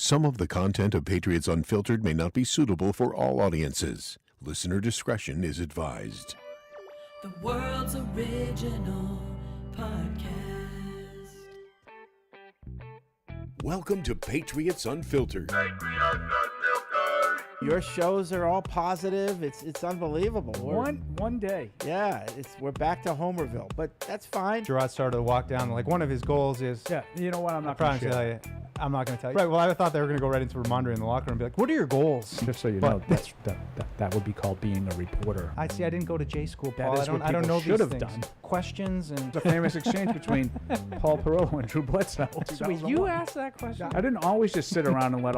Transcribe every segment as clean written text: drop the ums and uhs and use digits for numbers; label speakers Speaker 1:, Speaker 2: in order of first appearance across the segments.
Speaker 1: Some of the content of Patriots Unfiltered may not be suitable for all audiences. Listener discretion is advised.
Speaker 2: The world's original podcast.
Speaker 1: Welcome to Patriots Unfiltered.
Speaker 3: Your shows are all positive. It's unbelievable.
Speaker 4: One day.
Speaker 3: Yeah, we're back to Homerville, but that's fine.
Speaker 5: Gerard started to walk down. Like, one of his goals is...
Speaker 4: Yeah, you know what? I'm not going to tell you.
Speaker 5: I'm not going to tell you. Right, well, I thought they were going to go right into Rhamondre in the locker room and be like, what are your goals?
Speaker 4: Just so you know, that would be called being a reporter.
Speaker 5: I didn't go to J school, Paul.
Speaker 4: That is
Speaker 5: I don't know
Speaker 4: should
Speaker 5: these
Speaker 4: have
Speaker 5: things.
Speaker 4: done.
Speaker 5: Questions and...
Speaker 4: It's a famous exchange between Paul Perot and Drew Bledsoe.
Speaker 5: Wait, you asked that question?
Speaker 4: I didn't always just sit around and let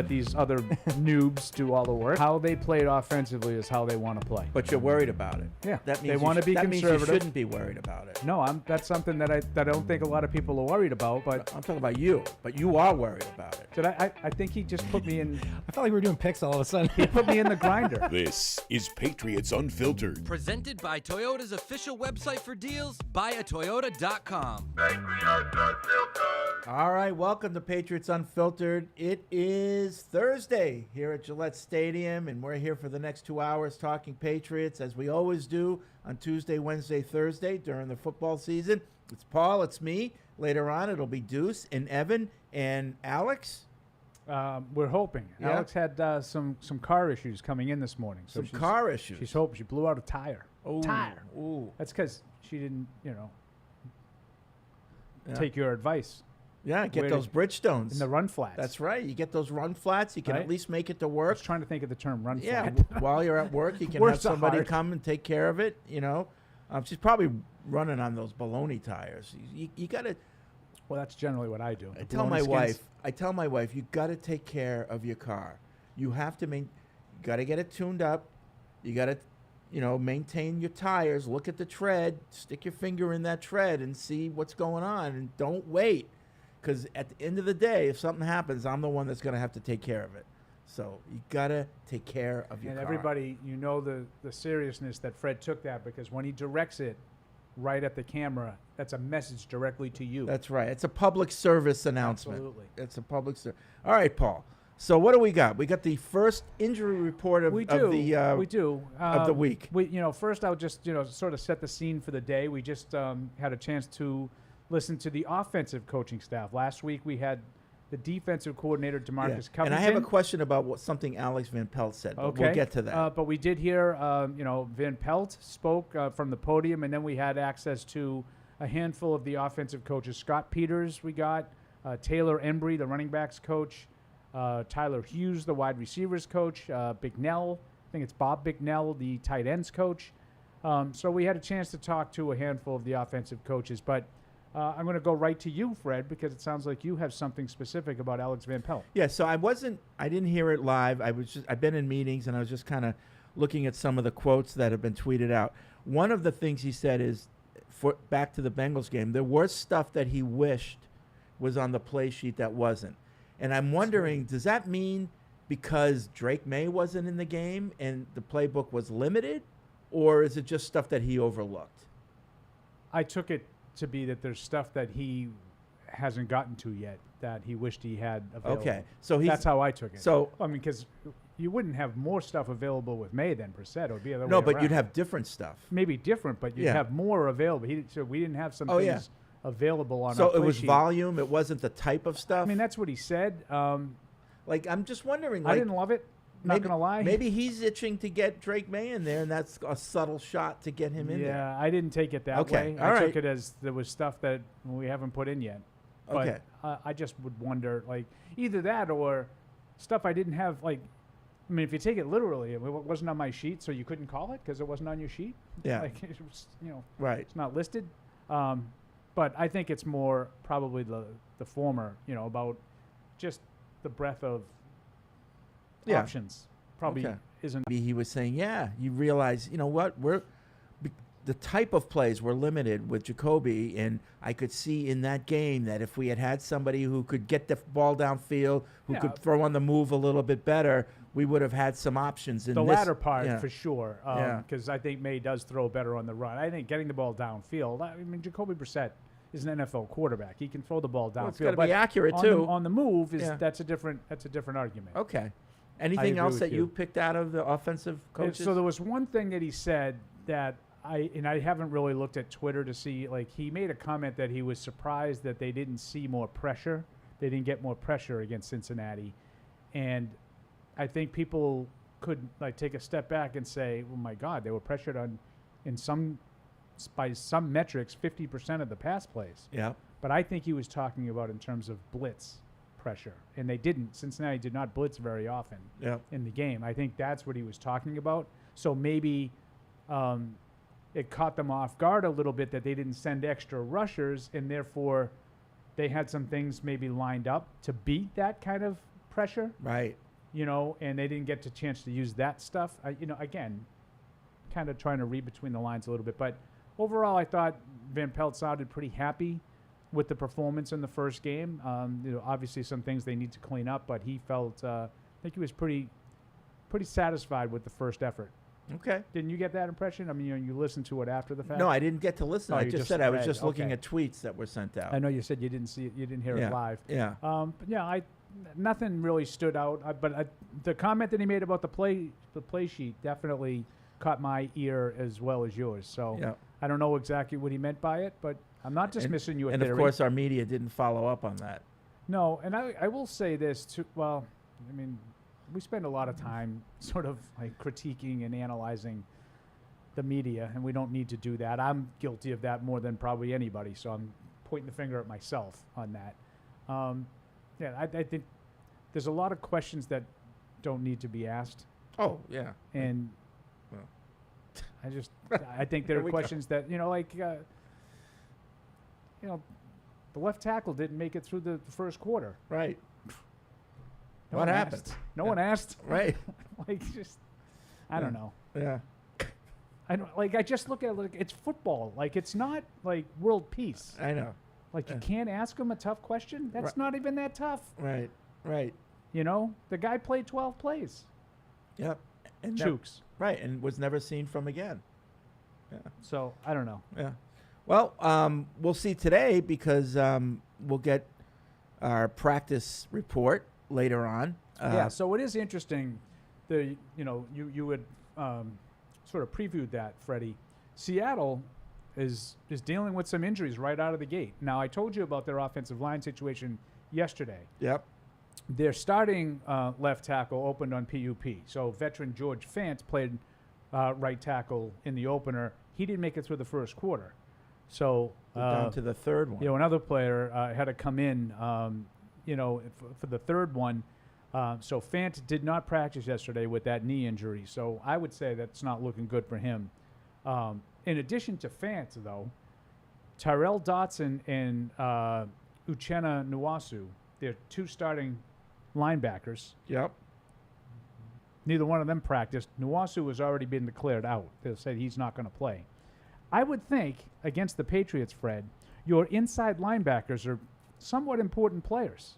Speaker 4: these other noobs do all the work. How they played offensively is how they want to play.
Speaker 3: But you're worried about it.
Speaker 4: Yeah,
Speaker 3: that means
Speaker 4: they want to be
Speaker 3: that
Speaker 4: conservative.
Speaker 3: Means you shouldn't be worried about it.
Speaker 4: No, that's something that I don't think a lot of people are worried about. But
Speaker 3: I'm talking about you. But you are worried about it.
Speaker 4: Did I think he just put me in.
Speaker 5: I felt like we were doing picks all of a sudden.
Speaker 4: He put me in the grinder.
Speaker 1: This is Patriots Unfiltered.
Speaker 6: Presented by Toyota's official website for deals, buyatoyota.com.
Speaker 3: All right, welcome to Patriots Unfiltered. It is Thursday here at Gillette Stadium, and we're here for the next 2 hours talking Patriots, as we always do on Tuesday, Wednesday, Thursday during the football season. It's Paul, it's me. Later on, it'll be Deuce and Evan and Alex.
Speaker 4: We're hoping.
Speaker 3: Yeah.
Speaker 4: Alex had some car issues coming in this morning. So
Speaker 3: Some car issues.
Speaker 4: She's hoping she blew out a tire.
Speaker 3: Ooh,
Speaker 4: Tire.
Speaker 3: Ooh.
Speaker 4: That's because she didn't,
Speaker 3: Yeah.
Speaker 4: take your advice
Speaker 3: Yeah, get
Speaker 4: Where
Speaker 3: those Bridgestones.
Speaker 4: in the run flats.
Speaker 3: That's right. You get those run flats. You can
Speaker 4: Right?
Speaker 3: at least make it to
Speaker 4: I
Speaker 3: work.
Speaker 4: was trying to think of the term run
Speaker 3: Yeah,
Speaker 4: flat.
Speaker 3: while you're at work, you can
Speaker 4: Words
Speaker 3: have
Speaker 4: are
Speaker 3: somebody
Speaker 4: hard.
Speaker 3: come and take care of it. She's probably running on those baloney tires. You got to.
Speaker 4: Well, that's generally what I do.
Speaker 3: I tell my wife, you got to take care of your car. You have to you got to get it tuned up. You got to, maintain your tires. Look at the tread. Stick your finger in that tread and see what's going on, and don't wait. Because at the end of the day, if something happens, I'm the one that's going to have to take care of it. So you got to take care of your
Speaker 4: And
Speaker 3: car.
Speaker 4: everybody, the seriousness that Fred took that, because when he directs it right at the camera, that's a message directly to you.
Speaker 3: That's right. It's a public service announcement.
Speaker 4: Absolutely.
Speaker 3: It's a public service. All right, Paul. So what do we got? We got the first injury report of
Speaker 4: we
Speaker 3: the
Speaker 4: do
Speaker 3: of the week.
Speaker 4: First I'll just sort of set the scene for the day. We just had a chance to listen to the offensive coaching staff. Last week we had the defensive coordinator DeMarcus Covington.
Speaker 3: And I have a question about something Alex Van Pelt said. But
Speaker 4: Okay,
Speaker 3: we'll get to that.
Speaker 4: but we did hear, Van Pelt spoke from the podium, and then we had access to a handful of the offensive coaches. Scott Peters, we got Taylor Embry, the running backs coach. Tyler Hughes, the wide receivers coach, Bignell, I think it's Bob Bignell, the tight ends coach. So we had a chance to talk to a handful of the offensive coaches. But I'm going to go right to you, Fred, because it sounds like you have something specific about Alex Van Pelt.
Speaker 3: Yeah, so I didn't hear it live. I've been in meetings, and I was just kind of looking at some of the quotes that have been tweeted out. One of the things he said is, back to the Bengals game, there was stuff that he wished was on the play sheet that wasn't. And I'm wondering, does that mean because Drake Maye wasn't in the game and the playbook was limited, or is it just stuff that he overlooked?
Speaker 4: I took it to be that there's stuff that he hasn't gotten to yet that he wished he had available.
Speaker 3: Okay, so
Speaker 4: that's how I took it.
Speaker 3: So
Speaker 4: because you wouldn't have more stuff available with Maye than Brissett. It would be the other way
Speaker 3: no, but
Speaker 4: around.
Speaker 3: you'd have different stuff.
Speaker 4: Maybe different, but you'd have more available. So we didn't have some things available on our
Speaker 3: So
Speaker 4: play
Speaker 3: it was
Speaker 4: sheet.
Speaker 3: volume. It wasn't the type of stuff.
Speaker 4: I mean, that's what he said.
Speaker 3: I'm just wondering.
Speaker 4: I didn't love it. Not gonna lie.
Speaker 3: Maybe he's itching to get Drake Maye in there, and that's a subtle shot to get him in there.
Speaker 4: Yeah, I didn't take it that way.
Speaker 3: All
Speaker 4: I
Speaker 3: right.
Speaker 4: took it as there was stuff that we haven't put in yet. But I just would wonder, either that or stuff I didn't have. If you take it literally, it wasn't on my sheet, so you couldn't call it because it wasn't on your sheet.
Speaker 3: Yeah.
Speaker 4: It was,
Speaker 3: Right.
Speaker 4: It's not listed. But I think it's more probably the former, about just the breadth of options. Probably isn't.
Speaker 3: Maybe he was saying, you realize, what, the type of plays were limited with Jacoby, and I could see in that game that if we had somebody who could get the ball downfield, who could throw on the move a little bit better, we would have had some options in
Speaker 4: the
Speaker 3: this,
Speaker 4: latter part for sure.
Speaker 3: Yeah.
Speaker 4: Because I think Maye does throw better on the run. I think getting the ball downfield. Jacoby Brissett is an NFL quarterback. He can throw the ball downfield.
Speaker 3: Well, it's got to
Speaker 4: but
Speaker 3: be accurate
Speaker 4: on
Speaker 3: too.
Speaker 4: on the move is
Speaker 3: Yeah.
Speaker 4: that's a different argument.
Speaker 3: Okay. Anything
Speaker 4: agree
Speaker 3: else
Speaker 4: with
Speaker 3: that you
Speaker 4: you.
Speaker 3: picked out of the offensive coaches?
Speaker 4: So there was one thing that he said that I haven't really looked at Twitter to see, like, he made a comment that he was surprised that they didn't see more pressure. They didn't get more pressure against Cincinnati. And I think people could, like, take a step back and say, oh my God, they were pressured by some metrics, 50% of the pass plays.
Speaker 3: Yeah.
Speaker 4: But I think he was talking about in terms of blitz pressure. And they didn't. Cincinnati did not blitz very often
Speaker 3: Yeah.
Speaker 4: in the game. I think that's what he was talking about. So maybe it caught them off guard a little bit that they didn't send extra rushers, and therefore they had some things maybe lined up to beat that kind of pressure,
Speaker 3: Right.
Speaker 4: and they didn't get a chance to use that stuff. Again, kind of trying to read between the lines a little bit. But overall, I thought Van Pelt sounded pretty happy with the performance in the first game. Obviously some things they need to clean up, but he felt, I think he was pretty satisfied with the first effort.
Speaker 3: Okay.
Speaker 4: Didn't you get that impression? I mean, you listened to it after the fact?
Speaker 3: No, I didn't get to listen.
Speaker 4: Oh,
Speaker 3: I
Speaker 4: you
Speaker 3: just
Speaker 4: just
Speaker 3: said I was
Speaker 4: read.
Speaker 3: just looking
Speaker 4: Okay.
Speaker 3: at tweets that were sent out.
Speaker 4: I know you said you didn't see it, you didn't hear
Speaker 3: Yeah.
Speaker 4: it live.
Speaker 3: Yeah.
Speaker 4: But yeah, nothing really stood out. The comment that he made about the play sheet definitely caught my ear as well as yours. So
Speaker 3: Yeah.
Speaker 4: I don't know exactly what he meant by it, but I'm not dismissing your
Speaker 3: And
Speaker 4: theory.
Speaker 3: of course, our media didn't follow up on that.
Speaker 4: No, and I will say this too. Well, I mean, we spend a lot of time sort of like critiquing and analyzing the media, and we don't need to do that. I'm guilty of that more than probably anybody, so I'm pointing the finger at myself on that. I think there's a lot of questions that don't need to be asked,
Speaker 3: Oh, yeah.
Speaker 4: and
Speaker 3: Well.
Speaker 4: I think there
Speaker 3: Here
Speaker 4: are
Speaker 3: we go.
Speaker 4: questions that the left tackle didn't make it through the first quarter.
Speaker 3: Right.
Speaker 4: No
Speaker 3: What
Speaker 4: one
Speaker 3: happened?
Speaker 4: asked. No
Speaker 3: Yeah.
Speaker 4: one asked.
Speaker 3: Right.
Speaker 4: I don't know.
Speaker 3: Yeah.
Speaker 4: I just look at it like it's football. Like, it's not like world peace.
Speaker 3: I know.
Speaker 4: Like, you
Speaker 3: Yeah.
Speaker 4: can't ask him a tough question. That's
Speaker 3: Right.
Speaker 4: not even that tough.
Speaker 3: Right. Right.
Speaker 4: The guy played 12 plays.
Speaker 3: Yep. And
Speaker 4: Chooks.
Speaker 3: right. And was never seen from again. Yeah.
Speaker 4: So I don't know.
Speaker 3: Yeah. Well, we'll see today because we'll get our practice report later on.
Speaker 4: Yeah. So it is interesting. You would sort of previewed that, Freddie. Seattle is dealing with some injuries right out of the gate. Now, I told you about their offensive line situation yesterday.
Speaker 3: Yep.
Speaker 4: Their starting left tackle opened on PUP. So veteran George Fant played right tackle in the opener. He didn't make it through the first quarter. So
Speaker 3: Down to the third one.
Speaker 4: another player had to come in, for the third one. So Fant did not practice yesterday with that knee injury. So I would say that's not looking good for him. In addition to Fant, though, Tyrell Dotson and Uchenna Nwasu, they're two starting linebackers.
Speaker 3: Yep.
Speaker 4: Neither one of them practiced. Nwasu has already been declared out. They said he's not going to play. I would think against the Patriots, Fred, your inside linebackers are somewhat important players.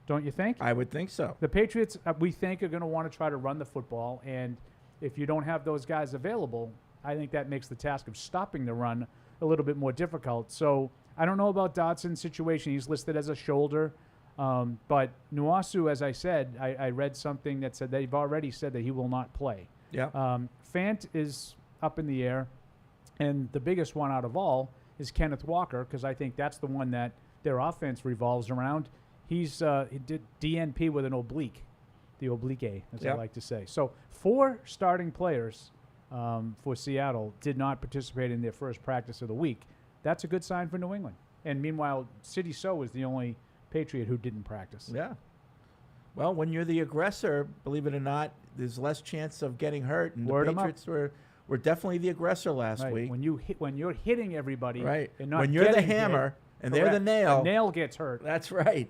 Speaker 4: Don't you think?
Speaker 3: I would think so.
Speaker 4: The Patriots, we think, are going to want to try to run the football, and if you don't have those guys available, I think that makes the task of stopping the run a little bit more difficult. So I don't know about Dotson's situation. He's listed as a shoulder. But Nwasu, as I said, I read something that said they've already said that he will not play.
Speaker 3: Yeah.
Speaker 4: Fant is up in the air, and the biggest one out of all is Kenneth Walker, because I think that's the one that their offense revolves around. He did DNP with an oblique, the oblique, as I
Speaker 3: Yep.
Speaker 4: like to say. So 4 starting players for Seattle did not participate in their first practice of the week. That's a good sign for New England. And meanwhile, Sidy Sow was the only Patriot who didn't practice.
Speaker 3: Yeah. Well, when you're the aggressor, believe it or not, there's less chance of getting hurt. And
Speaker 4: Word
Speaker 3: the
Speaker 4: 'em up.
Speaker 3: Patriots were definitely the aggressor last
Speaker 4: Right.
Speaker 3: week.
Speaker 4: When you're hitting everybody,
Speaker 3: Right.
Speaker 4: and not
Speaker 3: When you're the
Speaker 4: getting hit,
Speaker 3: hammer and they're the
Speaker 4: correct,
Speaker 3: nail.
Speaker 4: a nail gets hurt.
Speaker 3: That's right.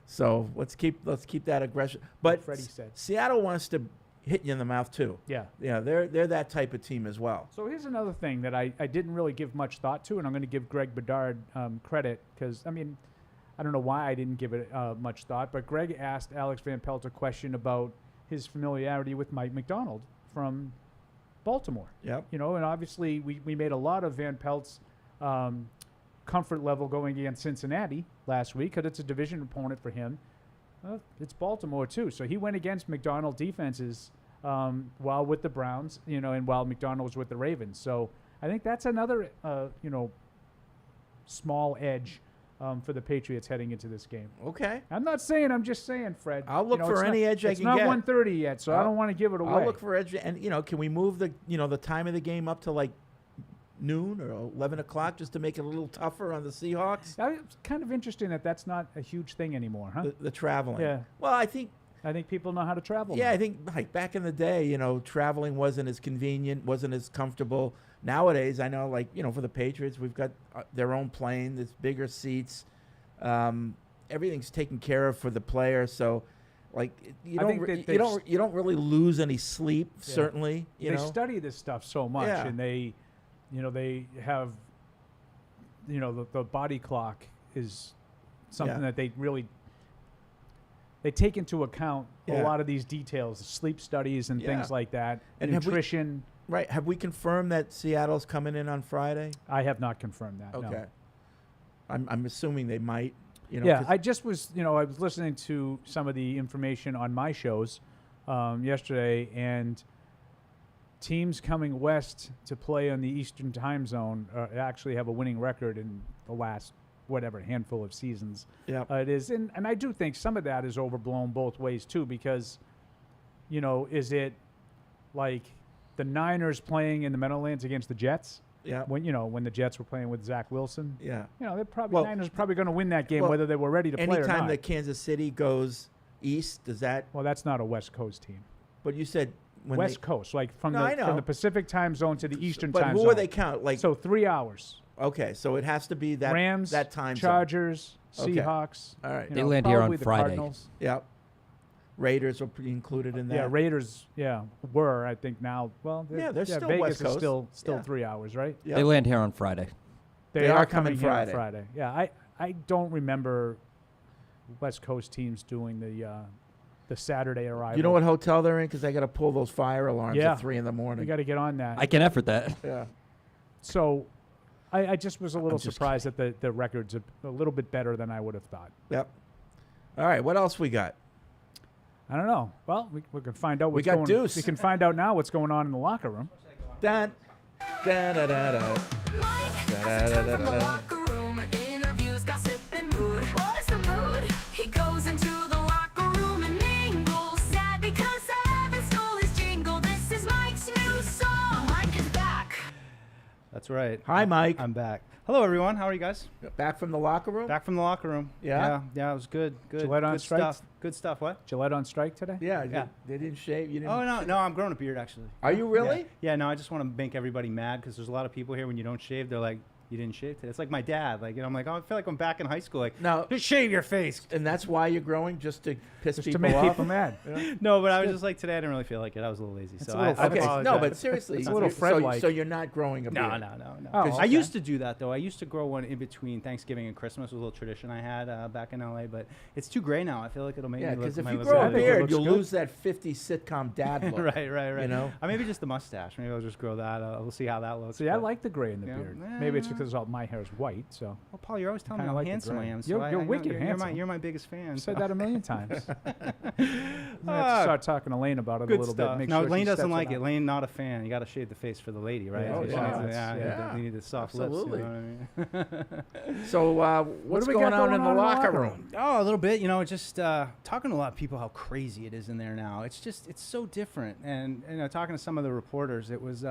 Speaker 3: So let's keep that aggression. But
Speaker 4: Freddie said.
Speaker 3: Seattle wants to hit you in the mouth too.
Speaker 4: Yeah.
Speaker 3: Yeah, they're that type of team as well.
Speaker 4: So here's another thing that I didn't really give much thought to, and I'm going to give Greg Bedard credit because, I don't know why I didn't give it much thought, but Greg asked Alex Van Pelt a question about his familiarity with Mike McDonald from Baltimore.
Speaker 3: Yep.
Speaker 4: And obviously we made a lot of Van Pelt's comfort level going against Cincinnati last week because it's a division opponent for him. It's Baltimore too, so he went against McDonald defenses while with the Browns, and while McDonald was with the Ravens. So I think that's another, small edge for the Patriots heading into this game.
Speaker 3: Okay.
Speaker 4: I'm not saying. I'm just saying, Fred.
Speaker 3: I'll look for any edge I can get.
Speaker 4: It's not 1:30 yet, so I don't want to give it away.
Speaker 3: I'll look for edge, and can we move the the time of the game up to like noon or 11 o'clock just to make it a little tougher on the Seahawks?
Speaker 4: It's kind of interesting that that's not a huge thing anymore, huh?
Speaker 3: The traveling.
Speaker 4: Yeah.
Speaker 3: Well, I think
Speaker 4: people know how to travel.
Speaker 3: Yeah,
Speaker 4: now.
Speaker 3: I think like back in the day, traveling wasn't as convenient, wasn't as comfortable. Nowadays, I know, like for the Patriots, we've got their own plane. There's bigger seats. Everything's taken care of for the player. So, like you don't really lose any sleep. Yeah. Certainly,
Speaker 4: they study this stuff so much,
Speaker 3: yeah.
Speaker 4: and they have the body clock is something that they really. They take into account a lot of these details, sleep studies and things like that, and nutrition.
Speaker 3: Right. Have we confirmed that Seattle's coming in on Friday?
Speaker 4: I have not confirmed that.
Speaker 3: Okay.
Speaker 4: No.
Speaker 3: I'm assuming they might.
Speaker 4: Yeah, I just was, I was listening to some of the information on my shows yesterday, and teams coming west to play on the Eastern time zone actually have a winning record in the last handful of seasons.
Speaker 3: Yeah,
Speaker 4: it is, and I do think some of that is overblown both ways too, because, is it like the Niners playing in the Meadowlands against the Jets?
Speaker 3: Yeah.
Speaker 4: When the Jets were playing with Zach Wilson.
Speaker 3: Yeah.
Speaker 4: Niners are probably going to win that game whether they were ready to play or not.
Speaker 3: Anytime that Kansas City goes east, does that?
Speaker 4: Well, that's not a West Coast team.
Speaker 3: But you said
Speaker 4: West Coast, like from the Pacific time zone to the Eastern time zone.
Speaker 3: But who are they count? Like
Speaker 4: 3 hours.
Speaker 3: Okay, so it has to be that
Speaker 4: Rams,
Speaker 3: that time
Speaker 4: Chargers,
Speaker 3: zone.
Speaker 4: Seahawks.
Speaker 3: All right.
Speaker 7: They land here on Friday.
Speaker 4: Cardinals.
Speaker 3: Yep. Raiders will be included in that.
Speaker 4: Yeah, Raiders. Yeah, were I think now. Well,
Speaker 3: they're still
Speaker 4: Vegas
Speaker 3: West Coast.
Speaker 4: is still 3 hours, right?
Speaker 3: Yep.
Speaker 7: They land here on Friday.
Speaker 4: They are coming here
Speaker 3: Friday.
Speaker 4: on Friday. Yeah, I don't remember West Coast teams doing the Saturday arrival.
Speaker 3: You know what hotel they're in? Because they got to pull those fire alarms at 3 a.m.
Speaker 4: We got to get on that.
Speaker 7: I can effort that.
Speaker 3: Yeah.
Speaker 4: So, I just was a little surprised that the record's a little bit better than I would have thought.
Speaker 3: Yep. All right. What else we got?
Speaker 4: I don't know. Well, we can find out.
Speaker 3: We got Deuce.
Speaker 4: We can find out now what's going on in the locker room.
Speaker 3: Da da da da da. Da da da da.
Speaker 2: Locker room, interviews, gossip, and mood. What is the mood? He goes into the locker room and mingles. Sad because Evan stole his jingle. This is Mike's new song. Mike is back.
Speaker 8: That's right.
Speaker 3: Hi, Mike.
Speaker 8: I'm back. Hello, everyone. How are you guys?
Speaker 3: Back from the locker room?
Speaker 8: Back from the locker room.
Speaker 3: Yeah?
Speaker 8: Yeah, it was good. Good.
Speaker 4: Gillette on
Speaker 8: good
Speaker 4: strike?
Speaker 8: stuff. Good stuff. What?
Speaker 4: Gillette on strike today?
Speaker 3: Yeah. They didn't shave. You didn't.
Speaker 8: Oh, no, I'm growing a beard, actually.
Speaker 3: Are you really?
Speaker 8: Yeah, no, I just want to make everybody mad because there's a lot of people here when you don't shave, they're like, you didn't shave today. It's like my dad. Like, I'm like, oh, I feel like I'm back in high school. Like,
Speaker 3: No.
Speaker 8: just shave your face.
Speaker 3: And that's why you're growing, just to piss
Speaker 4: Just
Speaker 3: people
Speaker 4: to make
Speaker 3: off?
Speaker 4: people mad.
Speaker 8: No, but I was just like, today I didn't really feel like it. I was a little lazy.
Speaker 4: It's
Speaker 8: So
Speaker 4: a little
Speaker 8: I
Speaker 3: Okay.
Speaker 8: apologize.
Speaker 3: No, but seriously,
Speaker 4: It's a little
Speaker 3: so
Speaker 4: Fred-like.
Speaker 3: so you're not growing a beard.
Speaker 8: No.
Speaker 4: Oh,
Speaker 8: I
Speaker 4: okay.
Speaker 8: used to do that, though. I used to grow one in between Thanksgiving and Christmas. It was a little tradition I had back in L.A., but it's too gray now. I feel like it'll make
Speaker 3: Yeah,
Speaker 8: me look
Speaker 3: because if
Speaker 8: my
Speaker 3: you
Speaker 8: look
Speaker 3: grow a
Speaker 8: bad.
Speaker 4: think it
Speaker 3: beard,
Speaker 4: looks
Speaker 3: you'll
Speaker 4: good.
Speaker 3: lose that 50s sitcom dad look.
Speaker 8: Right.
Speaker 3: You know?
Speaker 8: Maybe just the mustache. Maybe I'll just grow that. We'll see how that looks.
Speaker 4: See, I
Speaker 8: but-
Speaker 4: like the gray in the
Speaker 8: Yeah.
Speaker 4: beard. Maybe it's because all my hair is white. So
Speaker 8: Well, Paul, you're always telling me
Speaker 4: Kinda
Speaker 8: how
Speaker 4: like the
Speaker 8: handsome I
Speaker 4: gray.
Speaker 8: am. So
Speaker 4: You're
Speaker 8: I know
Speaker 4: wicked
Speaker 8: you're
Speaker 4: handsome.
Speaker 8: You're my biggest fan.
Speaker 4: I've
Speaker 8: so.
Speaker 4: said that a million times. I'm gonna have to start talking to Lane about it a
Speaker 8: Good
Speaker 4: little
Speaker 8: stuff.
Speaker 4: bit. Make
Speaker 8: No,
Speaker 4: sure
Speaker 8: Lane
Speaker 4: she
Speaker 8: doesn't
Speaker 4: steps
Speaker 8: like
Speaker 4: it
Speaker 8: it.
Speaker 4: up.
Speaker 8: Lane, not a fan. You got to shave the face for the lady, right?
Speaker 4: Yeah,
Speaker 8: She
Speaker 4: yeah,
Speaker 8: needs the-
Speaker 3: yeah.
Speaker 8: You need the soft
Speaker 3: Absolutely.
Speaker 8: lips. You know what I mean?
Speaker 3: So what's
Speaker 4: do we
Speaker 3: going
Speaker 4: got
Speaker 3: on
Speaker 4: going
Speaker 3: in the locker room?
Speaker 8: Oh, a little bit. You know, just talking to a lot of people how crazy it is in there now. It's so different. And talking to some of the reporters, it was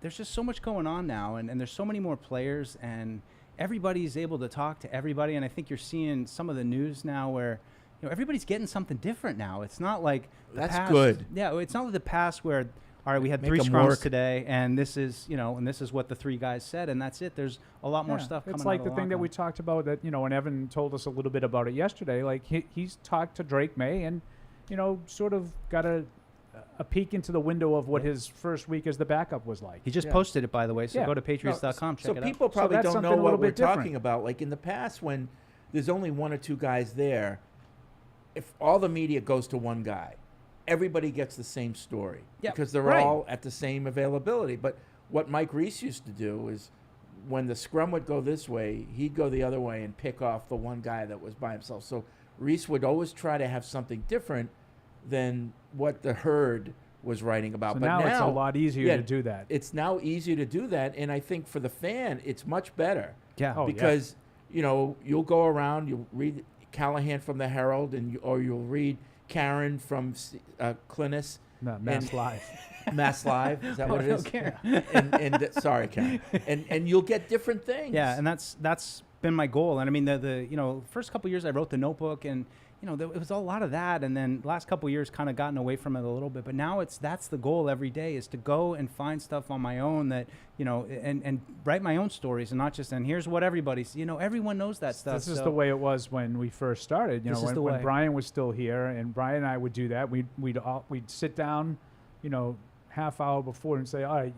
Speaker 8: there's just so much going on now, and there's so many more players, and everybody's able to talk to everybody. And I think you're seeing some of the news now where everybody's getting something different now. It's not like the
Speaker 3: That's
Speaker 8: past.
Speaker 3: good.
Speaker 8: Yeah, it's not like the past where. All right, we had
Speaker 3: Make
Speaker 8: 3
Speaker 3: 'em
Speaker 8: scrums
Speaker 3: work.
Speaker 8: today, and this is what the 3 guys said, and that's it. There's a lot more
Speaker 4: Yeah,
Speaker 8: stuff coming.
Speaker 4: It's like
Speaker 8: out
Speaker 4: the
Speaker 8: of
Speaker 4: thing that
Speaker 8: locker
Speaker 4: we
Speaker 8: room.
Speaker 4: talked about that, and Evan told us a little bit about it yesterday. Like he's talked to Drake Maye and, sort of got a peek into the window of what his first week as the backup was like.
Speaker 8: He just
Speaker 3: Yeah.
Speaker 8: posted it, by the way, so
Speaker 4: Yeah.
Speaker 8: go to patriots.com, check
Speaker 3: So
Speaker 8: it out.
Speaker 3: people probably
Speaker 4: that's
Speaker 3: don't
Speaker 4: something
Speaker 3: know
Speaker 4: a little
Speaker 3: what we're
Speaker 4: bit different.
Speaker 3: talking about. Like in the past, when there's only 1 or 2 guys there, if all the media goes to one guy, everybody gets the same story
Speaker 8: Yeah,
Speaker 3: because they're
Speaker 8: right.
Speaker 3: all at the same availability. But what Mike Reese used to do is when the scrum would go this way, he'd go the other way and pick off the one guy that was by himself. So Reese would always try to have something different than what the herd was writing about.
Speaker 4: So
Speaker 3: But
Speaker 4: now it's a lot easier to do that.
Speaker 3: It's now easier to do that, and I think for the fan, it's much better.
Speaker 8: Yeah.
Speaker 4: Oh,
Speaker 3: Because, you'll go around, you'll read Callahan from the Herald, or you'll read Karen from Clintus.
Speaker 4: No, Mass Live.
Speaker 3: Mass Live, is that what it
Speaker 8: no,
Speaker 3: is?
Speaker 8: Karen.
Speaker 3: Sorry, Karen. And you'll get different things.
Speaker 8: Yeah, and that's been my goal. And I mean, the first couple years I wrote the notebook, and it was a lot of that. And then last couple years kind of gotten away from it a little bit. But now that's the goal every day, is to go and find stuff on my own that and write my own stories, and not just and here's what everybody's. Everyone knows that stuff.
Speaker 4: This is the way it was when we first started.
Speaker 8: This is the
Speaker 4: when
Speaker 8: way.
Speaker 4: Brian was still here, and Brian and I would do that. We'd sit down, half hour before and say, all right,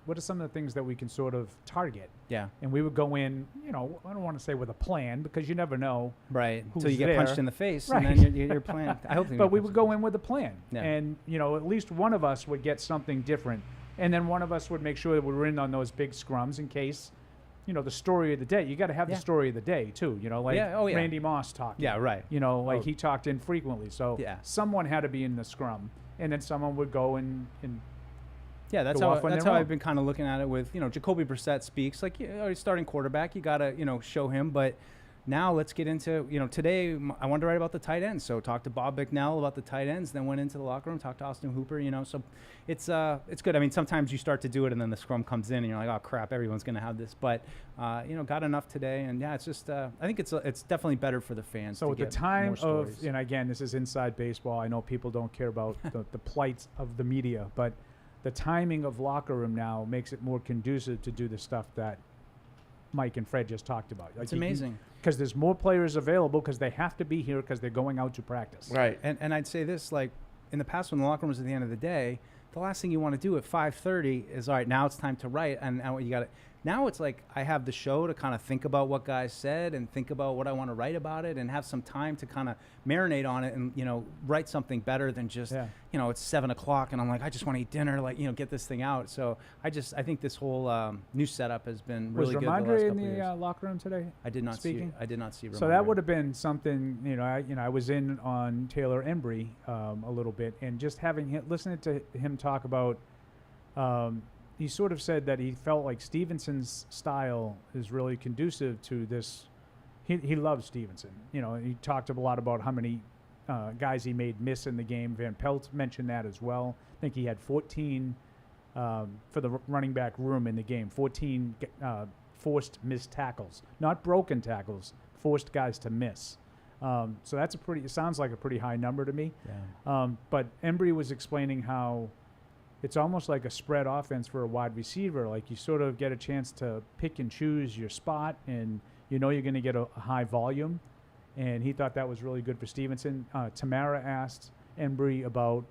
Speaker 4: what are some of the things that we can sort of target?
Speaker 8: Yeah.
Speaker 4: And we would go in, I don't want to say with a plan, because you never know.
Speaker 8: Right.
Speaker 4: Who's
Speaker 8: Until you get
Speaker 4: there.
Speaker 8: punched in the face,
Speaker 4: Right.
Speaker 8: and then you're playing. I hope.
Speaker 4: But we would go in with a plan,
Speaker 8: Yeah.
Speaker 4: and at least one of us would get something different, and then one of us would make sure that we were in on those big scrums in case, the story of the day. You got to have
Speaker 8: Yeah.
Speaker 4: the story of the day too. Like
Speaker 8: Yeah, oh, yeah.
Speaker 4: Randy Moss talking.
Speaker 8: Yeah. Right.
Speaker 4: He talked infrequently, so
Speaker 8: Yeah.
Speaker 4: someone had to be in the scrum, and then someone would go and
Speaker 8: Yeah, that's
Speaker 4: go
Speaker 8: how
Speaker 4: off on
Speaker 8: that's
Speaker 4: their
Speaker 8: how
Speaker 4: own.
Speaker 8: I've been kind of looking at it with Jacoby Brissett speaks like he's starting quarterback. You gotta show him. But now let's get into today I wanted to write about the tight ends. So talked to Bob Bicknell about the tight ends. Then went into the locker room, talked to Austin Hooper. So it's good. I mean, sometimes you start to do it and then the scrum comes in and you're like, oh crap, everyone's gonna have this. But got enough today, and yeah, it's just I think it's definitely better for the fans.
Speaker 4: So
Speaker 8: to
Speaker 4: at the
Speaker 8: get
Speaker 4: time
Speaker 8: more
Speaker 4: of,
Speaker 8: stories.
Speaker 4: and again, this is inside baseball. I know people don't care about the plight of the media, but the timing of locker room now makes it more conducive to do the stuff that Mike and Fred just talked about.
Speaker 8: It's amazing.
Speaker 4: Because there's more players available because they have to be here because they're going out to practice.
Speaker 3: Right.
Speaker 8: And I'd say this, like in the past when the locker room was at the end of the day, the last thing you want to do at 5:30 is, all right, now it's time to write, and now you got to. Now it's like I have the show to kind of think about what guys said and think about what I want to write about it, and have some time to kind of marinate on it and write something better than just it's 7 o'clock and I'm like, I just want to eat dinner, get this thing out. So I think this whole new setup has been really good.
Speaker 4: Was
Speaker 8: the last
Speaker 4: Rhamondre in
Speaker 8: couple
Speaker 4: the
Speaker 8: years.
Speaker 4: locker room today?
Speaker 8: I did not
Speaker 4: speaking?
Speaker 8: I did not see.
Speaker 4: So that would have been something. I was in on Taylor Embry a little bit, and just listening to him talk about. He sort of said that he felt like Stevenson's style is really conducive to this. He loves Stevenson. He talked a lot about how many guys he made miss in the game. Van Pelt mentioned that as well. I think he had 14 for the running back room in the game. 14 forced missed tackles, not broken tackles, forced guys to miss. So that's it sounds like a pretty high number to me.
Speaker 8: Yeah.
Speaker 4: But Embry was explaining how it's almost like a spread offense for a wide receiver. Like you sort of get a chance to pick and choose your spot, and you're going to get a high volume. And he thought that was really good for Stevenson. Tamara asked Embry about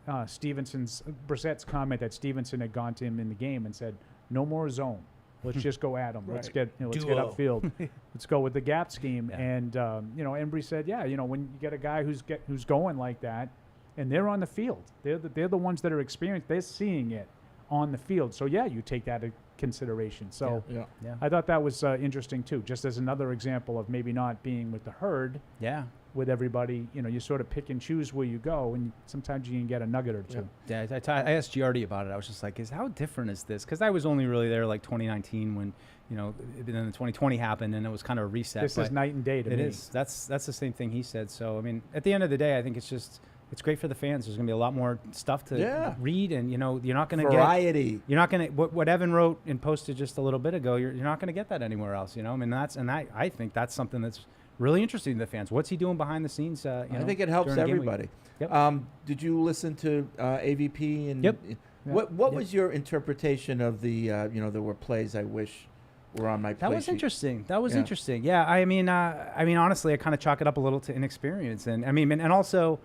Speaker 4: Brissett's comment that Stevenson had gone to him in the game and said, "No more zone. Let's just go at him. Let's get upfield. Let's go with the gap scheme."
Speaker 8: Yeah.
Speaker 4: And Embry said, when you get a guy who's going like that, and they're on the field, they're the ones that are experienced. They're seeing it on the field. So you take that into consideration. So
Speaker 3: Yeah.
Speaker 4: I thought that was interesting too, just as another example of maybe not being with the herd.
Speaker 8: Yeah.
Speaker 4: With everybody, you sort of pick and choose where you go, and sometimes you can get a nugget or two.
Speaker 8: Yeah, I asked Giardi about it. I was just like, how different is this? Because I was only really there like 2019 when, then the 2020 happened and it was kind of a reset.
Speaker 4: This is night and day to me.
Speaker 8: It is. That's the same thing he said. So, I mean, at the end of the day, I think it's great for the fans. There's going to be a lot more stuff to read, and, you're not going to get
Speaker 3: variety.
Speaker 8: You're not going to, what Evan wrote and posted just a little bit ago, you're not going to get that anywhere else, I mean, I think that's something that's really interesting to the fans. What's he doing behind the scenes?
Speaker 3: I think it helps
Speaker 8: during game week?
Speaker 3: everybody.
Speaker 8: Yep.
Speaker 3: Did you listen to AVP? And
Speaker 8: Yep.
Speaker 3: What was your interpretation of the there were plays I wish were on my play
Speaker 8: That was
Speaker 3: sheet?
Speaker 8: interesting. That was interesting. Yeah, I mean, honestly, I kind of chalk it up a little to inexperience, and and also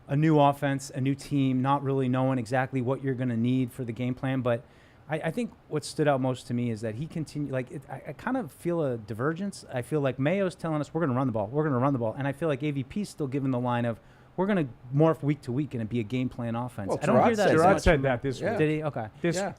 Speaker 8: a new offense, a new team, not really knowing exactly what you're going to need for the game plan. But I think what stood out most to me is that he continued. I kind of feel a divergence. I feel like Mayo's telling us we're going to run the ball, and I feel like AVP's still giving the line of we're going to morph week to week and it be a game plan offense.
Speaker 3: Well,
Speaker 8: I don't hear
Speaker 3: Gerard
Speaker 8: that.
Speaker 3: said
Speaker 8: as
Speaker 4: Gerard
Speaker 8: much
Speaker 4: said
Speaker 8: from-
Speaker 4: that this
Speaker 3: Yeah.
Speaker 4: week.
Speaker 8: Did he? Okay.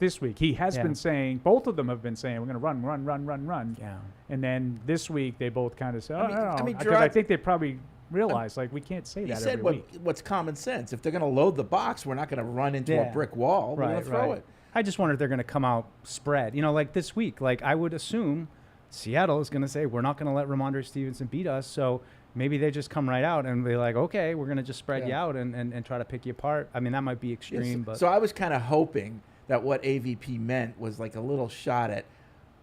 Speaker 4: This week. He has
Speaker 8: Yeah.
Speaker 4: been saying, both of them have been saying, we're going to run.
Speaker 8: Yeah.
Speaker 4: And then this week, they both kind of said,
Speaker 3: I mean- I mean,
Speaker 4: because I
Speaker 3: Gerard-
Speaker 4: think they probably realized, like, we can't say
Speaker 3: He
Speaker 4: that
Speaker 3: said
Speaker 4: every week.
Speaker 3: what's common sense. If they're going to load the box, we're not going to run into
Speaker 8: Yeah.
Speaker 3: a brick wall. We're going to throw it.
Speaker 8: I just wonder if they're going to come out spread. You know, like this week, like I would assume Seattle is going to say, we're not going to let Rhamondre Stevenson beat us. So maybe they just come right out and be like, okay, we're going to just spread you
Speaker 3: Yeah.
Speaker 8: out and try to pick you apart. I mean, that might be
Speaker 3: Yes.
Speaker 8: extreme, but
Speaker 3: So I was kind of hoping that what AVP meant was like a little shot at,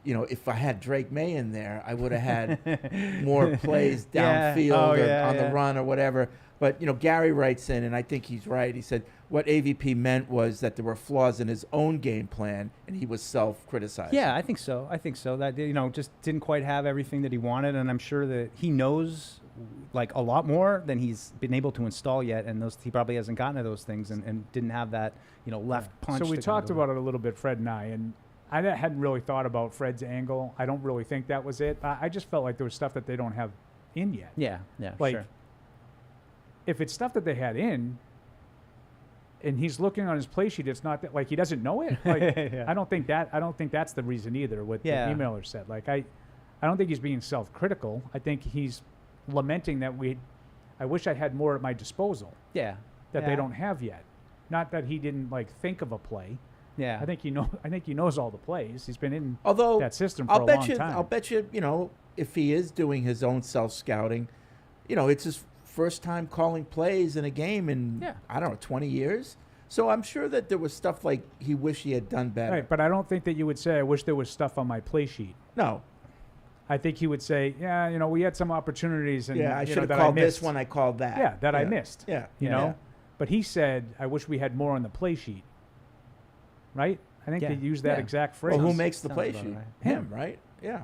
Speaker 3: if I had Drake Maye in there, I would have had more plays
Speaker 8: Yeah.
Speaker 3: downfield
Speaker 8: Oh,
Speaker 3: or
Speaker 8: yeah,
Speaker 3: on
Speaker 8: yeah.
Speaker 3: the run or whatever. But, Gary writes in, and I think he's right. He said what AVP meant was that there were flaws in his own game plan, and he was self-criticizing.
Speaker 8: yeah, I think so. That, just didn't quite have everything that he wanted. And I'm sure that he knows like a lot more than he's been able to install yet. And he probably hasn't gotten to those things and didn't have that, left punch.
Speaker 4: So we
Speaker 8: to
Speaker 4: talked
Speaker 8: go.
Speaker 4: about it a little bit, Fred and I hadn't really thought about Fred's angle. I don't really think that was it. I just felt like there was stuff that they don't have in yet.
Speaker 8: Yeah,
Speaker 4: Like,
Speaker 8: sure.
Speaker 4: if it's stuff that they had in, and he's looking on his play sheet, it's not that, like, he doesn't know it. Like,
Speaker 8: Yeah.
Speaker 4: I don't think that's the reason either. What
Speaker 8: Yeah.
Speaker 4: the emailer said. Like, I don't think he's being self-critical. I think he's lamenting that I wish I had more at my disposal
Speaker 8: Yeah.
Speaker 4: that
Speaker 8: Yeah.
Speaker 4: they don't have yet. Not that he didn't think of a play.
Speaker 8: Yeah.
Speaker 4: I think he knows all the plays. He's been in
Speaker 3: Although
Speaker 4: that system for
Speaker 3: I'll
Speaker 4: a
Speaker 3: bet
Speaker 4: long
Speaker 3: you,
Speaker 4: time.
Speaker 3: I'll bet you, if he is doing his own self-scouting, it's his first time calling plays in a game in,
Speaker 8: Yeah.
Speaker 3: I don't know, 20 years. So I'm sure that there was stuff like he wished he had done better.
Speaker 4: Right, but I don't think that you would say, I wish there was stuff on my play sheet.
Speaker 3: No.
Speaker 4: I think he would say, yeah, we had some opportunities. And,
Speaker 3: Yeah, I
Speaker 4: you
Speaker 3: should
Speaker 4: know,
Speaker 3: have
Speaker 4: that
Speaker 3: called
Speaker 4: I
Speaker 3: this
Speaker 4: missed.
Speaker 3: one. I called that.
Speaker 4: Yeah, that I missed.
Speaker 3: Yeah.
Speaker 4: You
Speaker 3: yeah.
Speaker 4: know? But he said, I wish we had more on the play sheet. Right? I think
Speaker 8: Yeah.
Speaker 4: they used that
Speaker 8: Yeah.
Speaker 4: exact phrase.
Speaker 3: Well, who makes the
Speaker 8: Sounds
Speaker 3: play
Speaker 8: about
Speaker 3: sheet?
Speaker 8: right.
Speaker 3: Him, right? Yeah.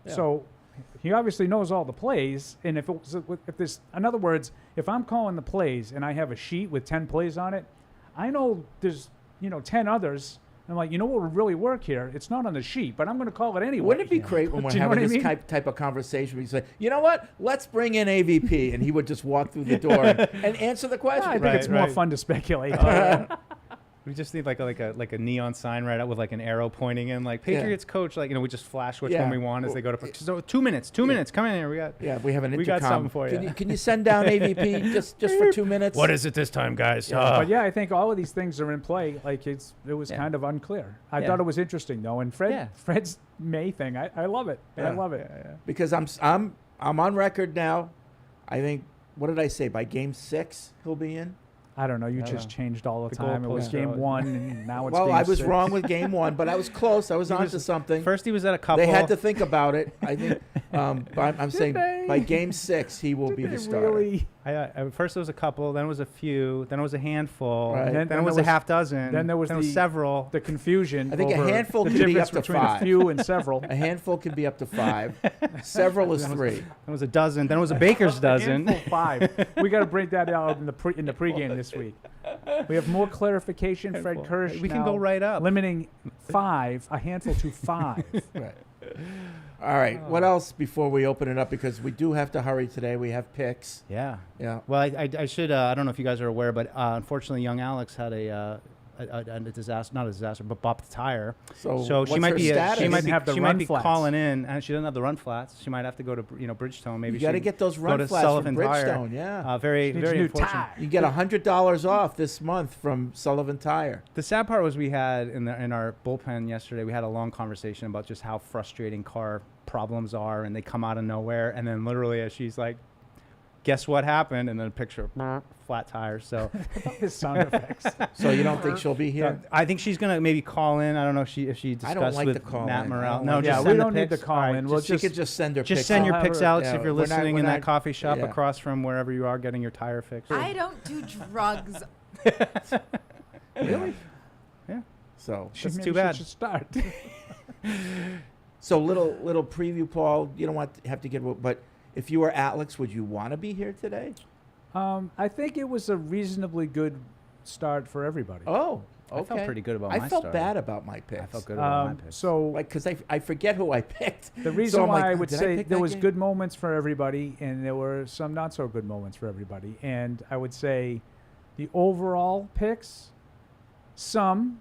Speaker 3: Yeah.
Speaker 4: So he obviously knows all the plays. And if there's, in other words, if I'm calling the plays and I have a sheet with 10 plays on it, I know there's, 10 others. I'm like, what would really work here? It's not on the sheet, but I'm going to call it anyway.
Speaker 3: Wouldn't it be great when we're
Speaker 4: Do you know
Speaker 3: having
Speaker 4: what I
Speaker 3: this
Speaker 4: mean?
Speaker 3: type of conversation where you say, you know what? Let's bring in AVP. And he would just walk through the door and answer the question.
Speaker 4: I think
Speaker 8: Right,
Speaker 4: it's more
Speaker 8: right.
Speaker 4: fun to speculate.
Speaker 8: We just need like a neon sign right out with like an arrow pointing in, like Patriots coach, like we just flash which
Speaker 3: Yeah.
Speaker 8: one we want as they go to. So 2 minutes, 2 minutes, come in here. We got.
Speaker 3: Yeah, we have an
Speaker 8: We
Speaker 3: intercom.
Speaker 8: got something for
Speaker 3: Can
Speaker 8: you.
Speaker 3: Can you send down AVP just for 2 minutes?
Speaker 8: What is it this time, guys?
Speaker 4: But yeah, I think all of these things are in play. Like it was
Speaker 8: Yeah.
Speaker 4: kind of unclear. I
Speaker 8: Yeah.
Speaker 4: thought it was interesting though, and
Speaker 8: Yeah.
Speaker 4: Fred's May thing, I love it. I
Speaker 3: Yeah.
Speaker 4: love it.
Speaker 3: Because I'm on record now. I think, what did I say? By game 6, he'll be in.
Speaker 4: I don't know. You
Speaker 8: I don't
Speaker 4: just
Speaker 8: know.
Speaker 4: changed all the
Speaker 8: The
Speaker 4: time. It was
Speaker 8: goalposts
Speaker 4: game
Speaker 8: are-
Speaker 4: 1, and now it's
Speaker 3: Well,
Speaker 4: game
Speaker 3: I was
Speaker 4: 6.
Speaker 3: wrong with game 1, but I was close. I was
Speaker 8: He
Speaker 3: onto
Speaker 8: was-
Speaker 3: something.
Speaker 8: First, he was at a couple.
Speaker 3: They had to think about it. I think. But I'm saying
Speaker 4: they?
Speaker 3: by game 6, he will be
Speaker 4: Did
Speaker 3: the
Speaker 4: they
Speaker 3: starter.
Speaker 4: really?
Speaker 8: First, there was a couple. Then it was a few. Then it was a handful.
Speaker 3: Right.
Speaker 8: Then,
Speaker 4: Then
Speaker 8: it was
Speaker 4: there
Speaker 8: a half dozen.
Speaker 4: then there was the-
Speaker 8: several.
Speaker 4: The confusion.
Speaker 3: I think a
Speaker 4: over
Speaker 3: handful
Speaker 4: the
Speaker 3: could be
Speaker 4: difference
Speaker 3: up to
Speaker 4: between
Speaker 3: 5.
Speaker 4: a few and several.
Speaker 3: A handful can be up to 5. Several is 3.
Speaker 8: Then it was a dozen. Then it was a baker's dozen.
Speaker 4: Handful 5. We got to break that out in the pregame this week. We have more clarification. Fred
Speaker 8: Handful.
Speaker 4: Kirsch.
Speaker 8: We can
Speaker 4: now
Speaker 8: go right up.
Speaker 4: Limiting 5, a handful to 5.
Speaker 3: Right. All right. What else before we open it up? Because we do have to hurry today. We have picks.
Speaker 8: Yeah.
Speaker 3: Yeah.
Speaker 8: Well, I should. I don't know if you guys are aware, but unfortunately, young Alex had a disaster. Not a disaster, but bopped the tire.
Speaker 3: So,
Speaker 8: So
Speaker 3: what's
Speaker 8: she might
Speaker 3: her
Speaker 8: be.
Speaker 3: status?
Speaker 8: She might
Speaker 4: Didn't
Speaker 8: be.
Speaker 4: have the
Speaker 8: She
Speaker 4: run
Speaker 8: might be
Speaker 4: flats.
Speaker 8: calling in, and she doesn't have the run flats. She might have to go to Bridgestone. Maybe
Speaker 3: You got to
Speaker 8: she
Speaker 3: get those
Speaker 8: go
Speaker 3: run
Speaker 8: to
Speaker 3: flats from
Speaker 8: Sullivan Tire.
Speaker 3: Bridgestone. Yeah.
Speaker 8: Very
Speaker 4: Needs a
Speaker 8: very
Speaker 4: new
Speaker 8: unfortunate.
Speaker 4: tie.
Speaker 3: You get $100 off this month from Sullivan Tire.
Speaker 8: The sad part was we had in our bullpen yesterday. We had a long conversation about just how frustrating car problems are, and they come out of nowhere. And then literally, as she's like, "Guess what happened?" and then a picture of flat tires. So
Speaker 4: His sound effects.
Speaker 3: So you don't think she'll be here?
Speaker 8: I think she's gonna maybe call in. I don't know if she
Speaker 3: I don't
Speaker 8: discussed
Speaker 3: like
Speaker 8: with
Speaker 3: the call
Speaker 8: Matt
Speaker 3: in. I
Speaker 8: Morrell.
Speaker 3: don't
Speaker 8: No,
Speaker 3: like
Speaker 8: just
Speaker 4: Yeah,
Speaker 3: the
Speaker 8: send
Speaker 4: we
Speaker 8: the
Speaker 4: don't need the
Speaker 8: pics.
Speaker 4: call
Speaker 8: All right,
Speaker 4: in. We'll
Speaker 3: She could just send her
Speaker 8: just
Speaker 3: picks.
Speaker 8: send
Speaker 4: I'll
Speaker 8: your
Speaker 4: have
Speaker 8: pics,
Speaker 4: her-
Speaker 8: Alex,
Speaker 3: yeah,
Speaker 8: if you're
Speaker 3: we're not-
Speaker 8: listening
Speaker 3: we're
Speaker 8: in that
Speaker 3: not-
Speaker 8: coffee shop
Speaker 3: yeah.
Speaker 8: across from wherever you are getting your tire fixed.
Speaker 2: I don't do drugs.
Speaker 3: Really?
Speaker 8: Yeah.
Speaker 3: So
Speaker 8: That's
Speaker 4: Maybe
Speaker 8: too
Speaker 4: she
Speaker 8: bad.
Speaker 4: should start.
Speaker 3: So little preview, Paul. You don't have to get, but if you were Alex, would you want to be here today?
Speaker 4: I think it was a reasonably good start for everybody.
Speaker 3: Oh,
Speaker 8: I felt pretty good about
Speaker 3: I
Speaker 8: my
Speaker 3: felt
Speaker 8: start.
Speaker 3: bad about my picks.
Speaker 8: I felt good about my picks.
Speaker 4: So
Speaker 3: Like, because I forget who I picked.
Speaker 4: the reason
Speaker 3: So I'm
Speaker 4: why
Speaker 3: like,
Speaker 4: I would
Speaker 3: did
Speaker 4: say
Speaker 3: pick
Speaker 4: there
Speaker 3: that
Speaker 4: was
Speaker 3: game?
Speaker 4: good moments for everybody, and there were some not so good moments for everybody. And I would say the overall picks, some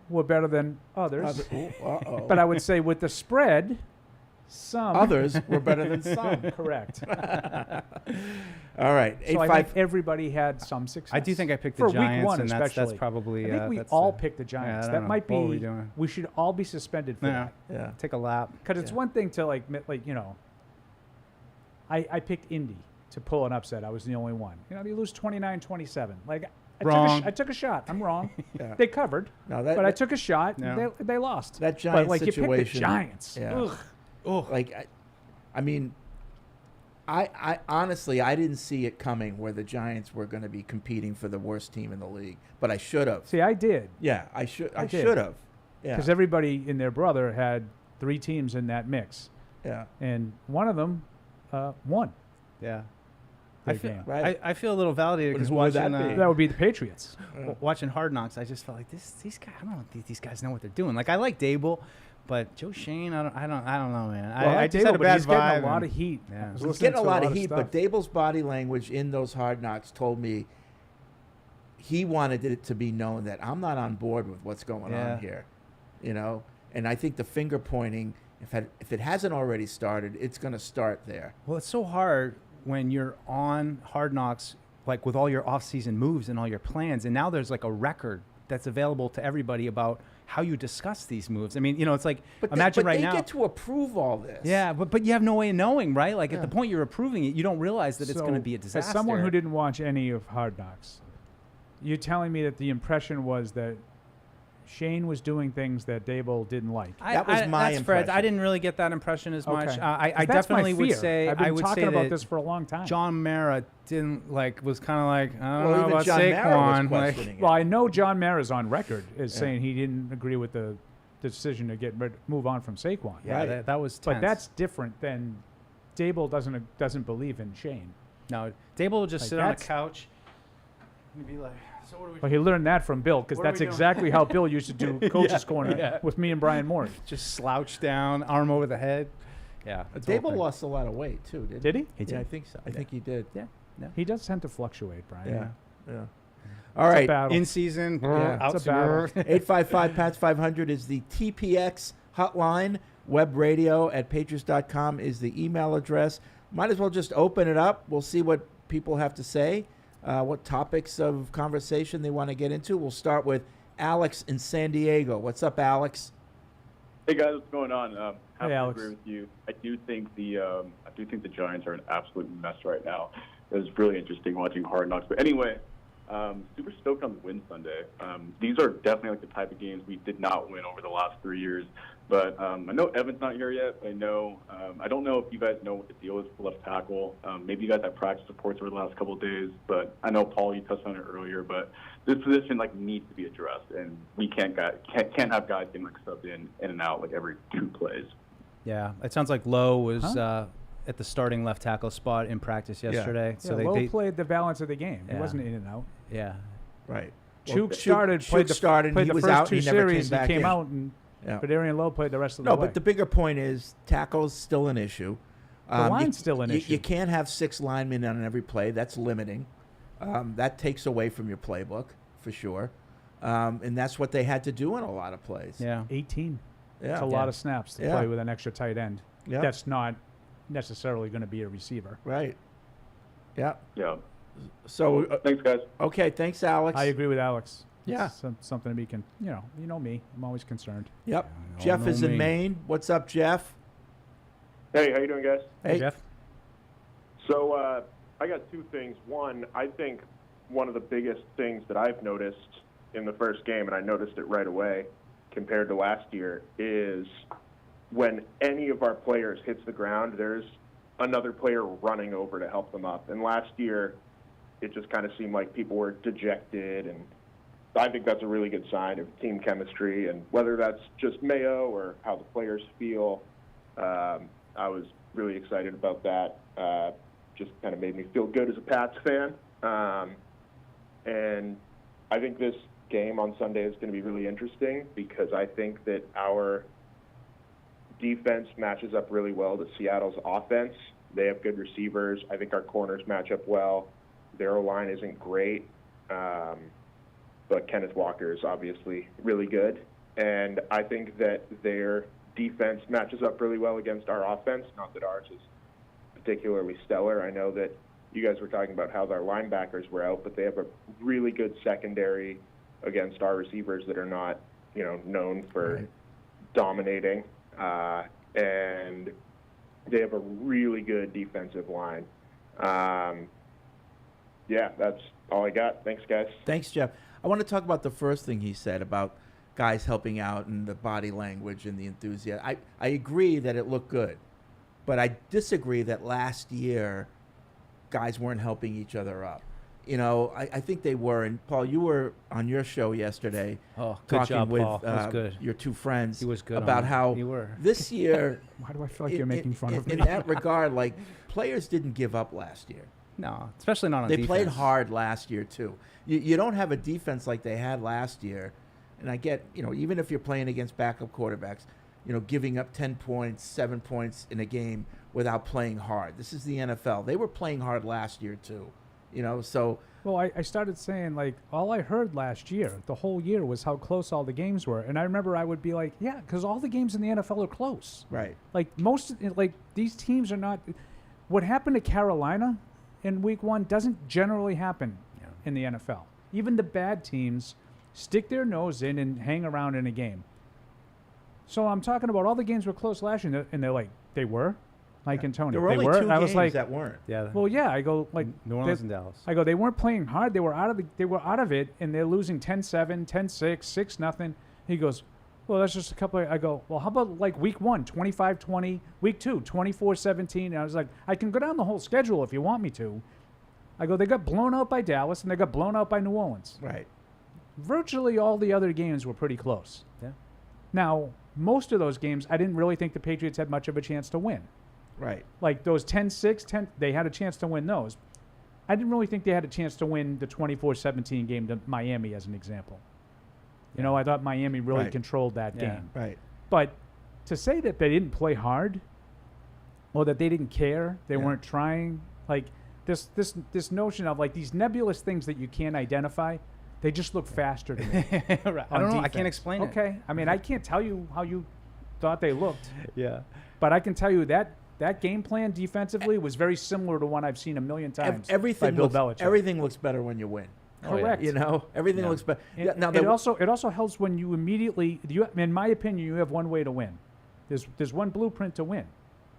Speaker 4: were better than others.
Speaker 3: Uh-oh.
Speaker 4: But I would say with the spread, some
Speaker 3: Others were better than some.
Speaker 4: correct.
Speaker 3: All right.
Speaker 4: So I think everybody had some success.
Speaker 8: I do think I picked
Speaker 4: for
Speaker 8: the Giants,
Speaker 4: week one,
Speaker 8: and
Speaker 4: especially.
Speaker 8: that's probably.
Speaker 4: I think we
Speaker 8: that's
Speaker 4: all
Speaker 8: the-
Speaker 4: picked the Giants.
Speaker 8: I
Speaker 4: That
Speaker 8: don't
Speaker 4: might be.
Speaker 8: know. What are we doing?
Speaker 4: We should all be suspended for
Speaker 8: Yeah.
Speaker 4: that.
Speaker 3: Yeah.
Speaker 8: Take a lap.
Speaker 4: Because it's one thing to like you know. I picked Indy to pull an upset. I was the only one. You know, you lose 29-27. Like
Speaker 8: Wrong.
Speaker 4: I took a shot. I'm wrong.
Speaker 3: Yeah.
Speaker 4: They covered.
Speaker 3: No,
Speaker 4: but I took a shot.
Speaker 8: Yeah.
Speaker 4: And they lost.
Speaker 3: That
Speaker 4: but
Speaker 3: Giants
Speaker 4: like you picked the
Speaker 3: situation.
Speaker 4: Giants.
Speaker 3: Yeah.
Speaker 4: Ugh.
Speaker 3: Like, I mean, I honestly, I didn't see it coming where the Giants were going to be competing for the worst team in the league, but I should have.
Speaker 4: See, I did.
Speaker 3: Yeah, I should
Speaker 4: did.
Speaker 3: have. Yeah.
Speaker 4: Because everybody and their brother had 3 teams in that mix,
Speaker 3: Yeah.
Speaker 4: and one of them won.
Speaker 8: Yeah.
Speaker 4: their
Speaker 8: I feel,
Speaker 4: game.
Speaker 3: Right.
Speaker 8: I feel a little validated because
Speaker 3: Who would that
Speaker 8: watching
Speaker 3: be?
Speaker 4: That would be the Patriots.
Speaker 8: watching Hard Knocks, I just felt like these guys. I don't know if these guys know what they're doing. Like I like Dable, but Joe Shane, I don't know, man.
Speaker 4: Well,
Speaker 8: I just had a
Speaker 4: but
Speaker 8: bad
Speaker 4: he's getting
Speaker 8: vibe.
Speaker 4: a lot
Speaker 8: and-
Speaker 4: of heat.
Speaker 8: Yeah.
Speaker 4: I was
Speaker 3: He's
Speaker 4: listening
Speaker 3: getting a
Speaker 4: to
Speaker 3: lot of heat,
Speaker 4: stuff.
Speaker 3: but Dable's body language in those Hard Knocks told me he wanted it to be known that I'm not on board with what's going
Speaker 8: Yeah.
Speaker 3: on here, you know. And I think the finger pointing, if it hasn't already started, it's going to start there.
Speaker 8: Well, it's so hard when you're on Hard Knocks, like with all your off-season moves and all your plans, and now there's like a record that's available to everybody about how you discuss these moves. I mean, you know, it's like imagine right
Speaker 3: they
Speaker 8: now.
Speaker 3: get to approve all this.
Speaker 8: Yeah, but you have no way of knowing, right? Like at the point you're approving it, you don't realize that it's going to
Speaker 4: So,
Speaker 8: be a disaster.
Speaker 4: As someone who didn't watch any of Hard Knocks, you're telling me that the impression was that Shane was doing things that Dable didn't like.
Speaker 3: That was my
Speaker 8: that's Fred. I
Speaker 3: impression.
Speaker 8: didn't really get that impression as much.
Speaker 4: Okay.
Speaker 8: I
Speaker 4: 'Cause that's my
Speaker 8: definitely would
Speaker 4: fear.
Speaker 8: say
Speaker 4: I've been
Speaker 8: I would
Speaker 4: talking
Speaker 8: say
Speaker 4: about
Speaker 8: that
Speaker 4: this for a long time.
Speaker 8: John Mara didn't was kind of like I don't
Speaker 3: Well,
Speaker 8: know
Speaker 3: even
Speaker 8: about
Speaker 3: John Mara was
Speaker 8: Saquon. Like,
Speaker 3: questioning it.
Speaker 4: Well, I know John Mara's on record as saying he didn't agree with the decision to move on from Saquon.
Speaker 8: yeah,
Speaker 3: Right.
Speaker 8: that was.
Speaker 4: But
Speaker 8: tense.
Speaker 4: that's different than Dable doesn't believe in Shane.
Speaker 8: no. Dable will just
Speaker 4: Like,
Speaker 8: sit on a
Speaker 4: that's-
Speaker 8: couch and be like, "So what do we?"
Speaker 4: Well, he learned that from Bill because
Speaker 8: What are
Speaker 4: that's
Speaker 8: we doing?
Speaker 4: exactly how Bill used to do Coach's Corner
Speaker 8: yeah.
Speaker 4: with me and Brian Moore.
Speaker 8: Just slouch down, arm over the head. Yeah, it's the whole
Speaker 3: Dable
Speaker 8: thing.
Speaker 3: lost a lot of weight too, didn't
Speaker 4: Did he?
Speaker 8: He
Speaker 3: Yeah,
Speaker 8: did.
Speaker 3: I think so. I think he did.
Speaker 8: Yeah.
Speaker 4: He does tend to fluctuate, Brian.
Speaker 3: Yeah. Yeah. All
Speaker 4: It's a
Speaker 3: right.
Speaker 4: battle.
Speaker 8: In season,
Speaker 3: Yeah.
Speaker 8: out
Speaker 4: It's a battle.
Speaker 8: season.
Speaker 3: 855-PATS-500 is the TPX hotline. Web radio at patriots.com is the email address. Might as well just open it up. We'll see what people have to say, what topics of conversation they want to get into. We'll start with Alex in San Diego. What's up, Alex?
Speaker 9: Hey guys, what's going on? Happy to
Speaker 4: Alex.
Speaker 9: agree with you. I do think the Giants are an absolute mess right now. It was really interesting watching Hard Knocks. But anyway, super stoked on the win Sunday. These are definitely like the type of games we did not win over the last 3 years. But I know Evan's not here yet. But I don't know if you guys know what the deal is for left tackle. Maybe you guys have practice reports over the last couple of days. But I know Paul, you touched on it earlier. But this position needs to be addressed, and we can't have guys getting subbed in and out every 2 plays.
Speaker 8: Yeah, it sounds like Lowe was at the starting left tackle spot in practice yesterday.
Speaker 4: So
Speaker 8: So
Speaker 4: Lowe played the balance of the game. He
Speaker 8: Yeah.
Speaker 4: wasn't in and out.
Speaker 8: yeah,
Speaker 3: Right.
Speaker 4: Chuk started, played the
Speaker 3: started,
Speaker 4: played
Speaker 3: he
Speaker 4: the
Speaker 3: was
Speaker 4: first
Speaker 3: out,
Speaker 4: 2
Speaker 3: he never
Speaker 4: series.
Speaker 3: came back
Speaker 4: he came
Speaker 3: in.
Speaker 4: out, and
Speaker 3: Yeah.
Speaker 4: but Arian Lowe played the rest of the
Speaker 3: No,
Speaker 4: way.
Speaker 3: but the bigger point is tackle's still an issue.
Speaker 4: line's still an issue.
Speaker 3: You can't have 6 linemen on every play. That's limiting. That takes away from your playbook for sure. And that's what they had to do in a lot of plays.
Speaker 8: yeah.
Speaker 4: 18.
Speaker 3: Yeah.
Speaker 4: It's a lot of snaps to
Speaker 3: Yeah.
Speaker 4: play with an extra tight end.
Speaker 3: Yeah.
Speaker 4: That's not necessarily going to be a receiver.
Speaker 3: Right. Yeah.
Speaker 9: Yeah.
Speaker 3: So,
Speaker 9: Thanks, guys.
Speaker 3: okay. Thanks, Alex.
Speaker 4: I agree with Alex.
Speaker 3: Yeah.
Speaker 4: It's something to be you know me. I'm always concerned.
Speaker 3: Yep.
Speaker 8: Yeah,
Speaker 3: Jeff
Speaker 8: know
Speaker 3: is in
Speaker 8: me.
Speaker 3: Maine. What's up, Jeff?
Speaker 10: Hey, how you doing, guys?
Speaker 3: Hey.
Speaker 8: Jeff.
Speaker 10: So I got 2 things. One, I think one of the biggest things that I've noticed in the first game, and I noticed it right away compared to last year, is when any of our players hits the ground, there's another player running over to help them up. And last year, it just kind of seemed like people were dejected, and I think that's a really good sign of team chemistry. And whether that's just Mayo or how the players feel, I was really excited about that. Just kind of made me feel good as a Pats fan. And I think this game on Sunday is going to be really interesting because I think that our defense matches up really well to Seattle's offense. They have good receivers. I think our corners match up well. Their O-line isn't great, but Kenneth Walker is obviously really good. And I think that their defense matches up really well against our offense. Not that ours is particularly stellar. I know that you guys were talking about how their linebackers were out, but they have a really good secondary against our receivers that are not, known for dominating. And they have a really good defensive line. Yeah, that's all I got. Thanks, guys.
Speaker 3: Thanks, Jeff. I want to talk about the first thing he said about guys helping out and the body language and the enthusiasm. I agree that it looked good, but I disagree that last year guys weren't helping each other up. I think they were. And Paul, you were on your show yesterday
Speaker 8: good
Speaker 3: talking
Speaker 8: job,
Speaker 3: with
Speaker 8: Paul. That was good.
Speaker 3: your two friends
Speaker 8: He was good
Speaker 3: about
Speaker 8: on it.
Speaker 3: how
Speaker 8: You were.
Speaker 3: this year,
Speaker 4: Why do I feel like you're making fun of me?
Speaker 3: in that regard, like players didn't give up last year.
Speaker 8: No, especially not on
Speaker 3: They
Speaker 8: defense.
Speaker 3: played hard last year too. You don't have a defense like they had last year, and I get even if you're playing against backup quarterbacks, giving up 10 points, 7 points in a game without playing hard. This is the NFL. They were playing hard last year too, So
Speaker 4: Well, I started saying, like, all I heard last year, the whole year, was how close all the games were. And I remember I would be like, yeah, because all the games in the NFL are close.
Speaker 3: right,
Speaker 4: These teams are not. What happened to Carolina in week 1 doesn't generally happen in the NFL. Even the bad teams stick their nose in and hang around in a game. So I'm talking about all the games were close last year, and they're like, they were? Mike and Tony.
Speaker 3: there were
Speaker 4: they
Speaker 3: only
Speaker 4: were?
Speaker 3: 2
Speaker 4: And I was
Speaker 3: games
Speaker 4: like,
Speaker 3: that weren't.
Speaker 8: Yeah.
Speaker 4: well, yeah. I go, like,
Speaker 8: New Orleans and Dallas.
Speaker 4: I go, they weren't playing hard. They were out of it, and they're losing 10-7, 10-6, 6-0. He goes, well, that's just a couple I go, well, how about like week 1, 25-20, week 2, 24-17. And I was like, I can go down the whole schedule if you want me to. I go, they got blown out by Dallas, and they got blown out by New Orleans.
Speaker 3: Right.
Speaker 4: Virtually all the other games were pretty close.
Speaker 8: Yeah.
Speaker 4: Now, most of those games, I didn't really think the Patriots had much of a chance to win.
Speaker 3: Right.
Speaker 4: Like those 10-6, they had a chance to win those. I didn't really think they had a chance to win the 24-17 game to Miami, as an example. I thought Miami really
Speaker 3: Right.
Speaker 4: controlled that
Speaker 8: Yeah.
Speaker 4: game.
Speaker 3: Right.
Speaker 4: But to say that they didn't play hard, or that they didn't care, they
Speaker 3: Yeah.
Speaker 4: weren't trying, like this notion of like these nebulous things that you can't identify, they just look faster to me.
Speaker 8: Right. I
Speaker 4: on
Speaker 8: don't know. I
Speaker 4: defense.
Speaker 8: can't explain it.
Speaker 4: Okay. I mean, I can't tell you how you thought they looked,
Speaker 8: Yeah.
Speaker 4: but I can tell you that game plan defensively was very similar to one I've seen a million times
Speaker 3: Everything
Speaker 4: by Bill
Speaker 3: looks,
Speaker 4: Belichick.
Speaker 3: everything looks better when you win.
Speaker 4: Correct.
Speaker 3: Everything
Speaker 8: Yeah.
Speaker 3: looks better.
Speaker 4: And
Speaker 3: Now
Speaker 4: it also helps when you immediately, in my opinion, you have one way to win. There's one blueprint to win.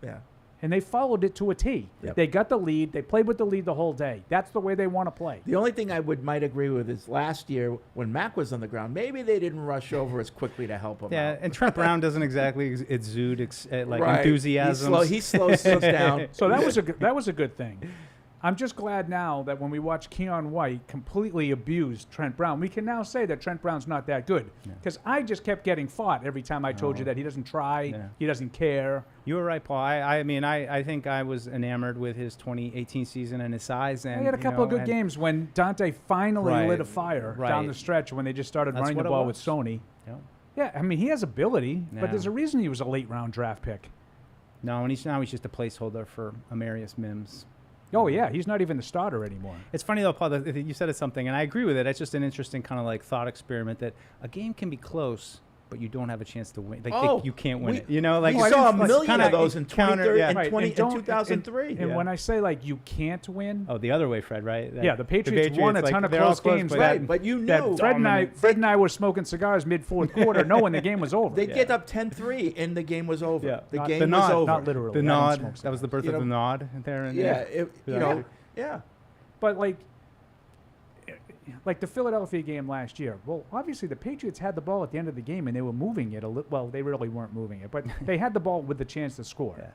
Speaker 3: yeah.
Speaker 4: And they followed it to a T.
Speaker 3: Yep.
Speaker 4: They got the lead. They played with the lead the whole day. That's the way they want to play.
Speaker 3: The only thing I might agree with is last year when Mac was on the ground, maybe they didn't rush over as quickly to help him
Speaker 8: Yeah,
Speaker 3: out.
Speaker 8: and Trent Brown doesn't exactly exude
Speaker 3: Right.
Speaker 8: enthusiasm.
Speaker 3: He slows down.
Speaker 4: So that was a good thing. I'm just glad now that when we watch Keon White completely abuse Trent Brown, we can now say that Trent Brown's not that good. Because I just kept getting fought every time I told you that he doesn't try,
Speaker 8: Yeah.
Speaker 4: he doesn't care.
Speaker 8: You were right, Paul. I think I was enamored with his 2018 season and his size. And
Speaker 4: He had a couple of good
Speaker 8: and
Speaker 4: games when Dante finally
Speaker 8: Right,
Speaker 4: lit a fire down
Speaker 8: right.
Speaker 4: the stretch when they just started
Speaker 8: That's
Speaker 4: running the
Speaker 8: what it
Speaker 4: ball with
Speaker 8: was.
Speaker 4: Sony.
Speaker 8: Yeah.
Speaker 4: Yeah, I mean, he has ability,
Speaker 8: Yeah.
Speaker 4: but there's a reason he was a late round draft pick.
Speaker 8: No, and he's just a placeholder for Amarius Mims.
Speaker 4: Oh, yeah, he's not even the starter anymore.
Speaker 8: It's funny though, Paul, that you said something, and I agree with it. It's just an interesting kind of like thought experiment that a game can be close, but you don't have a chance to win. Like you can't win it. Like
Speaker 3: we saw a
Speaker 8: like
Speaker 3: million
Speaker 8: kinda
Speaker 3: of those in
Speaker 8: counter-
Speaker 3: 2013
Speaker 8: yeah.
Speaker 3: and
Speaker 4: Right,
Speaker 3: 20
Speaker 4: and don't-
Speaker 3: and 2003.
Speaker 4: And
Speaker 8: Yeah.
Speaker 4: when I say, like, you can't win,
Speaker 8: Oh, the other way, Fred, right?
Speaker 4: yeah, the Patriots won a ton of
Speaker 8: they're all
Speaker 4: close games.
Speaker 8: but
Speaker 3: Right, but you
Speaker 4: that
Speaker 3: knew
Speaker 4: Fred and I were smoking cigars mid-fourth quarter knowing the game was over.
Speaker 3: they get up 10-3 and the game was over.
Speaker 8: Yeah.
Speaker 3: The
Speaker 4: Not-
Speaker 3: game
Speaker 8: the
Speaker 3: was
Speaker 8: nod,
Speaker 3: over.
Speaker 4: Not literally.
Speaker 8: The
Speaker 4: I don't
Speaker 8: nod.
Speaker 4: smoke
Speaker 8: That was the birth
Speaker 3: You
Speaker 8: of the
Speaker 3: know,
Speaker 8: nod there. And
Speaker 3: Yeah, yeah.
Speaker 4: But, like the Philadelphia game last year, well, obviously the Patriots had the ball at the end of the game and they were moving it a little. Well, they really weren't moving it, but they had the ball with the chance to score.
Speaker 8: Yeah.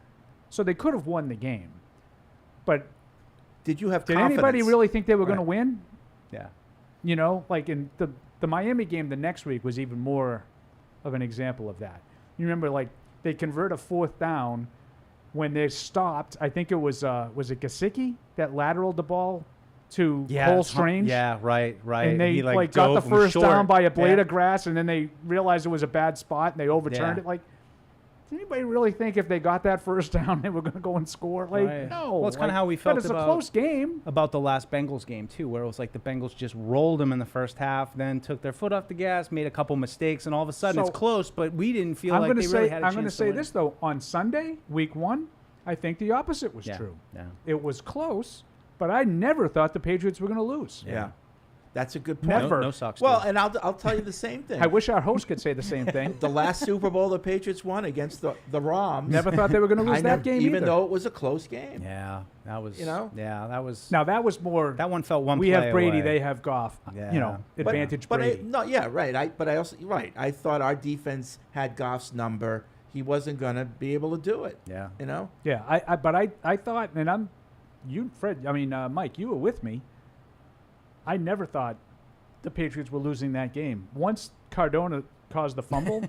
Speaker 4: So they could have won the game. But
Speaker 3: Did you have
Speaker 4: did
Speaker 3: confidence?
Speaker 4: anybody really think they were going to
Speaker 3: Right.
Speaker 4: win?
Speaker 8: Yeah.
Speaker 4: Like in the Miami game the next week was even more of an example of that. You remember, like, they convert a 4th down when they stopped. I think it was it Gesicki that lateraled the ball to
Speaker 8: Yeah,
Speaker 4: Cole Strange.
Speaker 8: Yeah, right.
Speaker 4: And they
Speaker 8: He,
Speaker 4: got
Speaker 8: dove
Speaker 4: the
Speaker 8: him
Speaker 4: first
Speaker 8: short.
Speaker 4: down by a blade
Speaker 8: Yeah.
Speaker 4: of grass, and then they realized it was a bad spot, and they overturned
Speaker 8: Yeah.
Speaker 4: it. Like, does anybody really think if they got that first down, they were going to go and score? Like,
Speaker 8: Right.
Speaker 4: no.
Speaker 8: Well, it's kinda
Speaker 4: Like,
Speaker 8: how we felt
Speaker 4: But it's
Speaker 8: about-
Speaker 4: a close game.
Speaker 8: About the last Bengals game too, where it was like the Bengals just rolled them in the first half, then took their foot off the gas, made a couple mistakes, and all of a sudden
Speaker 4: So-
Speaker 8: it's close. But we didn't feel
Speaker 4: I'm
Speaker 8: like
Speaker 4: going
Speaker 8: they
Speaker 4: to
Speaker 8: really
Speaker 4: say
Speaker 8: had a chance.
Speaker 4: I'm going to say
Speaker 8: win.
Speaker 4: this though. On Sunday, Week 1, I think the opposite was
Speaker 8: Yeah.
Speaker 4: true.
Speaker 8: Yeah.
Speaker 4: It was close, but I never thought the Patriots were going to lose.
Speaker 3: Yeah. That's a good point.
Speaker 4: Never.
Speaker 8: No Sox.
Speaker 3: Well,
Speaker 8: do.
Speaker 3: and I'll tell you the same thing.
Speaker 4: I wish our host could say the same thing.
Speaker 3: The last Super Bowl the Patriots won against the Rams.
Speaker 4: Never thought they were going to lose that game
Speaker 3: even
Speaker 4: either.
Speaker 3: though it was a close game.
Speaker 8: Yeah, that was.
Speaker 3: You know?
Speaker 8: Yeah, that was.
Speaker 4: Now that was more.
Speaker 8: That one felt one.
Speaker 4: we
Speaker 8: play
Speaker 4: have Brady,
Speaker 8: away.
Speaker 4: they have Goff.
Speaker 8: Yeah.
Speaker 4: You know,
Speaker 3: But-
Speaker 4: advantage
Speaker 3: but
Speaker 4: Brady.
Speaker 3: right. I also I thought our defense had Goff's number. He wasn't going to be able to do it.
Speaker 8: Yeah.
Speaker 3: You know?
Speaker 4: Yeah, I thought, and Mike, you were with me. I never thought the Patriots were losing that game. Once Cardona caused the fumble,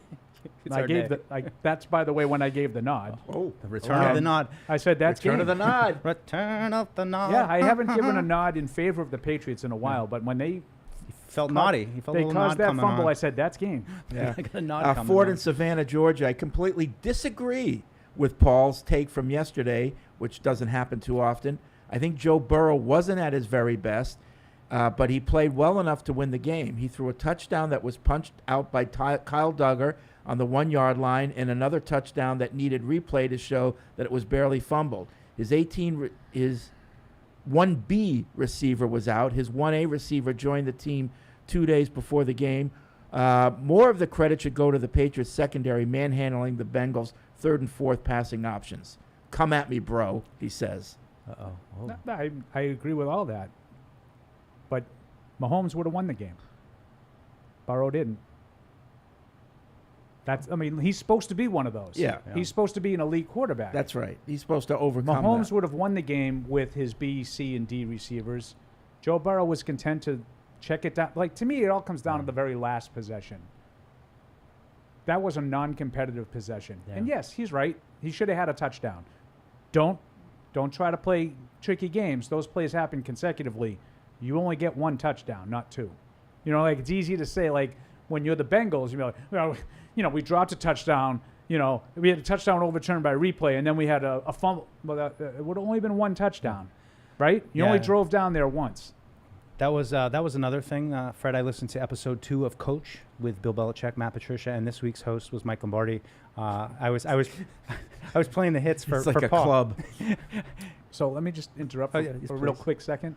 Speaker 8: It's
Speaker 4: I
Speaker 8: our
Speaker 4: gave
Speaker 8: day.
Speaker 4: that's by the way when I gave the nod.
Speaker 3: Oh,
Speaker 8: The return of the nod.
Speaker 4: I said that's
Speaker 3: Return
Speaker 4: game.
Speaker 3: of the nod.
Speaker 8: Return of the nod.
Speaker 4: Yeah, I haven't given a nod in favor of the Patriots in a while, but when they
Speaker 8: Felt naughty. He felt a
Speaker 4: they
Speaker 8: little
Speaker 4: caused
Speaker 8: nod
Speaker 4: that
Speaker 8: coming
Speaker 4: fumble,
Speaker 8: on.
Speaker 4: I said that's game.
Speaker 3: Yeah.
Speaker 8: I got a nod coming
Speaker 3: Ford
Speaker 8: on.
Speaker 3: in Savannah, Georgia. I completely disagree with Paul's take from yesterday, which doesn't happen too often. I think Joe Burrow wasn't at his very best, but he played well enough to win the game. He threw a touchdown that was punched out by Kyle Duggar on the 1-yard line, and another touchdown that needed replay to show that it was barely fumbled. His 1B receiver was out. His 1A receiver joined the team 2 days before the game. More of the credit should go to the Patriots secondary manhandling the Bengals' third and fourth passing options. Come at me, bro, he says.
Speaker 8: Uh-oh. Oh.
Speaker 4: I agree with all that. But Mahomes would have won the game. Burrow didn't. He's supposed to be one of those.
Speaker 3: Yeah.
Speaker 4: He's supposed to be an elite quarterback.
Speaker 3: That's right. He's supposed to overcome
Speaker 4: Mahomes
Speaker 3: that.
Speaker 4: would have won the game with his B, C, and D receivers. Joe Burrow was content to check it down. Like, to me, it all comes down to the very last possession. That was a non-competitive possession.
Speaker 8: Yeah.
Speaker 4: And yes, he's right. He should have had a touchdown. Don't try to play tricky games. Those plays happen consecutively. You only get one touchdown, not two. You know, like, it's easy to say, like, when you're the Bengals, you'll be like, well, you know, we dropped a touchdown. You know, we had a touchdown overturned by replay, and then we had a fumble. Well, it would have only been one touchdown, right? You only
Speaker 8: Yeah.
Speaker 4: drove down there once.
Speaker 8: That was another thing, Fred. I listened to episode 2 of Coach with Bill Belichick, Matt Patricia, and this week's host was Mike Lombardi. I was playing the hits for
Speaker 3: It's like
Speaker 8: for
Speaker 3: a
Speaker 8: Paul.
Speaker 3: club.
Speaker 4: So let me just interrupt
Speaker 8: Oh,
Speaker 4: for
Speaker 8: yeah, yes,
Speaker 4: a real
Speaker 8: please.
Speaker 4: quick second.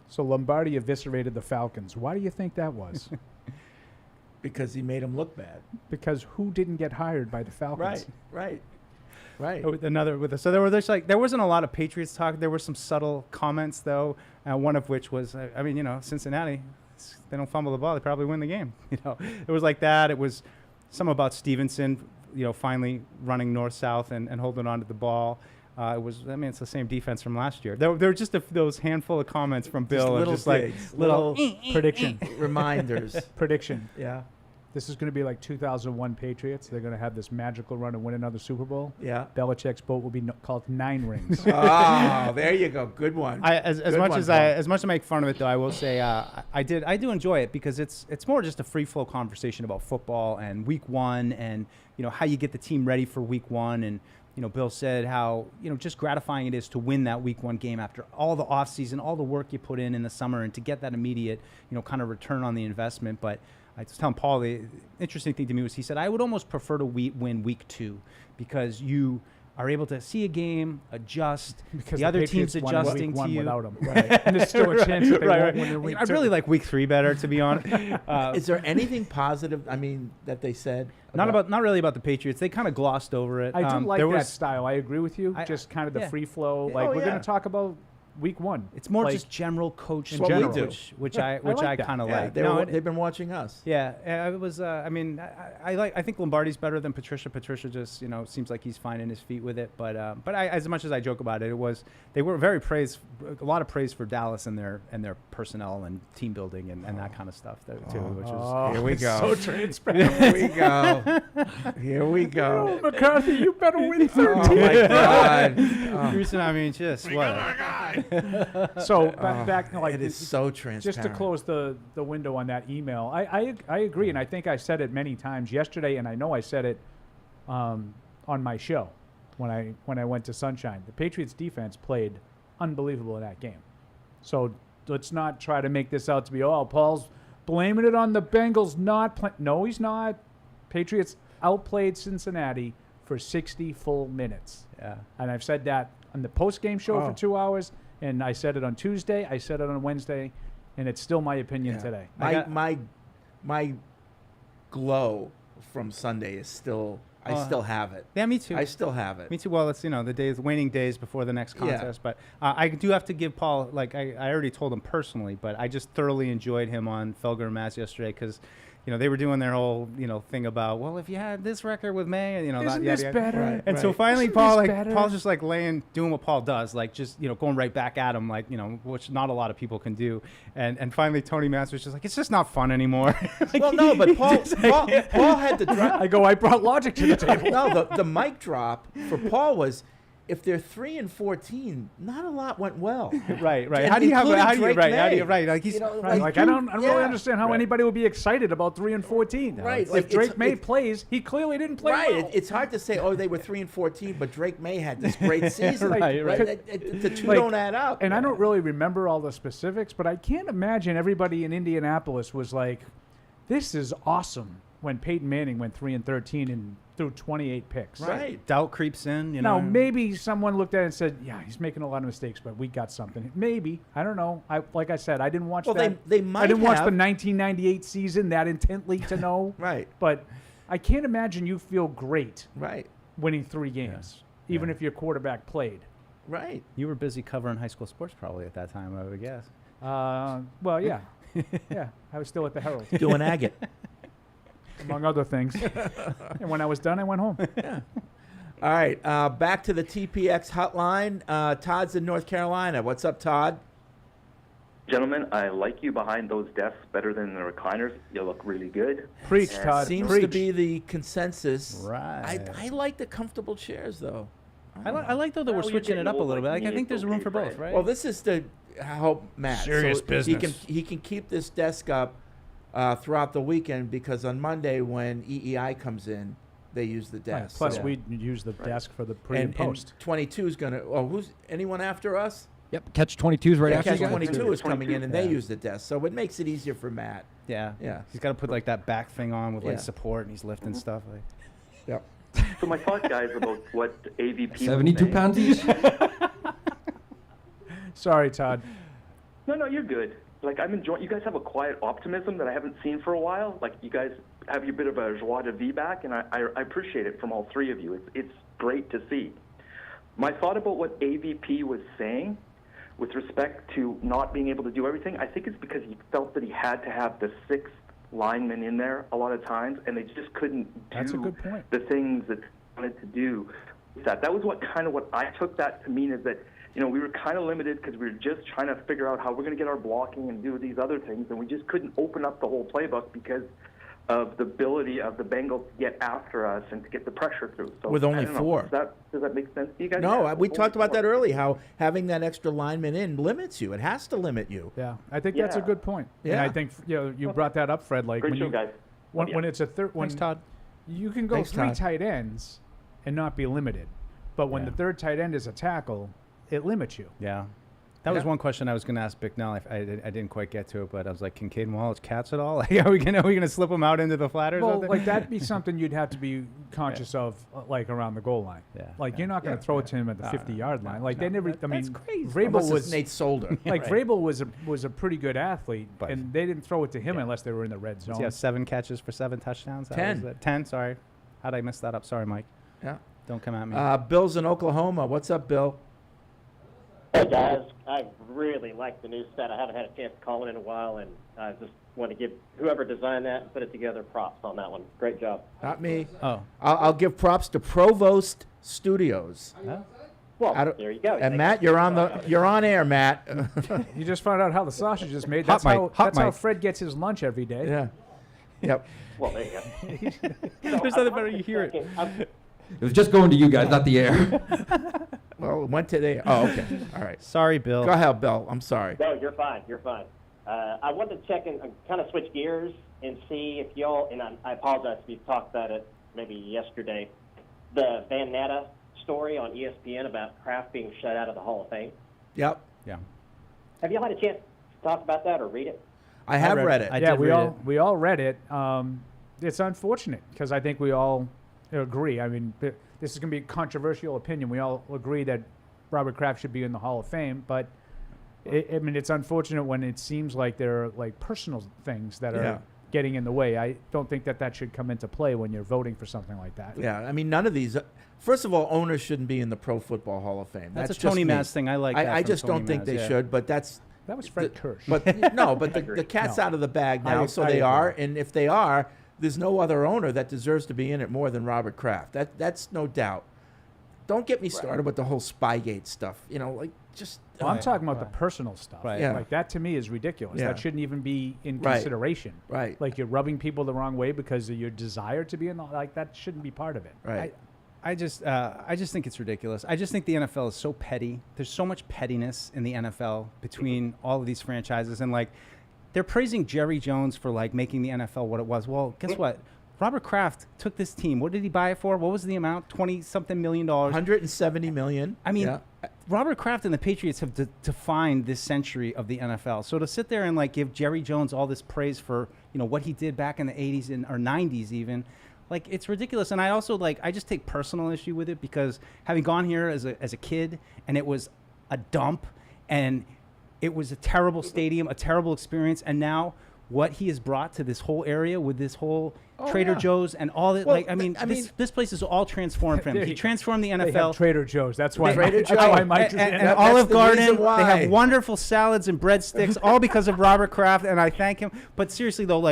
Speaker 4: So Lombardi eviscerated the Falcons. Why do you think that was?
Speaker 3: Because he made him look bad.
Speaker 4: Because who didn't get hired by the Falcons?
Speaker 3: Right.
Speaker 8: So there wasn't a lot of Patriots talk. There were some subtle comments though. One of which was, Cincinnati, they don't fumble the ball, they probably win the game. You know, it was like that. It was some about Stevenson, you know, finally running north-south and holding on to the ball. It's the same defense from last year. There were just those handful of comments from Bill,
Speaker 3: little
Speaker 8: just like
Speaker 3: digs,
Speaker 8: little.
Speaker 4: Prediction.
Speaker 3: reminders.
Speaker 4: Prediction.
Speaker 3: Yeah.
Speaker 4: This is going to be like 2001 Patriots. They're going to have this magical run and win another Super Bowl.
Speaker 3: Yeah.
Speaker 4: Belichick's boat will be called 9 Rings.
Speaker 3: Oh, there you go. Good one.
Speaker 8: As
Speaker 3: Good
Speaker 8: much
Speaker 3: one,
Speaker 8: as
Speaker 3: Paul.
Speaker 8: as much as I make fun of it, though, I will say I do enjoy it because it's more just a free flow conversation about football and Week 1 and you know how you get the team ready for Week 1 and you know Bill said how you know just gratifying it is to win that Week 1 game after all the offseason, all the work you put in the summer, and to get that immediate you know kind of return on the investment. But I was telling Paul the interesting thing to me was he said I would almost prefer to win Week 2 because you are able to see a game, adjust.
Speaker 4: Because
Speaker 8: the other
Speaker 4: Patriots
Speaker 8: team's
Speaker 4: won
Speaker 8: adjusting
Speaker 4: week
Speaker 8: to
Speaker 4: 1
Speaker 8: you.
Speaker 4: without him. Right. And there's still a chance that they won't win in week
Speaker 8: I
Speaker 4: 2.
Speaker 8: really like Week 3 better, to be honest.
Speaker 3: Is there anything positive? that they said.
Speaker 8: Not really about the Patriots. They kind of glossed over it.
Speaker 4: I do like
Speaker 8: there
Speaker 4: that
Speaker 8: was-
Speaker 4: style. I agree with you. Just kind of the
Speaker 8: yeah.
Speaker 4: free flow.
Speaker 3: Yeah.
Speaker 4: Like
Speaker 3: Oh,
Speaker 4: we're
Speaker 3: yeah.
Speaker 4: going to talk about Week 1.
Speaker 8: It's more
Speaker 4: Like,
Speaker 8: just general coach
Speaker 4: in
Speaker 8: stuff,
Speaker 4: general.
Speaker 8: which I
Speaker 4: like that.
Speaker 8: kind of
Speaker 3: Yeah,
Speaker 8: like.
Speaker 3: they've been watching us.
Speaker 8: Yeah, it was. I think Lombardi's better than Patricia. Patricia just seems like he's finding his feet with it. But as much as I joke about it, they were very a lot of praise for Dallas and their personnel and team building and that kind of stuff too. Which was
Speaker 3: Here we go.
Speaker 4: So transparent.
Speaker 3: Here we go. Here we go.
Speaker 4: McCarthy, you better win 13.
Speaker 3: Oh my God. Oh.
Speaker 8: Houston, just what?
Speaker 4: So back like
Speaker 3: it is so transparent.
Speaker 4: just to close the window on that email, I agree, and I think I said it many times yesterday, and I know I said it on my show when I went to Sunshine. The Patriots defense played unbelievable in that game. So let's not try to make this out to be, oh, Paul's blaming it on the Bengals not playing. No, he's not. Patriots outplayed Cincinnati for 60 full minutes.
Speaker 8: Yeah.
Speaker 4: And I've said that on the post-game show for 2 hours, and I said it on Tuesday, I said it on Wednesday, and it's still my opinion today.
Speaker 3: My glow from Sunday is still. I still have it.
Speaker 8: Yeah, me too.
Speaker 3: I still have it.
Speaker 8: Me too. Well, it's the waning days before the next contest. But I do have to give Paul, like I already told him personally, but I just thoroughly enjoyed him on Felger and Mass yesterday because, they were doing their whole thing about, well, if you had this record with May,
Speaker 4: Isn't this better?
Speaker 3: Right.
Speaker 8: And so finally,
Speaker 4: Isn't
Speaker 8: Paul,
Speaker 4: this better?
Speaker 8: Paul's just doing what Paul does, just going right back at him, which not a lot of people can do. And finally, Tony Mass was just like, it's just not fun anymore.
Speaker 3: Well, no, but Paul had to drop.
Speaker 4: I brought logic to the table.
Speaker 3: No, the mic drop for Paul was, if they're 3-14, not a lot went well.
Speaker 8: Right.
Speaker 3: And
Speaker 8: How do you
Speaker 3: including Drake May.
Speaker 8: Like he's
Speaker 4: I don't really understand how anybody would be excited about 3-14.
Speaker 3: Right.
Speaker 4: If Drake May plays, he clearly didn't play well.
Speaker 3: It's hard to say, they were 3-14, but Drake May had this great season.
Speaker 8: Right.
Speaker 3: The two don't add up.
Speaker 4: And I don't really remember all the specifics, but I can't imagine everybody in Indianapolis was like, this is awesome when Peyton Manning went 3-13 and threw 28 picks.
Speaker 3: Right.
Speaker 8: Doubt creeps in.
Speaker 4: Now, maybe someone looked at it and said, yeah, he's making a lot of mistakes, but we got something. Maybe. I don't know. Like I said, I didn't watch that.
Speaker 3: They might
Speaker 4: I didn't watch the
Speaker 3: have.
Speaker 4: 1998 season that intently to know.
Speaker 3: Right.
Speaker 4: But I can't imagine you feel great
Speaker 3: Right.
Speaker 4: winning 3 games, even if your quarterback played.
Speaker 3: Right.
Speaker 8: You were busy covering high school sports probably at that time, I would guess.
Speaker 4: Well, yeah. Yeah. I was still at the Herald,
Speaker 3: Doing agate.
Speaker 4: among other things. And when I was done, I went home.
Speaker 3: All right. Back to the TPX hotline. Todd's in North Carolina. What's up, Todd?
Speaker 11: Gentlemen, I like you behind those desks better than the recliners. You look really good.
Speaker 4: Preach, Todd.
Speaker 3: Seems
Speaker 4: Preach.
Speaker 3: to be the consensus.
Speaker 8: Right.
Speaker 3: I like the comfortable chairs, though.
Speaker 8: I like though that we're
Speaker 11: Well, you're
Speaker 8: switching it
Speaker 11: getting
Speaker 8: up a
Speaker 11: old
Speaker 8: little bit.
Speaker 11: like
Speaker 8: I
Speaker 11: me,
Speaker 8: think there's
Speaker 11: it's
Speaker 8: room
Speaker 11: okay,
Speaker 8: for both,
Speaker 11: Fred.
Speaker 8: right?
Speaker 3: Well, this is to help Matt.
Speaker 8: Serious
Speaker 3: so
Speaker 8: business.
Speaker 3: He can keep this desk up throughout the weekend because on Monday when EEI comes in, they use the desk.
Speaker 4: Plus,
Speaker 3: So-
Speaker 4: we use the desk for the pre and
Speaker 3: and
Speaker 4: post.
Speaker 3: 22 is going to. Oh, who's anyone after us?
Speaker 7: Yep, Catch 22's right after
Speaker 3: Catch
Speaker 7: you guys.
Speaker 3: 22 is coming in, and they
Speaker 8: Yeah.
Speaker 3: use the desk, so it makes it easier for Matt.
Speaker 8: Yeah.
Speaker 3: Yeah.
Speaker 8: He's got to put that back thing on with
Speaker 3: Yeah.
Speaker 8: support, and he's lifting stuff.
Speaker 3: Yep.
Speaker 11: So my thought, guys, about what AVP was
Speaker 7: 72
Speaker 11: saying-
Speaker 7: pounds each?
Speaker 4: Sorry, Todd.
Speaker 11: No, you're good. I'm enjoying. You guys have a quiet optimism that I haven't seen for a while. You guys have your bit of a joie de vivre back, and I appreciate it from all three of you. It's great to see. My thought about what AVP was saying with respect to not being able to do everything, I think it's because he felt that he had to have the sixth lineman in there a lot of times, and they just couldn't
Speaker 4: That's a
Speaker 11: do
Speaker 4: good point.
Speaker 11: the things that they wanted to do. That was what I took that to mean is that, we were kind of limited because we were just trying to figure out how we're going to get our blocking and do these other things, and we just couldn't open up the whole playbook because of the ability of the Bengals to get after us and to get the pressure through. So,
Speaker 3: With only
Speaker 11: I don't know.
Speaker 3: 4.
Speaker 11: Does that make sense to you guys?
Speaker 3: No,
Speaker 11: Yeah,
Speaker 3: we
Speaker 11: with
Speaker 3: talked
Speaker 11: only
Speaker 3: about that
Speaker 11: 4.
Speaker 3: early, how having that extra lineman in limits you. It has to limit you.
Speaker 4: Yeah, I think that's a
Speaker 11: Yeah.
Speaker 4: good point. And
Speaker 3: Yeah.
Speaker 4: I think you brought that up, Fred.
Speaker 11: Great
Speaker 4: when
Speaker 11: show,
Speaker 4: you
Speaker 11: guys.
Speaker 4: when it's a third, when
Speaker 8: Thanks, Todd.
Speaker 4: you can go
Speaker 3: Thanks,
Speaker 4: 3
Speaker 3: Todd.
Speaker 4: tight ends and not be limited, but when
Speaker 8: Yeah.
Speaker 4: the third tight end is a tackle, it limits you.
Speaker 8: Yeah. That was
Speaker 3: Yeah.
Speaker 8: one question I was going to ask Bicknell. I didn't quite get to it, but I was like, can Caden Wallace cats at all? Are we gonna slip him out into the flat or
Speaker 4: Well,
Speaker 8: something?
Speaker 4: that'd be something you'd have to be conscious of, around the goal line.
Speaker 8: Yeah,
Speaker 4: You're not going to throw it to him at the 50-yard line. They never.
Speaker 8: That's crazy.
Speaker 3: Unless
Speaker 4: Vrabel
Speaker 3: it's
Speaker 4: was
Speaker 3: Nate Solder.
Speaker 4: Vrabel was a pretty good athlete,
Speaker 8: But-
Speaker 4: and they didn't throw it to him unless they were in the red zone.
Speaker 8: Yeah, 7 catches for 7 touchdowns. That
Speaker 3: 10.
Speaker 8: was it. 10, sorry. How'd I mess that up? Sorry, Mike.
Speaker 3: Yeah.
Speaker 8: Don't come at me.
Speaker 3: Bill's in Oklahoma. What's up, Bill?
Speaker 12: Hey guys, I really like the new set. I haven't had a chance to call in a while, and I just want to give whoever designed that and put it together props on that one. Great job.
Speaker 3: Not me.
Speaker 8: Oh.
Speaker 3: I'll give props to Provost Studios.
Speaker 12: Well, there you go.
Speaker 3: And Matt, you're on air, Matt.
Speaker 4: You just found out how the sausage is made.
Speaker 8: Hot
Speaker 4: That's
Speaker 8: mic, hot
Speaker 4: how
Speaker 8: mic.
Speaker 4: Fred gets his lunch every day.
Speaker 3: Yeah. Yep.
Speaker 12: Well, there you go.
Speaker 8: There's nothing better you hear it.
Speaker 7: It was just going to you guys, not the air.
Speaker 3: Well, it went to there. Oh, okay. All right.
Speaker 8: Sorry, Bill.
Speaker 3: Go ahead, Bill. I'm sorry.
Speaker 12: No, you're fine. You're fine. I wanted to check in, kind of switch gears and see if y'all, and I apologize if you've talked about it maybe yesterday, the Van Natta story on ESPN about Kraft being shut out of the Hall of Fame.
Speaker 3: Yep.
Speaker 8: Yeah.
Speaker 12: Have y'all had a chance to talk about that or read it?
Speaker 3: I have read it.
Speaker 4: Yeah, we all read it. It's unfortunate because I think we all agree. I mean, this is going to be a controversial opinion. We all agree that Robert Kraft should be in the Hall of Fame, but I mean, it's unfortunate when it seems like there are like personal things that are getting in the way. I don't think that should come into play when you're voting for something like that.
Speaker 3: Yeah, I mean, none of these. First of all, owners shouldn't be in the Pro Football Hall of Fame.
Speaker 8: That's a
Speaker 3: just
Speaker 8: Tony
Speaker 3: me.
Speaker 8: Maz thing. I like that.
Speaker 3: I
Speaker 8: from
Speaker 3: just
Speaker 8: Tony
Speaker 3: don't think
Speaker 8: Maz,
Speaker 3: they should, but that
Speaker 4: was Fred Kirsch.
Speaker 3: But no, but the cat's out of the bag now, so they are. And if they are, there's no other owner that deserves to be in it more than Robert Kraft. That's no doubt. Don't get me started with the whole Spygate stuff. You know, like just.
Speaker 4: Well, I'm talking about the personal stuff.
Speaker 8: Right.
Speaker 3: Yeah.
Speaker 4: Like that to me is ridiculous.
Speaker 3: Yeah.
Speaker 4: That shouldn't even be in
Speaker 3: Right.
Speaker 4: consideration.
Speaker 3: Right.
Speaker 4: Like you're rubbing people the wrong way because of your desire to be in the, like that shouldn't be part of it.
Speaker 3: Right.
Speaker 8: I just think it's ridiculous. I just think the NFL is so petty. There's so much pettiness in the NFL between all of these franchises, and like they're praising Jerry Jones for like making the NFL what it was. Well, guess what? Robert Kraft took this team. What did he buy it for? What was the amount? $20-something million.
Speaker 3: $170 million.
Speaker 8: I mean, Robert Kraft and the Patriots have defined this century of the NFL. So to sit there and like give Jerry Jones all this praise for what he did back in the 80s or 90s even, like it's ridiculous. And I also I just take personal issue with it because having gone here as a kid, and it was a dump, and it was a terrible stadium, a terrible experience, and now what he has brought to this whole area with this whole Trader Joe's and all that.
Speaker 3: Well,
Speaker 8: this place is all transformed for him. He transformed the
Speaker 4: They have
Speaker 8: NFL.
Speaker 4: Trader Joe's. That's why
Speaker 3: Trader
Speaker 4: that's why
Speaker 3: Joe's.
Speaker 4: Mike is in
Speaker 8: And
Speaker 4: it.
Speaker 8: Olive
Speaker 3: the
Speaker 8: Garden,
Speaker 3: reason
Speaker 8: they
Speaker 3: why.
Speaker 8: have wonderful salads and breadsticks, all because of Robert Kraft, and I thank him. But seriously, though,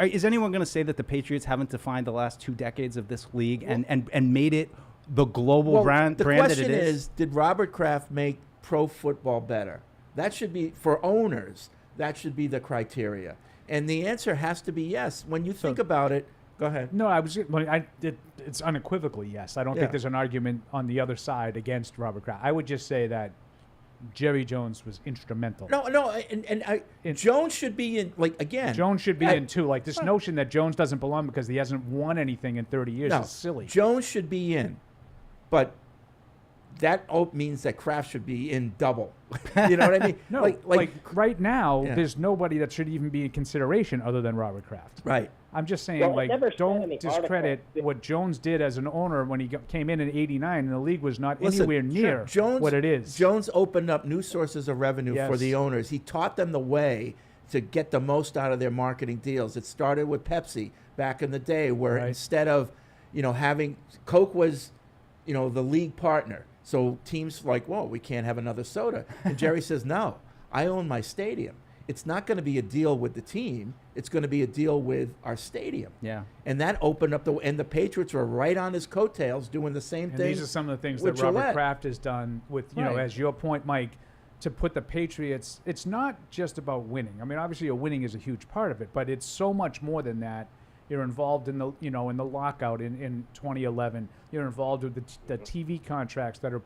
Speaker 8: is anyone going to say that the Patriots haven't defined the last 2 decades of this league and made it the global brand
Speaker 3: the
Speaker 8: that it
Speaker 3: question
Speaker 8: is?
Speaker 3: did Robert Kraft make pro football better? That should be, for owners, that should be the criteria. And the answer has to be yes. When you think about it, go ahead.
Speaker 4: No, it's unequivocally yes. I don't think there's an argument on the other side against Robert Kraft. I would just say that Jerry Jones was instrumental.
Speaker 3: Jones should be in, again.
Speaker 4: Jones should be in too. Like this notion that Jones doesn't belong because he hasn't won anything in 30 years is silly.
Speaker 3: Jones should be in, but that means that Kraft should be in double. You know what I mean?
Speaker 4: No, like right now, there's nobody that should even be in consideration other than Robert Kraft.
Speaker 3: Right.
Speaker 4: I'm just saying,
Speaker 12: Well, it never said in
Speaker 4: don't
Speaker 12: the
Speaker 4: discredit
Speaker 12: article.
Speaker 4: what Jones did as an owner when he came in '89, and the league was not
Speaker 3: Listen,
Speaker 4: anywhere near
Speaker 3: Jones,
Speaker 4: what it is.
Speaker 3: Jones opened up new sources of revenue for
Speaker 4: Yes.
Speaker 3: the owners. He taught them the way to get the most out of their marketing deals. It started with Pepsi back in the day, where instead of, having Coke was, the league partner. So teams like, whoa, we can't have another soda. And Jerry says, no, I own my stadium. It's not going to be a deal with the team. It's going to be a deal with our stadium.
Speaker 8: Yeah.
Speaker 3: And that opened up and the Patriots were right on his coattails doing the same
Speaker 4: And
Speaker 3: thing.
Speaker 4: these are some of the things
Speaker 3: with
Speaker 4: that Robert
Speaker 3: Gillette.
Speaker 4: Kraft has done with, as your point, Mike, to put the Patriots, it's not just about winning. I mean, obviously winning is a huge part of it, but it's so much more than that. You're involved in the, in the lockout in 2011. You're involved with the TV contracts that are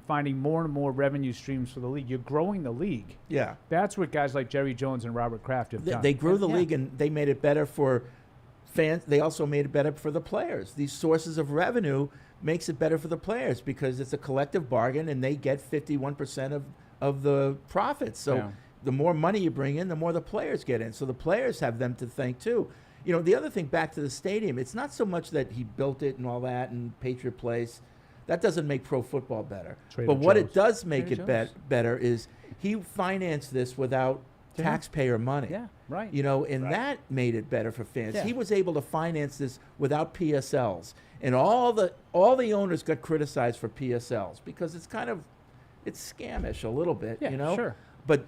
Speaker 4: finding more and more revenue streams for the league. You're growing the league.
Speaker 3: Yeah.
Speaker 4: That's what guys like Jerry Jones and Robert Kraft have done.
Speaker 3: They grew the league, and they made it better for fans. They also made it better for the players. These sources of revenue makes it better for the players because it's a collective bargain, and they get 51% of the profits. So the more money you bring in, the more the players get in. So the players have them to thank too. The other thing, back to the stadium, it's not so much that he built it and all that and Patriot Place. That doesn't make pro football better. But what it does make it better is he financed this without taxpayer money.
Speaker 8: Yeah, right.
Speaker 3: And that made it better for fans. He was able to finance this without PSLs. And all the owners got criticized for PSLs because it's scamish a little bit,
Speaker 8: Sure.
Speaker 3: But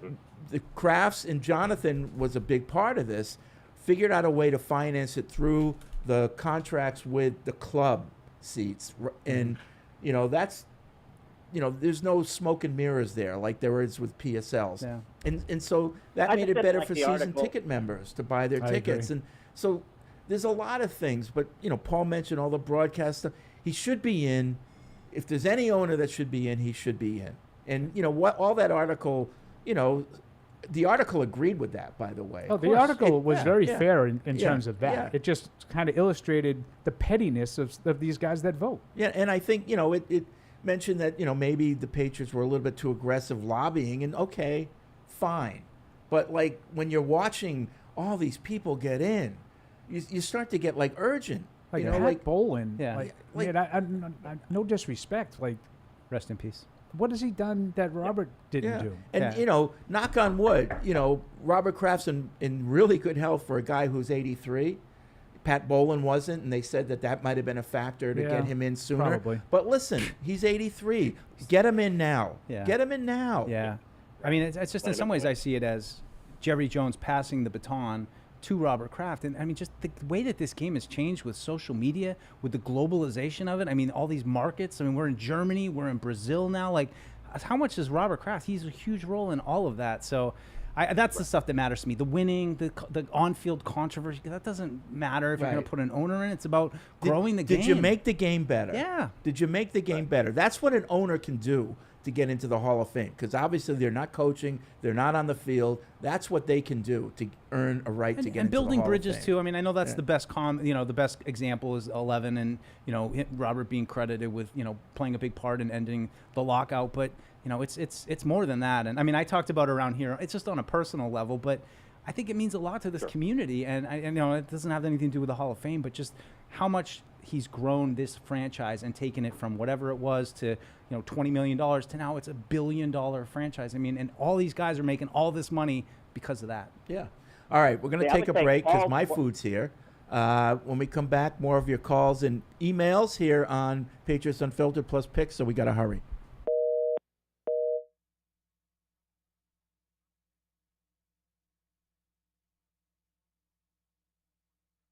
Speaker 3: the Krafts and Jonathan was a big part of this, figured out a way to finance it through the contracts with the club seats. And, that's, there's no smoke and mirrors there like there is with PSLs.
Speaker 8: Yeah.
Speaker 3: And so that made it
Speaker 12: just
Speaker 3: better
Speaker 12: like
Speaker 3: for
Speaker 12: the
Speaker 3: season
Speaker 12: article.
Speaker 3: ticket members to buy their
Speaker 4: I
Speaker 3: tickets.
Speaker 4: agree.
Speaker 3: And so there's a lot of things, but, Paul mentioned all the broadcast stuff. He should be in. if there's any owner that should be in, he should be in. And you know what? All that article, you know, the article agreed with that. By the way,
Speaker 4: Oh, the article was very fair in
Speaker 3: Yeah,
Speaker 4: terms of that.
Speaker 3: yeah.
Speaker 4: It just kind of illustrated the pettiness of these guys that vote.
Speaker 3: Yeah, and I think, you know, it mentioned that, you know, maybe the Patriots were a little bit too aggressive lobbying, and okay, fine. But, like, when you're watching all these people get in, you start to get, like, urgent.
Speaker 4: Like,
Speaker 3: you know,
Speaker 4: Pat
Speaker 3: like,
Speaker 4: Bolin,
Speaker 8: Yeah.
Speaker 3: Like-
Speaker 4: man, no disrespect. Like,
Speaker 8: Rest in peace.
Speaker 4: what has he done that Robert didn't
Speaker 3: yeah.
Speaker 4: do?
Speaker 3: And,
Speaker 8: Yeah.
Speaker 3: you know, knock on wood, you know, Robert Kraft's in really good health for a guy who's 83. Pat Bolin wasn't, and they said that might have been a factor to
Speaker 4: Yeah,
Speaker 3: get him in sooner.
Speaker 4: probably.
Speaker 3: But listen, he's 83. Get him in now.
Speaker 8: Yeah.
Speaker 3: Get him in now.
Speaker 8: Yeah. I mean, it's just in some ways I see it as Jerry Jones passing the baton to Robert Kraft. And I mean, just the way that this game has changed with social media, with the globalization of it. I mean, all these markets. I mean, we're in Germany, we're in Brazil now. Like, how much is Robert Kraft? He's a huge role in all of that. So that's the stuff that matters to me. The winning, the on-field controversy, that doesn't matter if you're going
Speaker 3: Right.
Speaker 8: to put an owner in. It's about growing the game.
Speaker 3: Did you make the game better?
Speaker 8: Yeah.
Speaker 3: Did you make the game better? That's what an owner can do to get into the Hall of Fame, because obviously they're not coaching, they're not on the field. That's what they can do to earn a right to get
Speaker 8: and
Speaker 3: into
Speaker 8: building
Speaker 3: the Hall
Speaker 8: bridges
Speaker 3: of Fame.
Speaker 8: too. I mean, I know that's
Speaker 3: Yeah.
Speaker 8: the best the best example is 11, and you know Robert being credited with playing a big part in ending the lockout. But you know, it's more than that. And I mean, I talked about it around here. It's just on a personal level, but I think it means a lot to this community. And you know, it doesn't have anything to do with the Hall of Fame, but just how much he's grown this franchise and taken it from whatever it was to $20 million to now it's $1 billion franchise. I mean, and all these guys are making all this money because of that.
Speaker 3: Yeah. All right, we're going to
Speaker 12: Yeah, I
Speaker 3: take a
Speaker 12: would say
Speaker 3: break because
Speaker 12: all-
Speaker 3: my food's here. When we come back, more of your calls and emails here on Patriots Unfiltered plus picks, so we got to hurry.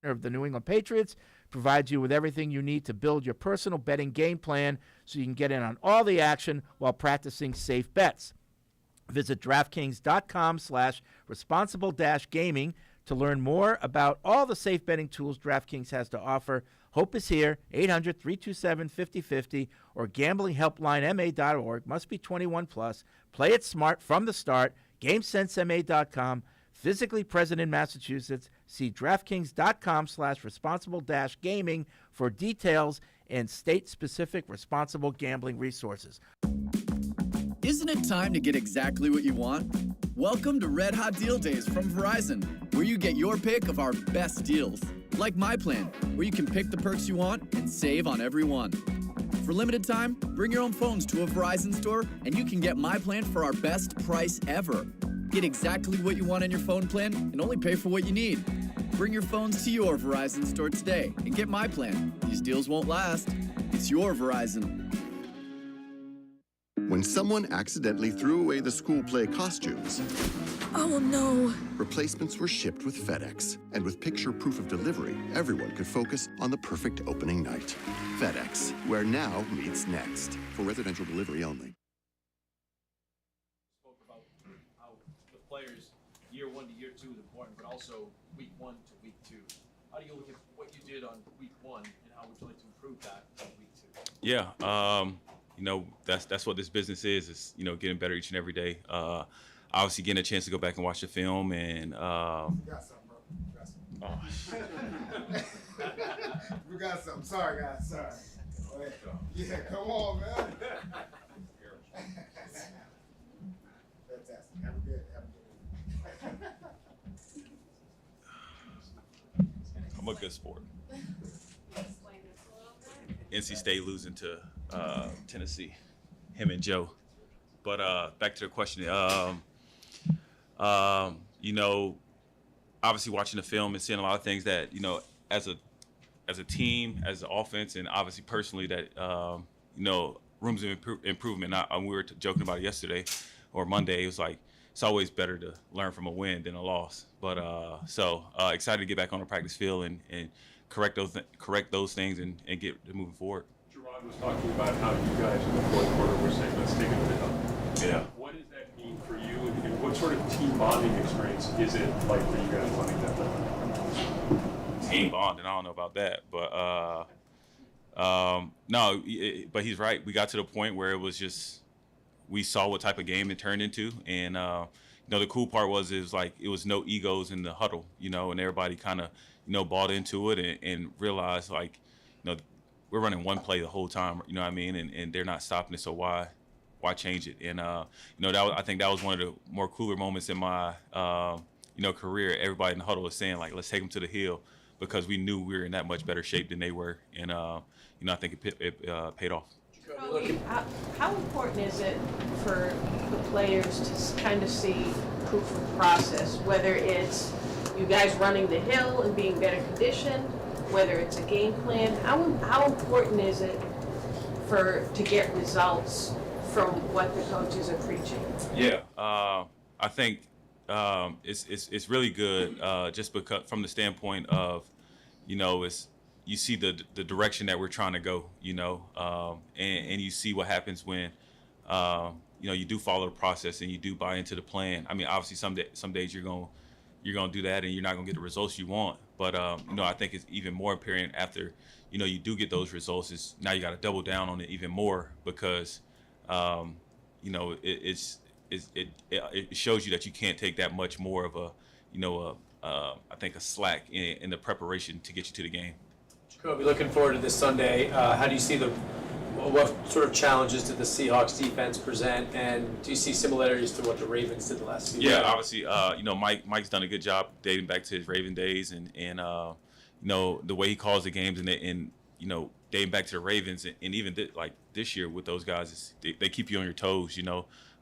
Speaker 3: Of the New England Patriots provides you with everything you need to build your personal betting game plan so you can get in on all the action while practicing safe bets. Visit DraftKings.com/responsible-gaming to learn more about all the safe betting tools DraftKings has to offer. Hope is here, 800-327-5050 or gamblinghelplinema.org. Must be 21 plus. Play it smart from the start. GameSenseMA.com. Physically present in Massachusetts. See DraftKings.com/responsible-gaming for details and state-specific responsible gambling resources.
Speaker 13: Isn't it time to get exactly what you want? Welcome to Red Hot Deal Days from Verizon, where you get your pick of our best deals. Like My Plan, where you can pick the perks you want and save on every one. For limited time, bring your own phones to a Verizon store and you can get My Plan for our best price ever. Get exactly what you want in your phone plan and only pay for what you need. Bring your phones to your Verizon store today and get My Plan. These deals won't last. It's your Verizon.
Speaker 14: When someone accidentally threw away the school play costumes,
Speaker 2: Oh no.
Speaker 14: replacements were shipped with FedEx. And with picture proof of delivery, everyone could focus on the perfect opening night. FedEx, where now meets next. For residential delivery only.
Speaker 15: Spoke about how the players year 1 to year 2 is important, but also week 1 to week 2. How do you look at what you did on week 1 and how would you like to improve that on week 2?
Speaker 16: Yeah, that's what this business is getting better each and every day. Obviously getting a chance to go back and watch the film and
Speaker 17: We got something, bro. We got something. Sorry, guys. Sorry. Go ahead. Yeah, come on, man. Fantastic. Have a good.
Speaker 16: I'm a good sport. NC State losing to Tennessee, him and Joe. But back to the question. Obviously watching the film and seeing a lot of things that as a team, as an offense, and obviously personally that rooms of improvement. We were joking about it yesterday or Monday. It was like it's always better to learn from a win than a loss. But so excited to get back on the practice field and correct those things and get moving forward.
Speaker 18: Gerard was talking about how you guys in the fourth quarter were saying, let's take it to the top.
Speaker 16: Yeah.
Speaker 18: What does that mean for you, and what sort of team bonding experience is it like for you guys running that down?
Speaker 16: Team bonding, I don't know about that, but No, but he's right. We got to the point where it was just we saw what type of game it turned into, and the cool part was it was no egos in the huddle, and everybody kind of bought into it and realized we're running one play the whole time, you know what I mean, and they're not stopping it, so why change it? And I think that was one of the more cooler moments in my career. Everybody in the huddle was saying let's take them to the hill, because we knew we were in that much better shape than they were, and I think it paid off.
Speaker 19: How important is it for the players to kind of see proof of process, whether it's you guys running the hill and being better conditioned, whether it's a game plan? How important is it to get results from what the coaches are preaching?
Speaker 16: Yeah, I think it's really good, just because from the standpoint of, you see the direction that we're trying to go, and you see what happens when, you do follow the process and you do buy into the plan. I mean, obviously some days you're gonna do that and you're not gonna get the results you want. But I think it's even more apparent after, you do get those results. Is now you got to double down on it even more, because, it shows you that you can't take that much more of I think a slack in the preparation to get you to the game.
Speaker 20: Jacoby, looking forward to this Sunday. How do you see what sort of challenges did the Seahawks defense present, and do you see similarities to what the Ravens did the last season?
Speaker 16: Yeah, obviously, Mike's done a good job dating back to his Raven days, and the way he calls the games, and dating back to the Ravens, and even this year with those guys, they keep you on your toes.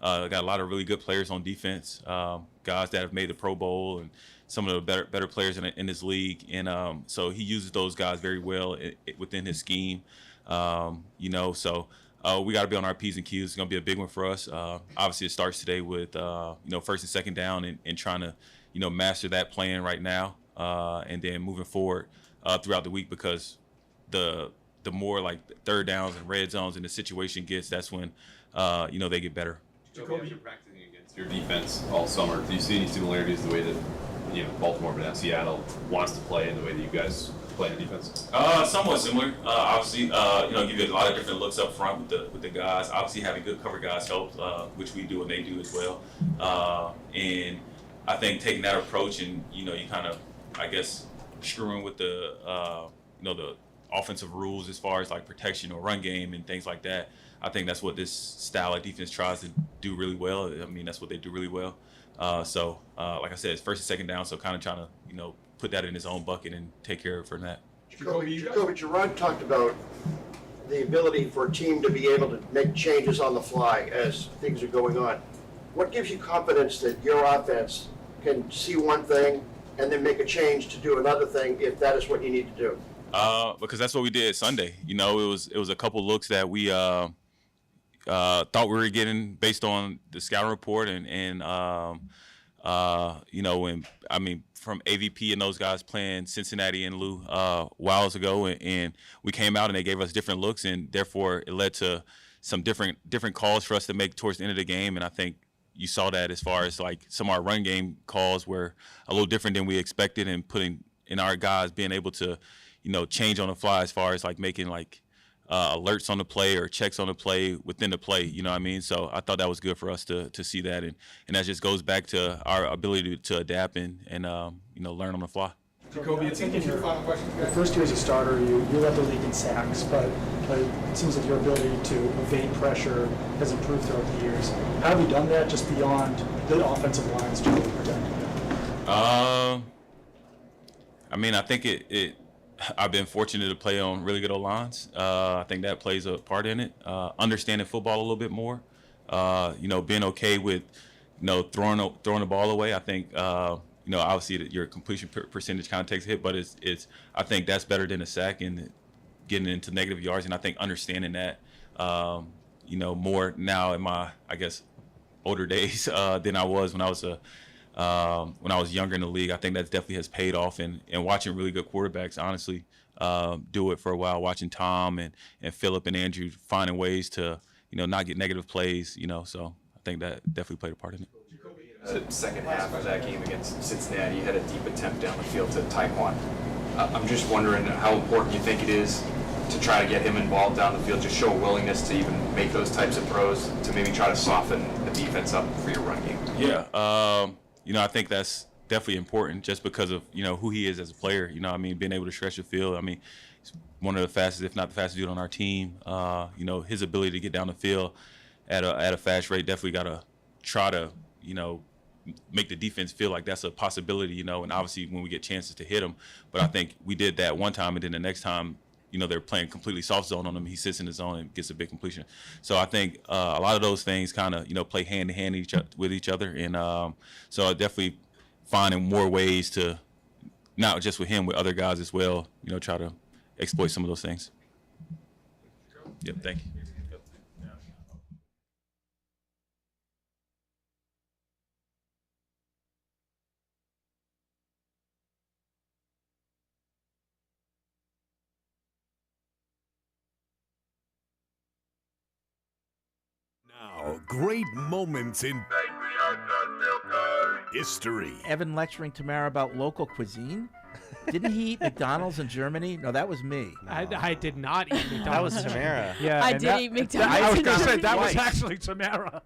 Speaker 16: Got a lot of really good players on defense, guys that have made the Pro Bowl, and some of the better players in this league, and so he uses those guys very well within his scheme. So we got to be on our P's and Q's. It's going to be a big one for us. Obviously, it starts today with first and second down, and trying to master that plan right now, and then moving forward throughout the week, because the more third downs and red zones and the situation gets, that's when they get better.
Speaker 18: Jacoby, you're practicing against your defense all summer. Do you see any similarities to the way that Baltimore, but now Seattle wants to play in the way that you guys play in defense?
Speaker 16: Somewhat similar. Obviously, give you a lot of different looks up front with the guys. Obviously, having good cover guys helps, which we do and they do as well. And I think taking that approach and you kind of, I guess, screwing with the the offensive rules as far as protection or run game and things like that. I think that's what this style of defense tries to do really well. I mean, that's what they do really well. So, like I said, it's first and second down, so kind of trying to, put that in his own bucket and take care of it from that.
Speaker 21: Jacoby, Gerard talked about the ability for a team to be able to make changes on the fly as things are going on. What gives you confidence that your offense can see one thing and then make a change to do another thing if that is what you need to do?
Speaker 16: Because that's what we did Sunday. It was a couple looks that we thought we were getting based on the scouting report and from AVP and those guys playing Cincinnati and Lou whiles ago, and we came out and they gave us different looks, and therefore it led to some different calls for us to make towards the end of the game. And I think you saw that as far as some of our run game calls were a little different than we expected, and putting in our guys being able to change on the fly as far as making alerts on the play or checks on the play within the play, you know what I mean? So I thought that was good for us to see that, and that just goes back to our ability to adapt and learn on the fly.
Speaker 18: Jacoby, it's taking your final question.
Speaker 22: The first year as a starter, you led the league in sacks, but it seems like your ability to evade pressure has improved throughout the years. How have you done that just beyond the offensive lines to really protect you?
Speaker 16: I think I've been fortunate to play on really good O-lines. I think that plays a part in it. Understanding football a little bit more. Being okay with, throwing the ball away. I think, obviously your completion percentage kind of takes a hit, but I think that's better than a sack and getting into negative yards. And I think understanding that, more now in my, I guess, older days than I was when I was younger in the league. I think that definitely has paid off, and watching really good quarterbacks, honestly, do it for a while, watching Tom and Phillip and Andrew finding ways to, not get negative plays, so I think that definitely played a part in it.
Speaker 23: The second half of that game against Cincinnati, you had a deep attempt down the field to Taekwon. I'm just wondering how important you think it is to try to get him involved down the field, just show a willingness to even make those types of throws to maybe try to soften the defense up for your run game?
Speaker 16: Yeah, I think that's definitely important just because of, who he is as a player. Being able to stretch the field. He's one of the fastest, if not the fastest dude on our team. His ability to get down the field at a fast rate, definitely got to try to, make the defense feel like that's a possibility, and obviously when we get chances to hit him. But I think we did that one time, and then the next time, they're playing completely soft zone on him. He sits in his zone and gets a big completion. So I think a lot of those things kind of, play hand in hand with each other. And so I definitely finding more ways to, not just with him, with other guys as well, try to exploit some of those things. Yep, thank you.
Speaker 1: Now, great moments in history.
Speaker 3: Evan lecturing Tamara about local cuisine. Didn't he eat McDonald's in Germany? No, that was me.
Speaker 5: I did not eat McDonald's.
Speaker 6: That was Tamara.
Speaker 4: Yeah,
Speaker 5: I
Speaker 4: and
Speaker 5: did eat McDonald's.
Speaker 4: I was
Speaker 5: in
Speaker 4: going to say
Speaker 5: Germany.
Speaker 4: that was
Speaker 3: Twice.
Speaker 4: actually Tamara.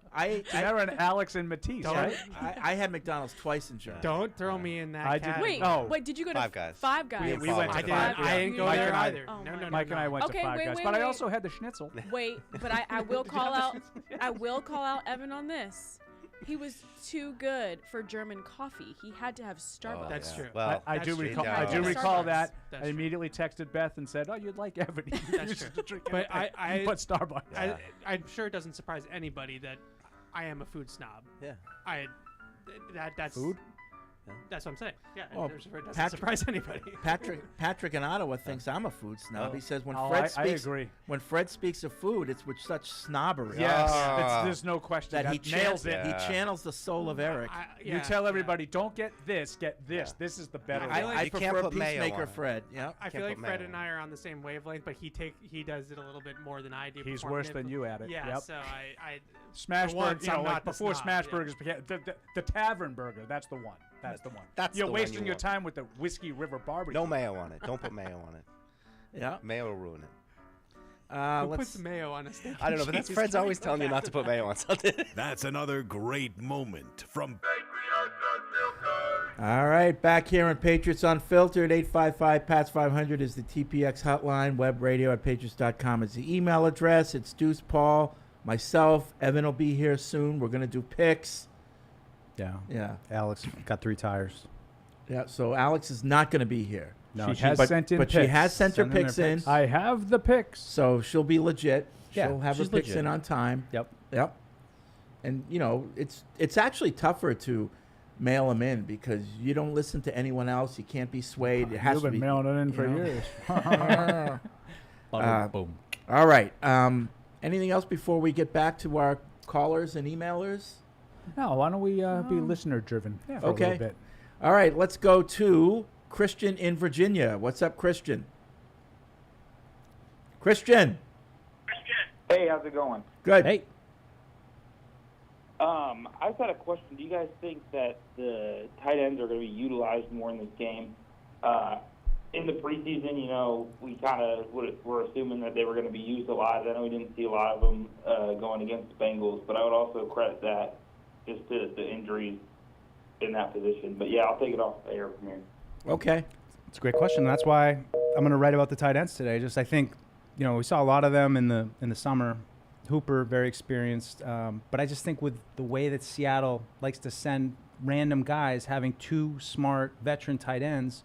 Speaker 4: Tamara and Alex and Matisse, right?
Speaker 3: I had McDonald's twice in Germany.
Speaker 5: Don't throw me in that
Speaker 4: I did-
Speaker 5: category.
Speaker 19: Wait, did you go to
Speaker 6: Five Guys.
Speaker 19: Five Guys?
Speaker 4: We went to
Speaker 5: I didn't.
Speaker 4: Five Guys.
Speaker 5: I didn't go
Speaker 4: Mike
Speaker 5: there
Speaker 4: and I-
Speaker 5: either.
Speaker 19: Oh
Speaker 5: No,
Speaker 19: my
Speaker 5: no,
Speaker 4: Mike and I went
Speaker 19: Okay,
Speaker 4: to Five
Speaker 19: wait,
Speaker 4: Guys,
Speaker 19: wait,
Speaker 4: but I
Speaker 19: wait.
Speaker 4: also had the schnitzel.
Speaker 19: Wait, but I will call out. I will call out Evan on this. He was too good for German coffee. He had to have Starbucks.
Speaker 5: That's true.
Speaker 6: Well,
Speaker 4: I do
Speaker 5: That's true.
Speaker 4: recall.
Speaker 6: true.
Speaker 4: I do
Speaker 6: Starbucks.
Speaker 4: recall that.
Speaker 5: That's
Speaker 4: I
Speaker 5: true.
Speaker 4: immediately texted Beth and said, "Oh, you'd like Evan."
Speaker 5: That's true. But I
Speaker 4: put Starbucks.
Speaker 5: I'm sure it doesn't surprise anybody that I am a food snob.
Speaker 6: Yeah.
Speaker 5: That's
Speaker 4: Food?
Speaker 5: That's what I'm saying. Yeah,
Speaker 3: Oh,
Speaker 5: it doesn't surprise anybody.
Speaker 3: Patrick in Ottawa thinks I'm a food snob. He says when
Speaker 4: Oh,
Speaker 3: Fred
Speaker 4: I
Speaker 3: speaks,
Speaker 4: agree.
Speaker 3: when Fred speaks of food, it's with such snobbery.
Speaker 4: Yes,
Speaker 6: Ah.
Speaker 4: there's no question.
Speaker 3: That he
Speaker 4: nails it.
Speaker 3: He channels the soul of Eric.
Speaker 4: You tell everybody, don't get this, get this. This is the better.
Speaker 5: I
Speaker 4: one.
Speaker 3: I
Speaker 6: You can't
Speaker 3: prefer
Speaker 6: put mayo
Speaker 3: Peacemaker
Speaker 6: on it.
Speaker 3: Fred. Yeah.
Speaker 5: I feel
Speaker 6: Can't
Speaker 5: like
Speaker 6: put
Speaker 5: Fred
Speaker 6: mayo
Speaker 5: and
Speaker 6: on
Speaker 5: I are on the same wavelength, but he does it a little bit more than I do.
Speaker 4: He's worse than you at it.
Speaker 5: Yeah,
Speaker 4: Yep.
Speaker 5: so I
Speaker 4: Smash
Speaker 5: for
Speaker 4: burger,
Speaker 5: once,
Speaker 4: you know,
Speaker 5: I'm
Speaker 4: like
Speaker 5: not the
Speaker 4: before
Speaker 5: snob,
Speaker 4: smash
Speaker 5: yeah.
Speaker 4: burgers became the tavern burger. That's the one. That's the one.
Speaker 6: That's
Speaker 4: You're
Speaker 6: the one
Speaker 4: wasting
Speaker 6: you
Speaker 4: your
Speaker 6: want.
Speaker 4: time with the Whiskey River barbecue.
Speaker 6: No mayo on it. Don't put mayo on it.
Speaker 3: Yeah.
Speaker 6: Mayo will ruin it.
Speaker 5: Who
Speaker 3: Let's
Speaker 5: puts mayo on a steak?
Speaker 6: I don't know, but that's Fred's always telling you not to put mayo on something.
Speaker 1: That's another great moment from
Speaker 3: All right, back here on Patriots Unfiltered. 855-PATS-500 is the TPX hotline. Web radio at patriots.com is the email address. It's Deuce, Paul, myself. Evan will be here soon. We're going to do picks.
Speaker 8: Yeah. Alex got 3 tires.
Speaker 3: Yeah, so Alex is not going to be here.
Speaker 8: No,
Speaker 4: she has sent in
Speaker 3: but
Speaker 4: picks.
Speaker 3: she has sent her
Speaker 8: Send in
Speaker 3: picks
Speaker 8: her
Speaker 3: in.
Speaker 8: picks.
Speaker 4: I have the picks.
Speaker 3: So she'll be legit.
Speaker 8: Yeah,
Speaker 3: She'll have her
Speaker 8: she's
Speaker 3: picks
Speaker 8: legit.
Speaker 3: in on time.
Speaker 8: Yep.
Speaker 3: And, it's actually tougher to mail them in because you don't listen to anyone else. You can't be swayed. It has
Speaker 4: You've
Speaker 3: to
Speaker 4: been
Speaker 3: be,
Speaker 4: mailing it in for years.
Speaker 3: Boom. All right. Anything else before we get back to our callers and emailers?
Speaker 4: No, why don't we be listener driven for a
Speaker 3: Okay.
Speaker 4: little bit?
Speaker 3: All right. Let's go to Christian in Virginia. What's up, Christian? Christian.
Speaker 24: Hey, how's it going?
Speaker 3: Good.
Speaker 8: Hey.
Speaker 24: I just had a question. Do you guys think that the tight ends are going to be utilized more in this game? In the preseason, we kind of were assuming that they were going to be used a lot. I know we didn't see a lot of them going against the Bengals, but I would also credit that just to the injuries in that position. But, yeah, I'll take it off the air from here.
Speaker 3: Okay.
Speaker 8: It's a great question. That's why I'm going to write about the tight ends today. I think, we saw a lot of them in the summer. Hooper, very experienced. But I just think with the way that Seattle likes to send random guys, having 2 smart veteran tight ends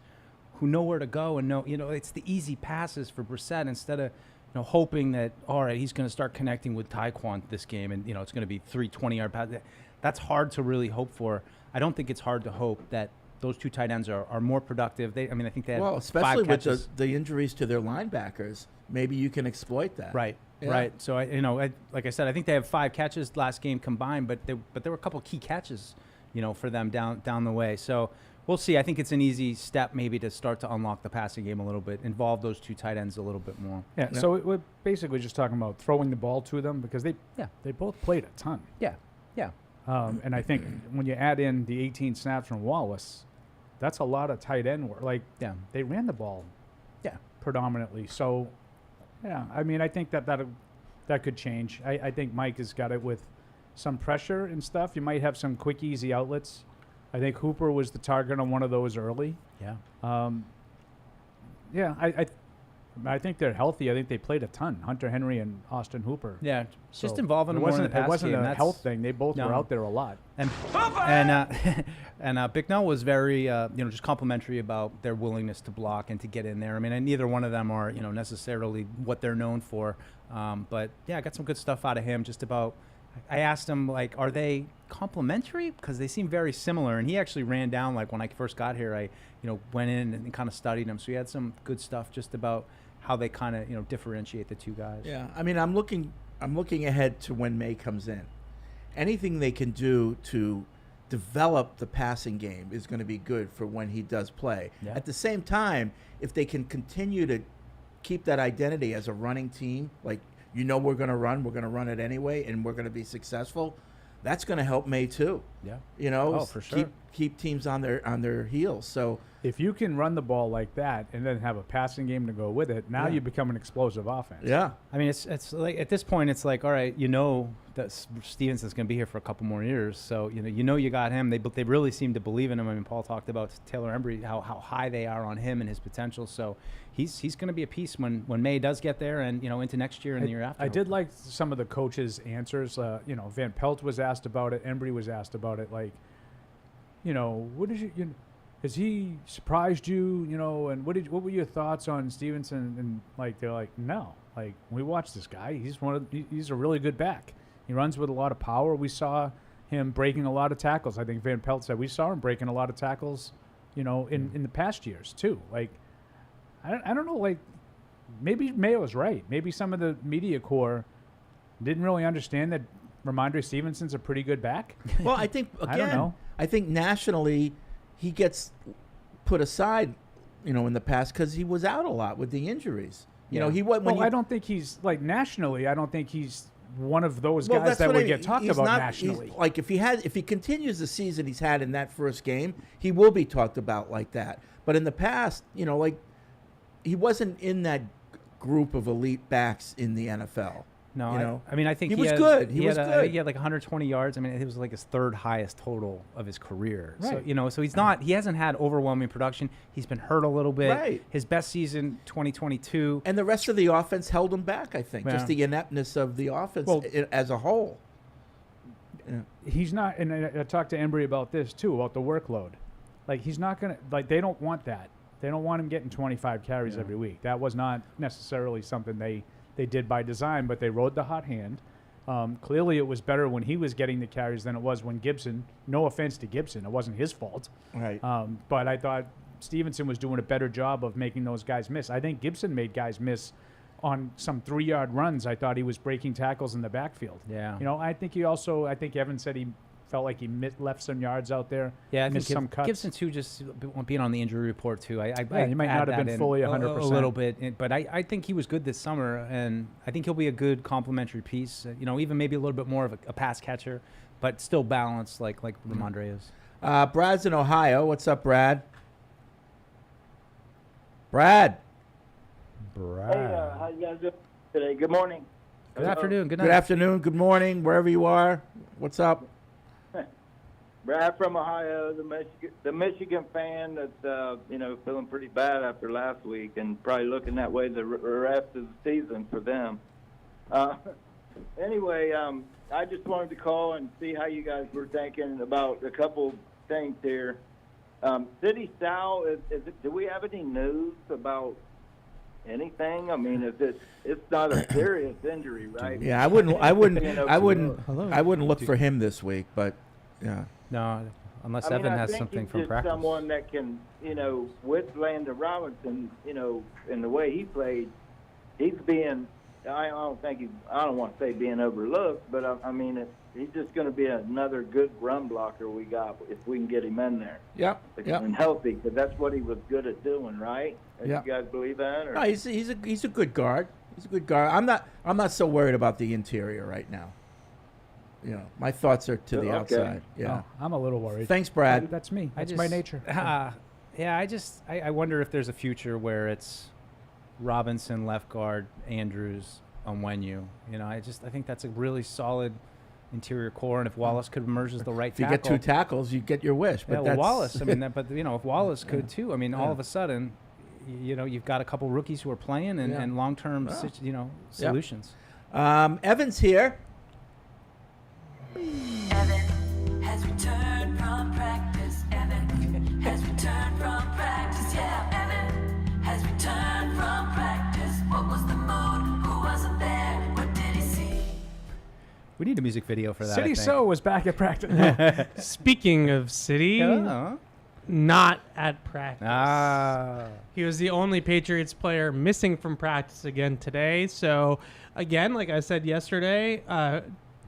Speaker 8: who know where to go and know, it's the easy passes for Brissett instead of, hoping that, all right, he's going to start connecting with Tyquan this game and, it's going to be 3 20-yard passes. That's hard to really hope for. I don't think it's hard to hope that those 2 tight ends are more productive. I think they had 5
Speaker 3: especially with
Speaker 8: catches.
Speaker 3: the injuries to their linebackers, maybe you can exploit that.
Speaker 8: Right.
Speaker 3: Yeah.
Speaker 8: Right. So like I said, I think they have 5 catches last game combined, but there were a couple key catches, for them down the way. So we'll see. I think it's an easy step maybe to start to unlock the passing game a little bit, involve those 2 tight ends a little bit more.
Speaker 4: Yeah. So we're basically just talking about throwing the ball to them because they both played a ton.
Speaker 8: Yeah. Yeah.
Speaker 4: And I think when you add in the 18 snaps from Wallace, that's a lot of tight end work. They ran the ball.
Speaker 8: Yeah.
Speaker 4: Predominantly. So Yeah, I mean, I think that could change. I think Mike has got it with some pressure and stuff. You might have some quick, easy outlets. I think Hooper was the target on one of those early.
Speaker 8: Yeah.
Speaker 4: Yeah, I think they're healthy. I think they played a ton. Hunter Henry and Austin Hooper.
Speaker 8: Yeah, just involving them more in the pass
Speaker 4: It wasn't
Speaker 8: game.
Speaker 4: a health thing. They both were out there a lot.
Speaker 8: And Bicknell was very just complimentary about their willingness to block and to get in there. I mean, and neither one of them are necessarily what they're known for. But yeah, I got some good stuff out of him. Just about, I asked him like, are they complementary? Because they seem very similar. And he actually ran down like when I first got here. I went in and kind of studied him. So he had some good stuff just about how they kind of differentiate the two guys.
Speaker 3: Yeah, I mean, I'm looking ahead to when Maye comes in. Anything they can do to develop the passing game is going to be good for when he does play.
Speaker 8: Yeah.
Speaker 3: At the same time, if they can continue to keep that identity as a running team, like we're going to run it anyway, and we're going to be successful, that's going to help Maye too.
Speaker 8: Yeah. Oh, for sure.
Speaker 3: Keep teams on their heels. So
Speaker 4: if you can run the ball like that and then have a passing game to go with it, now you become an explosive offense.
Speaker 3: Yeah.
Speaker 8: I mean, it's like at this point, it's like, all right, that Stevenson's going to be here for a couple more years. So, you got him. They really seem to believe in him. I mean, Paul talked about Taylor Embry, how high they are on him and his potential. So he's going to be a piece when Maye does get there and, into next year and the year after.
Speaker 4: I did like some of the coaches' answers. Van Pelt was asked about it. Embry was asked about it. Like, what did you has he surprised you, and what were your thoughts on Stevenson? And like, they're like, no, like we watched this guy. He's a really good back. He runs with a lot of power. We saw him breaking a lot of tackles. I think Van Pelt said we saw him breaking a lot of tackles, in the past years too. Like, I don't know, like maybe Mayo was right. Maybe some of the media corps didn't really understand that Rhamondre Stevenson's a pretty good back.
Speaker 3: Well, I think again,
Speaker 4: I don't know.
Speaker 3: I think nationally he gets put aside, in the past because he was out a lot with the injuries.
Speaker 4: I don't think he's like nationally. I don't think he's one of those guys that would get talked about nationally.
Speaker 3: Like if he continues the season he's had in that first game, he will be talked about like that. But in the past, like he wasn't in that group of elite backs in the NFL.
Speaker 8: No, I mean, I think
Speaker 3: he was good.
Speaker 8: He had like 120 yards. I mean, it was like his third highest total of his career.
Speaker 3: Right.
Speaker 8: So, so he hasn't had overwhelming production. He's been hurt a little bit.
Speaker 3: Right.
Speaker 8: His best season, 2022.
Speaker 3: And the rest of the offense held him back, I think.
Speaker 8: Yeah.
Speaker 3: Just the ineptness of the offense as a whole. Yeah.
Speaker 4: He's not, and I talked to Embry about this too, about the workload. Like, he's not going to, like, they don't want that. They don't want him getting 25 carries every week. That was not necessarily something they did by design, but they rode the hot hand. Clearly, it was better when he was getting the carries than it was when Gibson. No offense to Gibson, it wasn't his fault.
Speaker 3: Right.
Speaker 4: But I thought Stevenson was doing a better job of making those guys miss. I think Gibson made guys miss on some 3-yard runs. I thought he was breaking tackles in the backfield.
Speaker 8: Yeah.
Speaker 4: I think Evan said he felt like he left some yards out there.
Speaker 8: Yeah, I
Speaker 4: missed
Speaker 8: think
Speaker 4: some cuts.
Speaker 8: Gibson too, just being on the injury report too.
Speaker 4: He might not have been fully 100%.
Speaker 8: A little bit, but I think he was good this summer, and I think he'll be a good complementary piece. Even maybe a little bit more of a pass catcher, but still balanced like Rhamondre is.
Speaker 3: Brad's in Ohio. What's up, Brad? Brad.
Speaker 7: Hey, how you guys doing today? Good morning.
Speaker 8: Good afternoon. Good night.
Speaker 3: Good afternoon. Good morning, wherever you are. What's up?
Speaker 7: Brad from Ohio, the Michigan fan that's feeling pretty bad after last week and probably looking that way the rest of the season for them. Anyway, I just wanted to call and see how you guys were thinking about a couple things here. City Sal, do we have any news about anything? I mean, it's not a serious injury, right?
Speaker 3: Yeah, I wouldn't look for him this week, but yeah.
Speaker 8: No, unless Evan has something from practice.
Speaker 7: Someone that can, with Landon Robinson, in the way he played, he's being. I don't want to say being overlooked, but I mean, he's just going to be another good run blocker we got if we can get him in there.
Speaker 3: Yeah.
Speaker 7: And healthy, because that's what he was good at doing, right?
Speaker 3: Yeah.
Speaker 7: You guys believe that? Or?
Speaker 3: No, he's a good guard. He's a good guard. I'm not so worried about the interior right now. My thoughts are to the outside. Yeah,
Speaker 4: I'm a little worried.
Speaker 3: Thanks, Brad.
Speaker 4: That's me. That's my nature.
Speaker 8: I wonder if there's a future where it's Robinson, left guard, Andrews, Onwenu. You know, I think that's a really solid interior core, and if Wallace could emerge as the right
Speaker 3: If you
Speaker 8: tackle,
Speaker 3: get 2 tackles, you get your wish. But
Speaker 8: yeah, well,
Speaker 3: that's
Speaker 8: Wallace. I mean, but you know, if Wallace could too, I mean, all
Speaker 3: Yeah.
Speaker 8: of a sudden, you know, you've got a couple rookies who are playing and long-term, solutions.
Speaker 3: Evan's here.
Speaker 2: Evan has returned from practice. Evan has returned from practice. Yeah, Evan has returned from practice. What was the mood? Who wasn't there? What did he see?
Speaker 8: We need a music video for that.
Speaker 4: City
Speaker 8: I think.
Speaker 4: So was back at practice.
Speaker 5: Speaking of City,
Speaker 8: Yeah.
Speaker 5: not at practice.
Speaker 8: Ah.
Speaker 5: He was the only Patriots player missing from practice again today. So, again, like I said yesterday,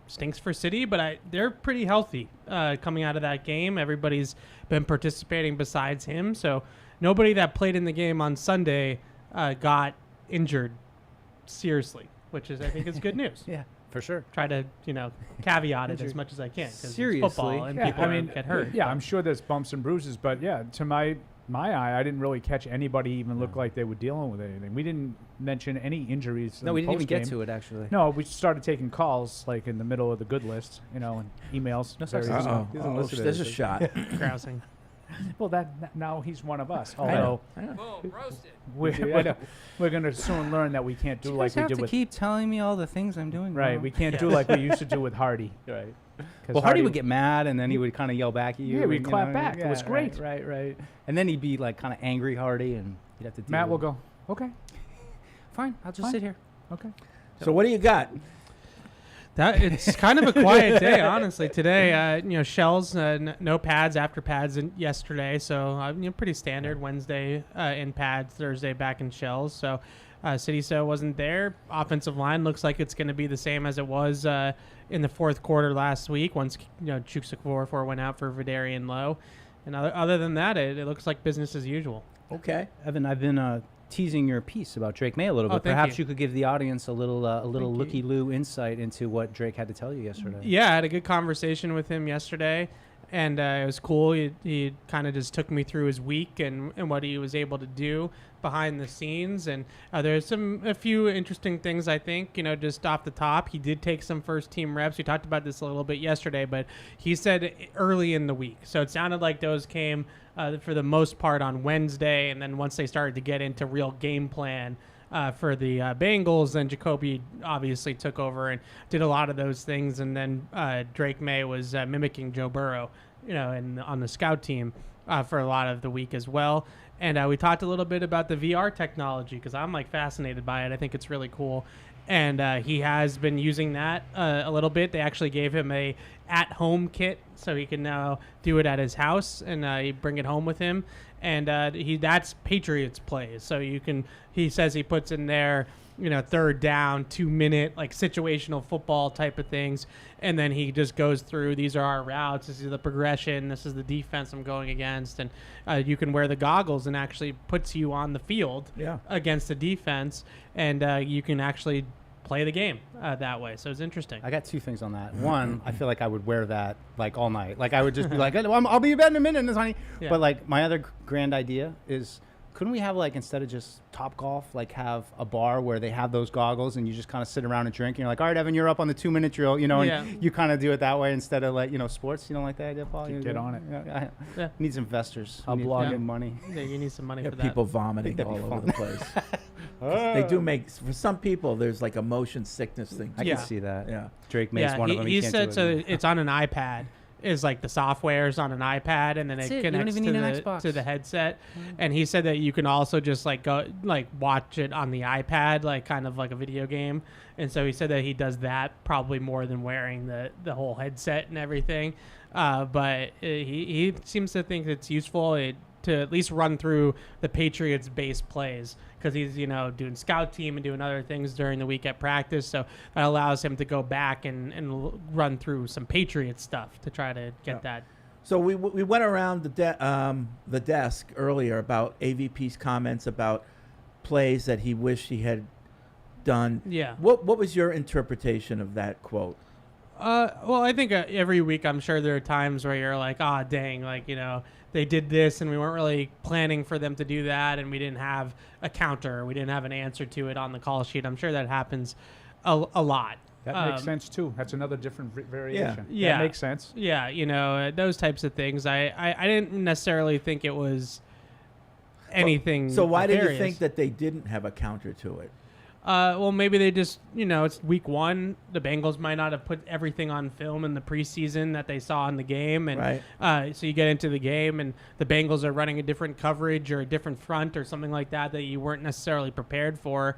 Speaker 5: stinks for City, but they're pretty healthy coming out of that game. Everybody's been participating besides him. So, nobody that played in the game on Sunday got injured seriously, which is, I think, is good news.
Speaker 8: Yeah. For sure.
Speaker 5: Try to, caveat it as much as I can. 'Cause
Speaker 8: Seriously.
Speaker 5: it's football and
Speaker 4: Yeah,
Speaker 5: people
Speaker 4: I mean,
Speaker 5: get hurt.
Speaker 4: Yeah, I'm sure there's bumps and bruises, but yeah, to my eye, I didn't really catch anybody even look like they were dealing with anything. We didn't mention any injuries.
Speaker 8: No,
Speaker 4: in
Speaker 8: we
Speaker 4: the
Speaker 8: didn't even get
Speaker 4: postgame.
Speaker 8: to it, actually.
Speaker 4: No, we started taking calls like in the middle of the good list, and emails.
Speaker 8: No such
Speaker 4: various-
Speaker 8: thing. He doesn't listen to
Speaker 3: There's a
Speaker 8: this.
Speaker 3: shot.
Speaker 5: Grousing.
Speaker 4: Well, now he's one of us.
Speaker 3: I know.
Speaker 4: Although we're going to soon learn that we can't do
Speaker 8: You
Speaker 4: like
Speaker 8: guys
Speaker 4: we
Speaker 8: have
Speaker 4: did
Speaker 8: to
Speaker 4: with
Speaker 8: keep telling me all the things I'm doing
Speaker 4: right.
Speaker 8: wrong.
Speaker 4: We can't do like we used to do with Hardy. Right.
Speaker 8: Well, Hardy would get mad, and then he would kind of yell back at you.
Speaker 4: Yeah, we'd
Speaker 8: and,
Speaker 4: clap back. It was
Speaker 8: yeah,
Speaker 4: great.
Speaker 8: Right. And then he'd be like kind of angry Hardy, and you'd have to deal
Speaker 4: Matt will
Speaker 8: with it.
Speaker 4: go, okay,
Speaker 8: Fine, I'll just
Speaker 4: Fine.
Speaker 8: sit here.
Speaker 4: okay.
Speaker 3: So what do you got?
Speaker 5: It's kind of a quiet day, honestly. Today, shells, no pads after pads yesterday, so pretty standard. Wednesday in pads, Thursday back in shells. So City So wasn't there. Offensive line looks like it's going to be the same as it was in the fourth quarter last week. Once Chukwuefor went out for Vidarian Lowe, and other than that, it looks like business as usual.
Speaker 3: Okay,
Speaker 8: Evan, I've been teasing your piece about Drake Maye a little
Speaker 5: Oh,
Speaker 8: bit.
Speaker 5: thank
Speaker 8: Perhaps
Speaker 5: you.
Speaker 8: you could give the audience a little looky-loo insight into what Drake had to tell you yesterday.
Speaker 5: Yeah, I had a good conversation with him yesterday, and it was cool. He kind of just took me through his week and what he was able to do behind the scenes. And there's a few interesting things, I think, just off the top. He did take some first-team reps. We talked about this a little bit yesterday, but he said early in the week. So it sounded like those came for the most part on Wednesday, and then once they started to get into real game plan for the Bengals, then Jacoby obviously took over and did a lot of those things, and then Drake Maye was mimicking Joe Burrow, on the scout team for a lot of the week as well. And we talked a little bit about the VR technology because I'm fascinated by it. I think it's really cool. And he has been using that a little bit. They actually gave him a at-home kit, so he can now do it at his house, and he bring it home with him. And that's Patriots plays. So he says he puts in there, third down, 2-minute, situational football type of things. And then he just goes through, these are our routes, this is the progression, this is the defense I'm going against. And you can wear the goggles and actually puts you on the field against the defense. And you can actually play the game that way. So it's interesting.
Speaker 8: I got two things on that. One, I feel like I would wear that all night. I would just be like, I'll be in bed in a minute, honey.
Speaker 5: Yeah.
Speaker 8: But my other grand idea is, couldn't we have instead of just Topgolf, have a bar where they have those goggles and you just kind of sit around and drink and you're like, all right, Evan, you're up on the 2-minute drill, and you kind of do it that way instead of sports. You don't like that idea, Paul?
Speaker 4: Get on it.
Speaker 8: Yeah. Needs investors.
Speaker 4: I'll blog it.
Speaker 8: Money.
Speaker 5: Yeah, you need some money
Speaker 3: Yeah,
Speaker 5: for that.
Speaker 3: people vomiting all over the place. They do make, for some people, there's a motion sickness thing.
Speaker 8: I can see that. Yeah. Drake makes one of them.
Speaker 5: He said so. It's on an iPad. Is the software's on an iPad, and then it connects to the headset. And he said that you can also just go watch it on the iPad, kind of like a video game. And so he said that he does that probably more than wearing the whole headset and everything. But he seems to think it's useful to at least run through the Patriots base plays, because he's doing scout team and doing other things during the week at practice. So that allows him to go back and run through some Patriots stuff to try to get that.
Speaker 3: So we went around the desk earlier about AVP's comments about plays that he wished he had done.
Speaker 5: Yeah.
Speaker 3: What was your interpretation of that quote?
Speaker 5: Well, I think every week I'm sure there are times where you're like, ah, dang, like, they did this and we weren't really planning for them to do that, and we didn't have a counter, we didn't have an answer to it on the call sheet. I'm sure that happens a lot.
Speaker 4: That makes sense too. That's another different variation.
Speaker 5: Yeah,
Speaker 4: that makes sense.
Speaker 5: Yeah, those types of things. I didn't necessarily think it was anything.
Speaker 3: So why did you
Speaker 5: nefarious.
Speaker 3: think that they didn't have a counter to it?
Speaker 5: Well, maybe they just, it's week one. The Bengals might not have put everything on film in the preseason that they saw in the game. And so you get into the game and the Bengals are running a different coverage or a different front or something like that you weren't necessarily prepared for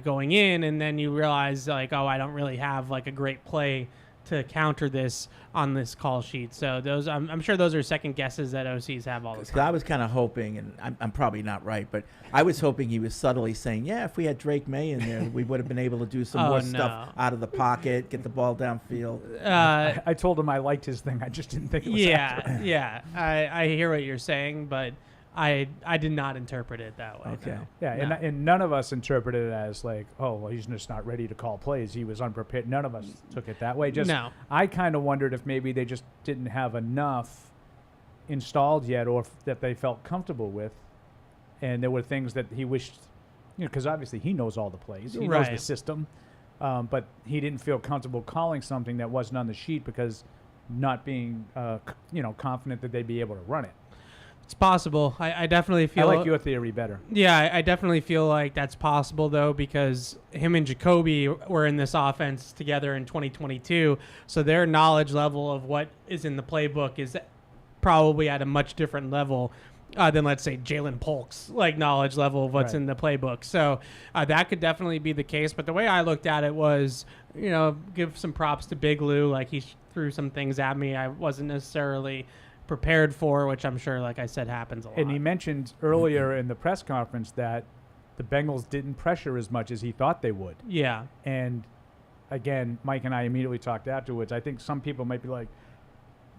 Speaker 5: going in. And then you realize, like, oh, I don't really have, like, a great play to counter this on this call sheet. So those, I'm sure those are second guesses that OCs have all the time.
Speaker 3: I was kind of hoping, and I'm probably not right, but I was hoping he was subtly saying, yeah, if we had Drake Maye in there, we would have been able to do some more stuff out of the pocket, get the ball downfield.
Speaker 4: I told him I liked his thing. I just didn't think it was accurate.
Speaker 5: Yeah. I hear what you're saying, but I did not interpret it that way.
Speaker 3: Okay.
Speaker 5: No.
Speaker 4: Yeah,
Speaker 5: No.
Speaker 4: and none of us interpreted it as like, oh, well, he's just not ready to call plays. He was unprepared. None of us took it that way. Just
Speaker 5: No.
Speaker 4: I kind of wondered if maybe they just didn't have enough installed yet, or that they felt comfortable with, and there were things that he wished, because obviously he knows all the plays, he knows the
Speaker 5: Right.
Speaker 4: system, but he didn't feel comfortable calling something that wasn't on the sheet because not being, confident that they'd be able to run it.
Speaker 5: It's possible. I definitely feel.
Speaker 4: I like your theory better.
Speaker 5: Yeah, I definitely feel like that's possible, though, because him and Jacoby were in this offense together in 2022. So their knowledge level of what is in the playbook is probably at a much different level than, let's say, Jalen Polk's knowledge level of what's
Speaker 4: Right.
Speaker 5: in the playbook. So that could definitely be the case. But the way I looked at it was, give some props to Big Lou. Like, he threw some things at me I wasn't necessarily prepared for, which I'm sure, like I said, happens a lot.
Speaker 4: And he mentioned earlier in the press conference that the Bengals didn't pressure as much as he thought they would.
Speaker 5: Yeah.
Speaker 4: And again, Mike and I immediately talked afterwards. I think some people might be like,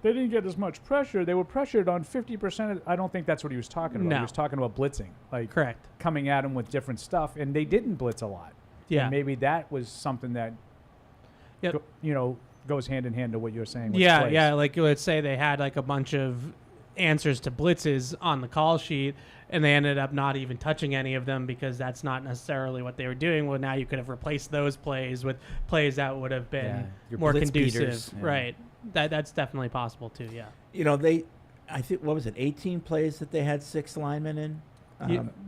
Speaker 4: they didn't get as much pressure. They were pressured on 50%. I don't think that's what he was talking about.
Speaker 5: No.
Speaker 4: He was talking about blitzing.
Speaker 5: Correct.
Speaker 4: Coming at him with different stuff. And they didn't blitz a lot.
Speaker 5: Yeah.
Speaker 4: And maybe that was something that, goes hand in hand to what you're saying. With
Speaker 5: Yeah,
Speaker 4: plays.
Speaker 5: yeah. Like, let's say they had a bunch of answers to blitzes on the call sheet, and they ended up not even touching any of them because that's not necessarily what they were doing. Well, now you could have replaced those plays with plays that would have been
Speaker 8: your
Speaker 5: more
Speaker 8: blitz
Speaker 5: conducive.
Speaker 8: beaters, yeah.
Speaker 5: Right. That's definitely possible too. Yeah.
Speaker 3: I think, what was it, 18 plays that they had 6 linemen in?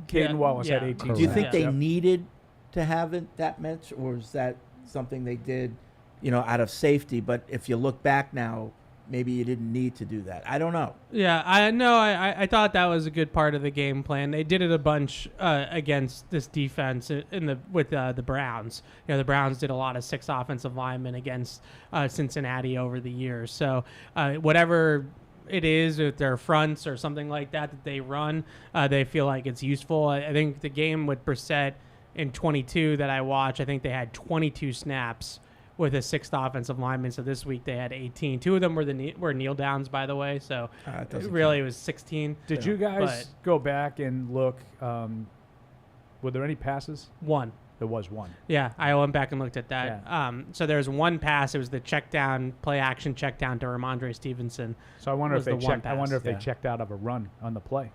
Speaker 4: Caden Wallace had 18.
Speaker 3: Do you think they
Speaker 4: Yep.
Speaker 3: needed to have it that much, or is that something they did, out of safety? But if you look back now, maybe you didn't need to do that. I don't know.
Speaker 5: Yeah, I thought that was a good part of the game plan. They did it a bunch against this defense with the Browns. The Browns did a lot of 6 offensive linemen against Cincinnati over the years. So whatever it is, with their fronts or something like that they run, they feel like it's useful. I think the game with Brissett in 22 that I watched, I think they had 22 snaps with a 6th offensive lineman. So this week they had 18. 2 of them were kneel downs, by the way. So it was 16.
Speaker 4: Did you guys go back and look? Were there any passes?
Speaker 5: One.
Speaker 4: There was one.
Speaker 5: Yeah, I went back and looked at that. So there's one pass. It was the check down, play action check down to Rhamondre Stevenson.
Speaker 4: So I wonder if they checked. I wonder if they
Speaker 8: Yeah.
Speaker 4: checked out of a run on the play.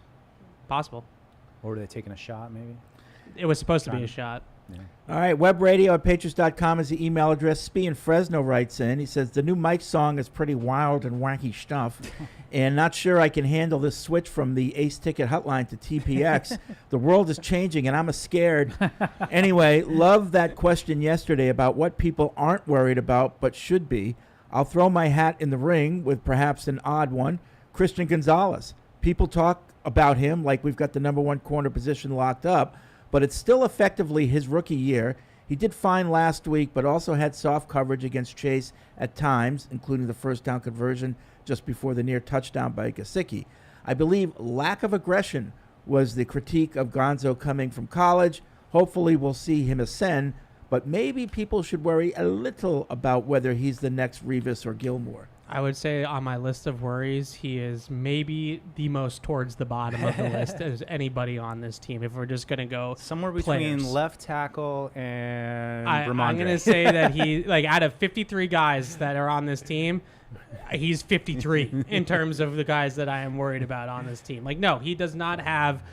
Speaker 5: Possible.
Speaker 8: Or were they taking a shot, maybe?
Speaker 5: It was supposed to be a shot.
Speaker 8: Yeah.
Speaker 3: All right, web radio at patriots.com is the email address. Spee in Fresno writes in. He says, the new Mike song is pretty wild and wacky stuff, and not sure I can handle this switch from the Ace Ticket Hotline to TPX. The world is changing, and I'm scared. Anyway, love that question yesterday about what people aren't worried about but should be. I'll throw my hat in the ring with perhaps an odd one. Christian Gonzalez. People talk about him like we've got the number 1 corner position locked up, but it's still effectively his rookie year. He did fine last week, but also had soft coverage against Chase at times, including the first down conversion just before the near touchdown by Gesicki. I believe lack of aggression was the critique of Gonzo coming from college. Hopefully we'll see him ascend, but maybe people should worry a little about whether he's the next Revis or Gilmore.
Speaker 5: I would say on my list of worries, he is maybe the most towards the bottom of the list as anybody on this team. If we're just going to go
Speaker 8: somewhere between
Speaker 5: players.
Speaker 8: left tackle and
Speaker 5: I'm
Speaker 8: Rhamondre.
Speaker 5: going to say that he, like, out of 53 guys that are on this team, he's 53 in terms of the guys that I am worried about on this team. Like, no, he does not have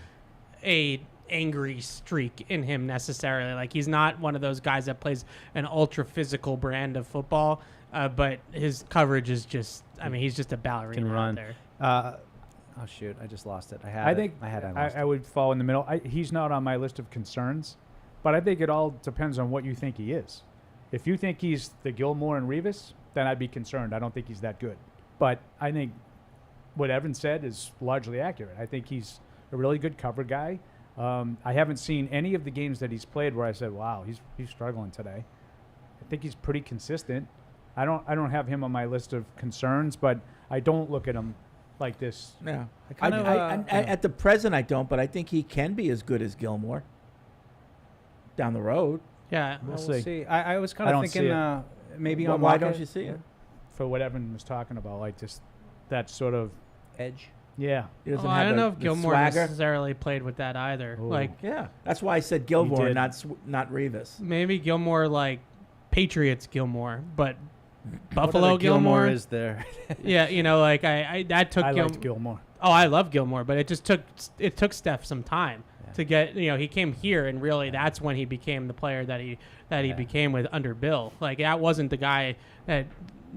Speaker 5: a angry streak in him necessarily. Like, he's not one of those guys that plays an ultra physical brand of football. But his coverage is just, I mean, he's just a ballerina
Speaker 8: Can run. out
Speaker 5: there.
Speaker 8: Oh, shoot. I just lost it. I
Speaker 4: would fall in the middle. He's not on my list of concerns, but I think it all depends on what you think he is. If you think he's the Gilmore and Revis, then I'd be concerned. I don't think he's that good. But I think what Evan said is largely accurate. I think he's a really good cover guy. I haven't seen any of the games that he's played where I said, wow, he's struggling today. I think he's pretty consistent. I don't have him on my list of concerns, but I don't look at him like this.
Speaker 3: Yeah. At the present, I don't, but I think he can be as good as Gilmore down the road.
Speaker 5: Yeah,
Speaker 8: we'll see. I was kind of thinking maybe on
Speaker 3: why don't you see it?
Speaker 4: For what Evan was talking about, like just that sort of
Speaker 8: edge.
Speaker 4: Yeah.
Speaker 5: I don't know if Gilmore necessarily played with that either.
Speaker 3: Ooh.
Speaker 5: Like,
Speaker 3: yeah, that's why I said Gilmore, not Revis.
Speaker 5: Maybe Gilmore, like Patriots Gilmore, but Buffalo Gilmore
Speaker 8: is there.
Speaker 5: Yeah, you know, like I that took.
Speaker 4: I liked Gilmore.
Speaker 5: Oh, I love Gilmore, but it took Steph some time to get. You know, he came here, and really that's when he became the player that he became with under Bill. Like that wasn't the guy that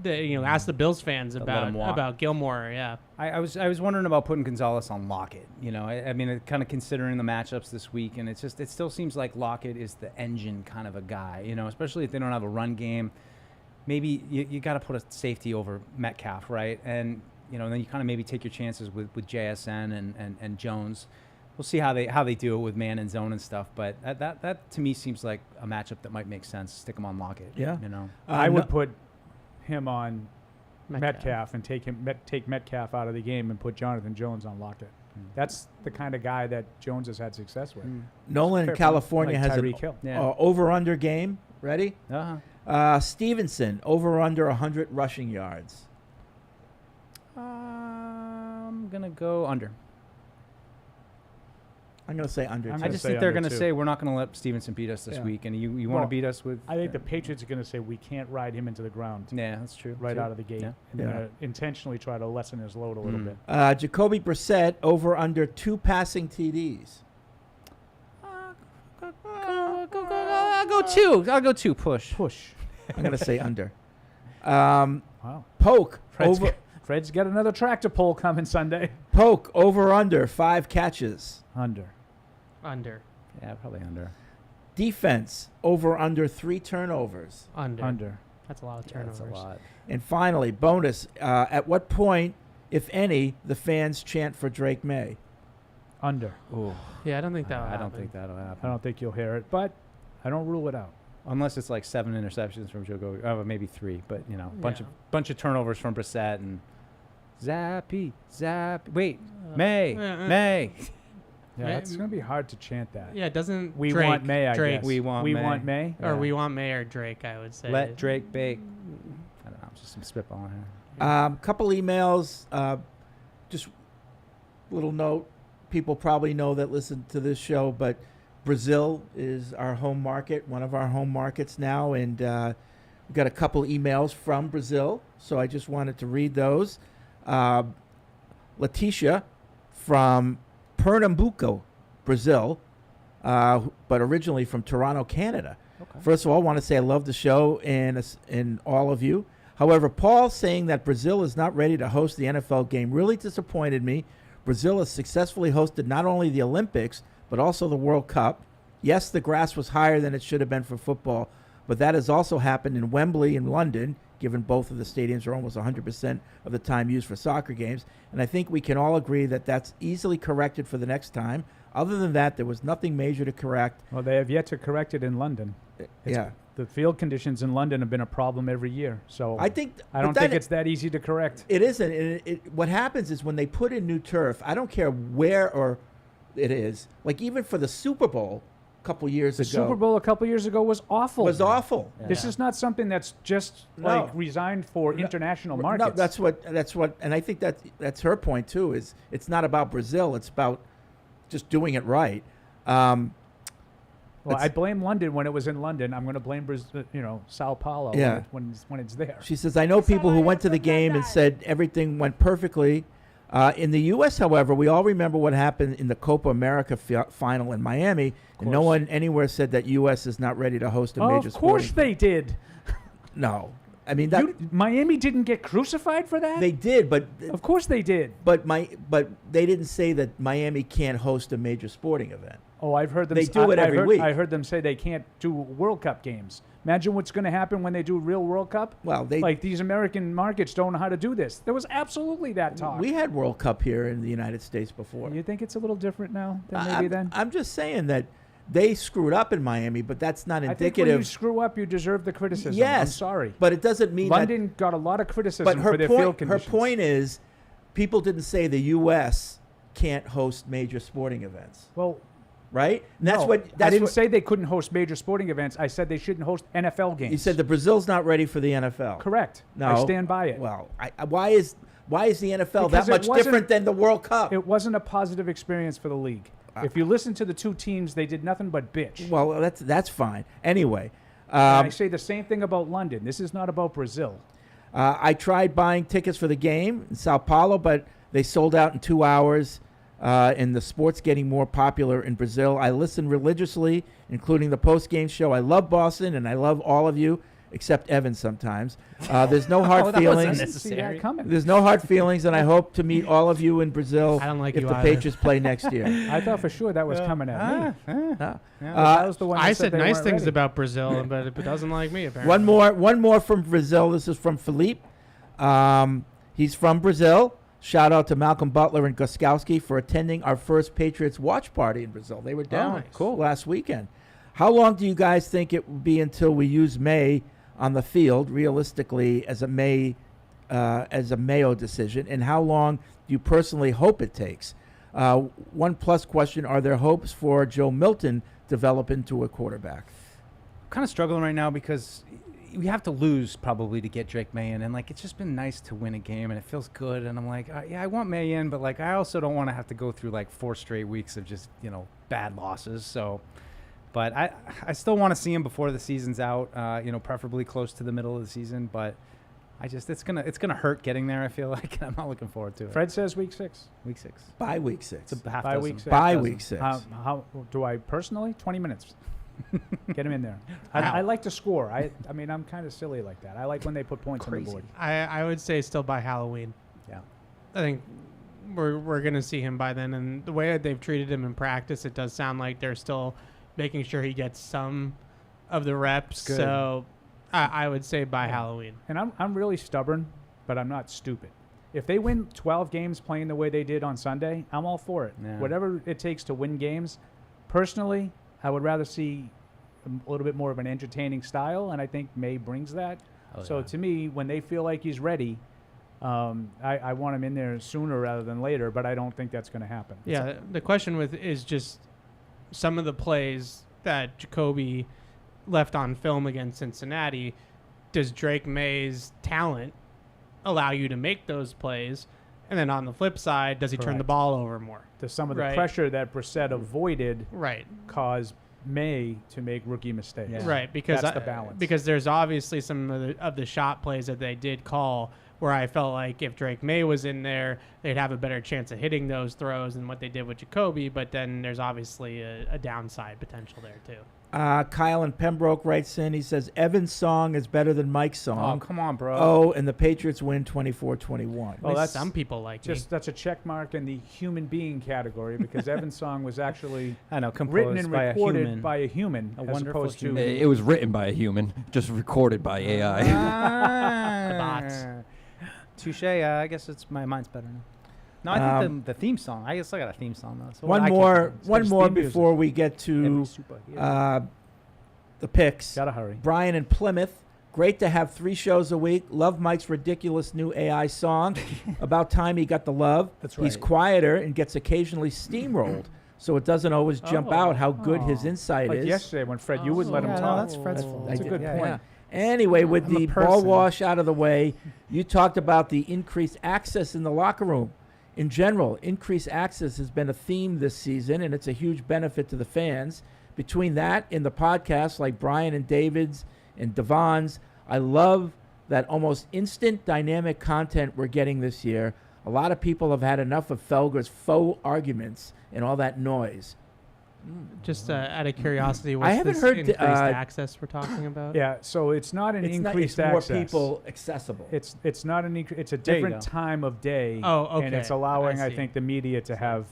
Speaker 5: you know. Ask the Bills fans about Gilmore. Yeah,
Speaker 8: I was wondering about putting Gonzalez on Lockett. You know, I mean, kind of considering the matchups this week, and it still seems like Lockett is the engine kind of a guy. You know, especially if they don't have a run game. Maybe you got to put a safety over Metcalf, right? And you know, then you kind of maybe take your chances with JSN and Jones. We'll see how they do it with man and zone and stuff. But that to me seems like a matchup that might make sense. Stick him on Lockett.
Speaker 3: Yeah,
Speaker 8: you know,
Speaker 4: I would put him on Metcalf and take Metcalf out of the game and put Jonathan Jones on Lockett. That's the kind of guy that Jones has had success with.
Speaker 3: Nolan in California has an over-under game. Ready? Stevenson, over under 100 rushing yards.
Speaker 8: I'm going to go under.
Speaker 3: I'm going to say under.
Speaker 8: I just think they're going to say we're not going to let Stevenson beat us this week, and you want to beat us with.
Speaker 4: I think the Patriots are going to say we can't ride him into the ground.
Speaker 8: Yeah, that's true.
Speaker 4: Right out of the gate, and they're going to intentionally try to lessen his load a little bit.
Speaker 3: Jacoby Brissett, over under 2 passing TDs.
Speaker 8: I'll go 2. I'll go 2. Push.
Speaker 3: I'm going to say under.
Speaker 4: Wow.
Speaker 3: Poke.
Speaker 4: Fred's got another tractor pull coming Sunday.
Speaker 3: Poke, over under 5 catches.
Speaker 4: Under.
Speaker 8: Yeah, probably under.
Speaker 3: Defense, over under 3 turnovers.
Speaker 4: Under.
Speaker 5: That's a lot of turnovers.
Speaker 8: That's a lot.
Speaker 3: And finally, bonus, at what point, if any, the fans chant for Drake Maye?
Speaker 4: Under.
Speaker 8: Ooh.
Speaker 5: Yeah, I don't think that'll
Speaker 8: I
Speaker 5: happen.
Speaker 8: don't think that'll happen.
Speaker 4: I don't think you'll hear it, but I don't rule it out.
Speaker 8: Unless it's like 7 interceptions from Jacoby, maybe 3, but you know, bunch of turnovers from Brissett and Zappy. Wait, Maye.
Speaker 4: Yeah, it's going to be hard to chant that.
Speaker 5: Yeah, doesn't
Speaker 4: we
Speaker 5: Drake,
Speaker 4: want Maye? I
Speaker 5: Drake.
Speaker 4: guess
Speaker 8: We want
Speaker 4: Maye,
Speaker 5: or we want Maye or Drake. I would say.
Speaker 8: Let Drake bake. I don't know. Just some spitballing here.
Speaker 3: Couple emails. Just little note. People probably know that listen to this show, but Brazil is our home market, one of our home markets now, and we got a couple emails from Brazil, so I just wanted to read those. Letitia from Pernambuco, Brazil, but originally from Toronto, Canada. Okay. First of all, I want to say I love the show and all of you. However, Paul saying that Brazil is not ready to host the NFL game really disappointed me. Brazil has successfully hosted not only the Olympics, but also the World Cup. Yes, the grass was higher than it should have been for football, but that has also happened in Wembley in London, given both of the stadiums are almost 100% of the time used for soccer games. And I think we can all agree that that's easily corrected for the next time. Other than that, there was nothing major to correct.
Speaker 4: Well, they have yet to correct it in London. The field conditions in London have been a problem every year. So I don't think it's that easy to correct.
Speaker 3: It isn't. What happens is when they put in new turf, I don't care where or it is. Like even for the Super Bowl, couple years
Speaker 4: The
Speaker 3: ago.
Speaker 4: Super Bowl a couple years ago was awful.
Speaker 3: Was awful.
Speaker 4: This is not something that's just like resigned for international markets.
Speaker 3: No, that's what, and I think that's her point too. Is it's not about Brazil; it's about just doing it right.
Speaker 4: Well, I blame London when it was in London. I'm going to blame Sao Paulo when it's there.
Speaker 3: She says, I know people who went to the game and said everything went perfectly. In the U.S., however, we all remember what happened in the Copa America final in Miami, and no one anywhere said that U.S. is not ready to host a major sporting.
Speaker 4: Of course they did.
Speaker 3: No. I mean,
Speaker 4: Miami didn't get crucified for that?
Speaker 3: They did, but...
Speaker 4: Of course they did.
Speaker 3: But they didn't say that Miami can't host a major sporting event.
Speaker 4: Oh, I've heard them.
Speaker 3: They do it every week.
Speaker 4: I heard them say they can't do World Cup games. Imagine what's going to happen when they do real World Cup.
Speaker 3: Well,
Speaker 4: like these American markets don't know how to do this. There was absolutely that talk.
Speaker 3: We had World Cup here in the United States before.
Speaker 4: You think it's a little different now than maybe then?
Speaker 3: I'm just saying that they screwed up in Miami, but that's not indicative.
Speaker 4: I think when you screw up, you deserve the criticism.
Speaker 3: Yes,
Speaker 4: I'm sorry,
Speaker 3: but it doesn't mean
Speaker 4: London got a lot of criticism for their field conditions.
Speaker 3: Her point is, people didn't say the U.S. can't host major sporting events.
Speaker 4: Well.
Speaker 3: Right? And
Speaker 4: I didn't say they couldn't host major sporting events. I said they shouldn't host NFL games.
Speaker 3: You said the Brazil's not ready for the NFL.
Speaker 4: Correct.
Speaker 3: No,
Speaker 4: I stand by it.
Speaker 3: Well, why is the NFL
Speaker 4: Because
Speaker 3: that much different than the World Cup?
Speaker 4: It wasn't a positive experience for the league. If you listen to the two teams, they did nothing but bitch.
Speaker 3: Well, that's fine. Anyway,
Speaker 4: I say the same thing about London. This is not about Brazil.
Speaker 3: I tried buying tickets for the game in Sao Paulo, but they sold out in 2 hours. And the sport's getting more popular in Brazil. I listen religiously, including the post-game show. I love Boston, and I love all of you, except Evan sometimes. There's no hard feelings. There's no hard feelings, and I hope to meet all of you in Brazil if the Patriots play next year.
Speaker 4: I thought for sure that was coming at me.
Speaker 5: That was the one I said nice things about Brazil, but it doesn't like me, apparently.
Speaker 3: One more from Brazil. This is from Philippe. He's from Brazil. Shout out to Malcolm Butler and Guskowski for attending our first Patriots watch party in Brazil. They were down last weekend. How long do you guys think it will be until we use Maye on the field, realistically, as a Mayo decision? And how long do you personally hope it takes? One plus question, are there hopes for Joe Milton develop into a quarterback?
Speaker 8: I'm kind of struggling right now because we have to lose probably to get Drake Maye in, and like it's just been nice to win a game and it feels good, and I'm like, yeah, I want Maye in, but like I also don't want to have to go through like 4 straight weeks of just bad losses. So, but I still want to see him before the season's out, preferably close to the middle of the season. But it's gonna hurt getting there. I feel like I'm not looking forward to it.
Speaker 4: Fred says week 6.
Speaker 8: Week 6.
Speaker 3: By week 6.
Speaker 8: It's a half
Speaker 4: by
Speaker 8: dozen.
Speaker 4: week 6.
Speaker 3: By week 6.
Speaker 4: How do I personally? 20 minutes. Get him in there. I like to score. I mean, I'm kind of silly like that. I like when they put points on the board.
Speaker 5: I would say still by Halloween.
Speaker 4: Yeah.
Speaker 5: I think we're going to see him by then. And the way that they've treated him in practice, it does sound like they're still making sure he gets some of the reps.
Speaker 4: Good.
Speaker 5: So I would say by Halloween.
Speaker 4: And I'm really stubborn, but I'm not stupid. If they win 12 games playing the way they did on Sunday, I'm all for it.
Speaker 8: Yeah.
Speaker 4: Whatever it takes to win games. Personally, I would rather see a little bit more of an entertaining style, and I think Maye brings that. To me, when they feel like he's ready, I want him in there sooner rather than later, but I don't think that's going to happen.
Speaker 5: Yeah, the question is just some of the plays that Jacoby left on film against Cincinnati. Does Drake Maye's talent allow you to make those plays? And then on the flip side, does he turn the ball over more?
Speaker 4: Does some of the pressure that Brissett avoided cause Maye to make rookie mistakes?
Speaker 5: Yeah. Right, because
Speaker 4: that's the balance.
Speaker 5: Because there's obviously some of the shot plays that they did call where I felt like if Drake Maye was in there, they'd have a better chance of hitting those throws than what they did with Jacoby. But then there's obviously a downside potential there too.
Speaker 3: Kyle in Pembroke writes in, he says, Evan's song is better than Mike's song.
Speaker 8: Oh, come on, bro.
Speaker 3: Oh, and the Patriots win 24-21.
Speaker 4: Well, that's
Speaker 5: some people like
Speaker 4: that's a check mark in the human being category because Evan's song was actually
Speaker 8: written
Speaker 4: and
Speaker 8: by
Speaker 4: recorded by a human,
Speaker 8: a
Speaker 4: as
Speaker 8: wonderful
Speaker 4: opposed to
Speaker 8: human.
Speaker 9: It was written by a human, just recorded by AI.
Speaker 8: The bots. Touche. I guess mine's better now. No, I think the theme song. I still got a theme song though. So
Speaker 3: one more before we get to the picks.
Speaker 4: Gotta hurry.
Speaker 3: Brian in Plymouth. Great to have 3 shows a week. Love Mike's ridiculous new AI song. About time he got the love.
Speaker 8: That's right.
Speaker 3: He's quieter and gets occasionally steamrolled. so it doesn't always jump out how good his insight
Speaker 4: Like
Speaker 3: is.
Speaker 4: yesterday when Fred, you wouldn't let him
Speaker 8: Yeah, no,
Speaker 4: talk.
Speaker 8: that's Fred's fault.
Speaker 4: That's a good point.
Speaker 3: Anyway, with
Speaker 8: I'm a
Speaker 3: the ball
Speaker 8: person.
Speaker 3: wash out of the way, you talked about the increased access in the locker room. In general, increased access has been a theme this season, and it's a huge benefit to the fans. Between that and the podcasts like Brian and David's and Devon's, I love that almost instant dynamic content we're getting this year. A lot of people have had enough of Felger's faux arguments and all that noise.
Speaker 5: Just out of curiosity, what's
Speaker 3: I haven't
Speaker 5: this
Speaker 3: heard
Speaker 5: increased access we're talking about?
Speaker 4: Yeah, so it's not an increased
Speaker 3: it's more
Speaker 4: access.
Speaker 3: people accessible.
Speaker 4: It's not an it's a
Speaker 8: There you
Speaker 4: different
Speaker 8: go.
Speaker 4: time of day.
Speaker 5: Oh,
Speaker 4: And it's
Speaker 5: okay.
Speaker 4: allowing,
Speaker 5: I
Speaker 4: I
Speaker 5: see.
Speaker 4: think, the media to have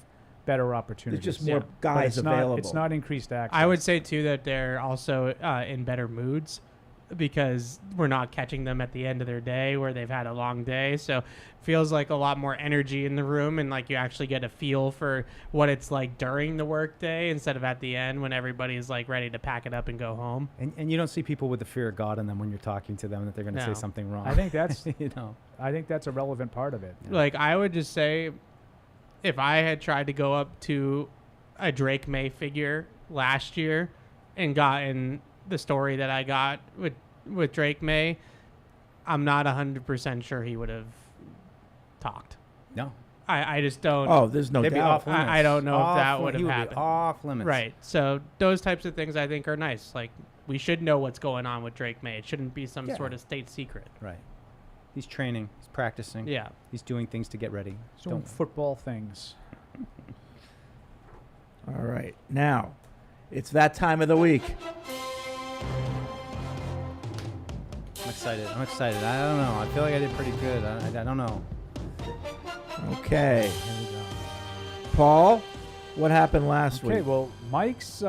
Speaker 4: better opportunities.
Speaker 3: just more
Speaker 4: But
Speaker 3: guys
Speaker 4: it's
Speaker 3: available.
Speaker 4: Not, it's not increased access.
Speaker 5: I would say too that they're also in better moods because we're not catching them at the end of their day where they've had a long day. So it feels like a lot more energy in the room, and like you actually get a feel for what it's like during the workday instead of at the end when everybody's like ready to pack it up and go home.
Speaker 8: And you don't see people with the fear of God in them when you're talking to them that they're going to
Speaker 5: No.
Speaker 8: say something wrong.
Speaker 4: I think that's
Speaker 8: you know.
Speaker 4: I think that's a relevant part of it.
Speaker 5: Like I would just say, if I had tried to go up to a Drake May figure last year and gotten the story that I got with Drake May, I'm not 100% sure he would have talked.
Speaker 8: No.
Speaker 5: I just don't.
Speaker 3: Oh, there's no
Speaker 8: They'd be
Speaker 3: doubt.
Speaker 8: off limits.
Speaker 5: I don't know if that
Speaker 8: Off
Speaker 5: would
Speaker 8: li-
Speaker 5: have
Speaker 8: he would be
Speaker 5: happened.
Speaker 8: off limits.
Speaker 5: Right. So those types of things I think are nice. Like we should know what's going on with Drake May. It shouldn't be some
Speaker 8: Yeah.
Speaker 5: sort of state secret.
Speaker 8: Right. He's training. He's practicing.
Speaker 5: Yeah.
Speaker 8: He's doing things to get ready.
Speaker 4: Doing football things.
Speaker 3: All right. Now, it's that time of the week.
Speaker 8: I'm excited. I don't know. I feel like I did pretty good. I don't know.
Speaker 3: Okay. Paul, what happened last
Speaker 4: Okay,
Speaker 3: week?
Speaker 4: well, Mike's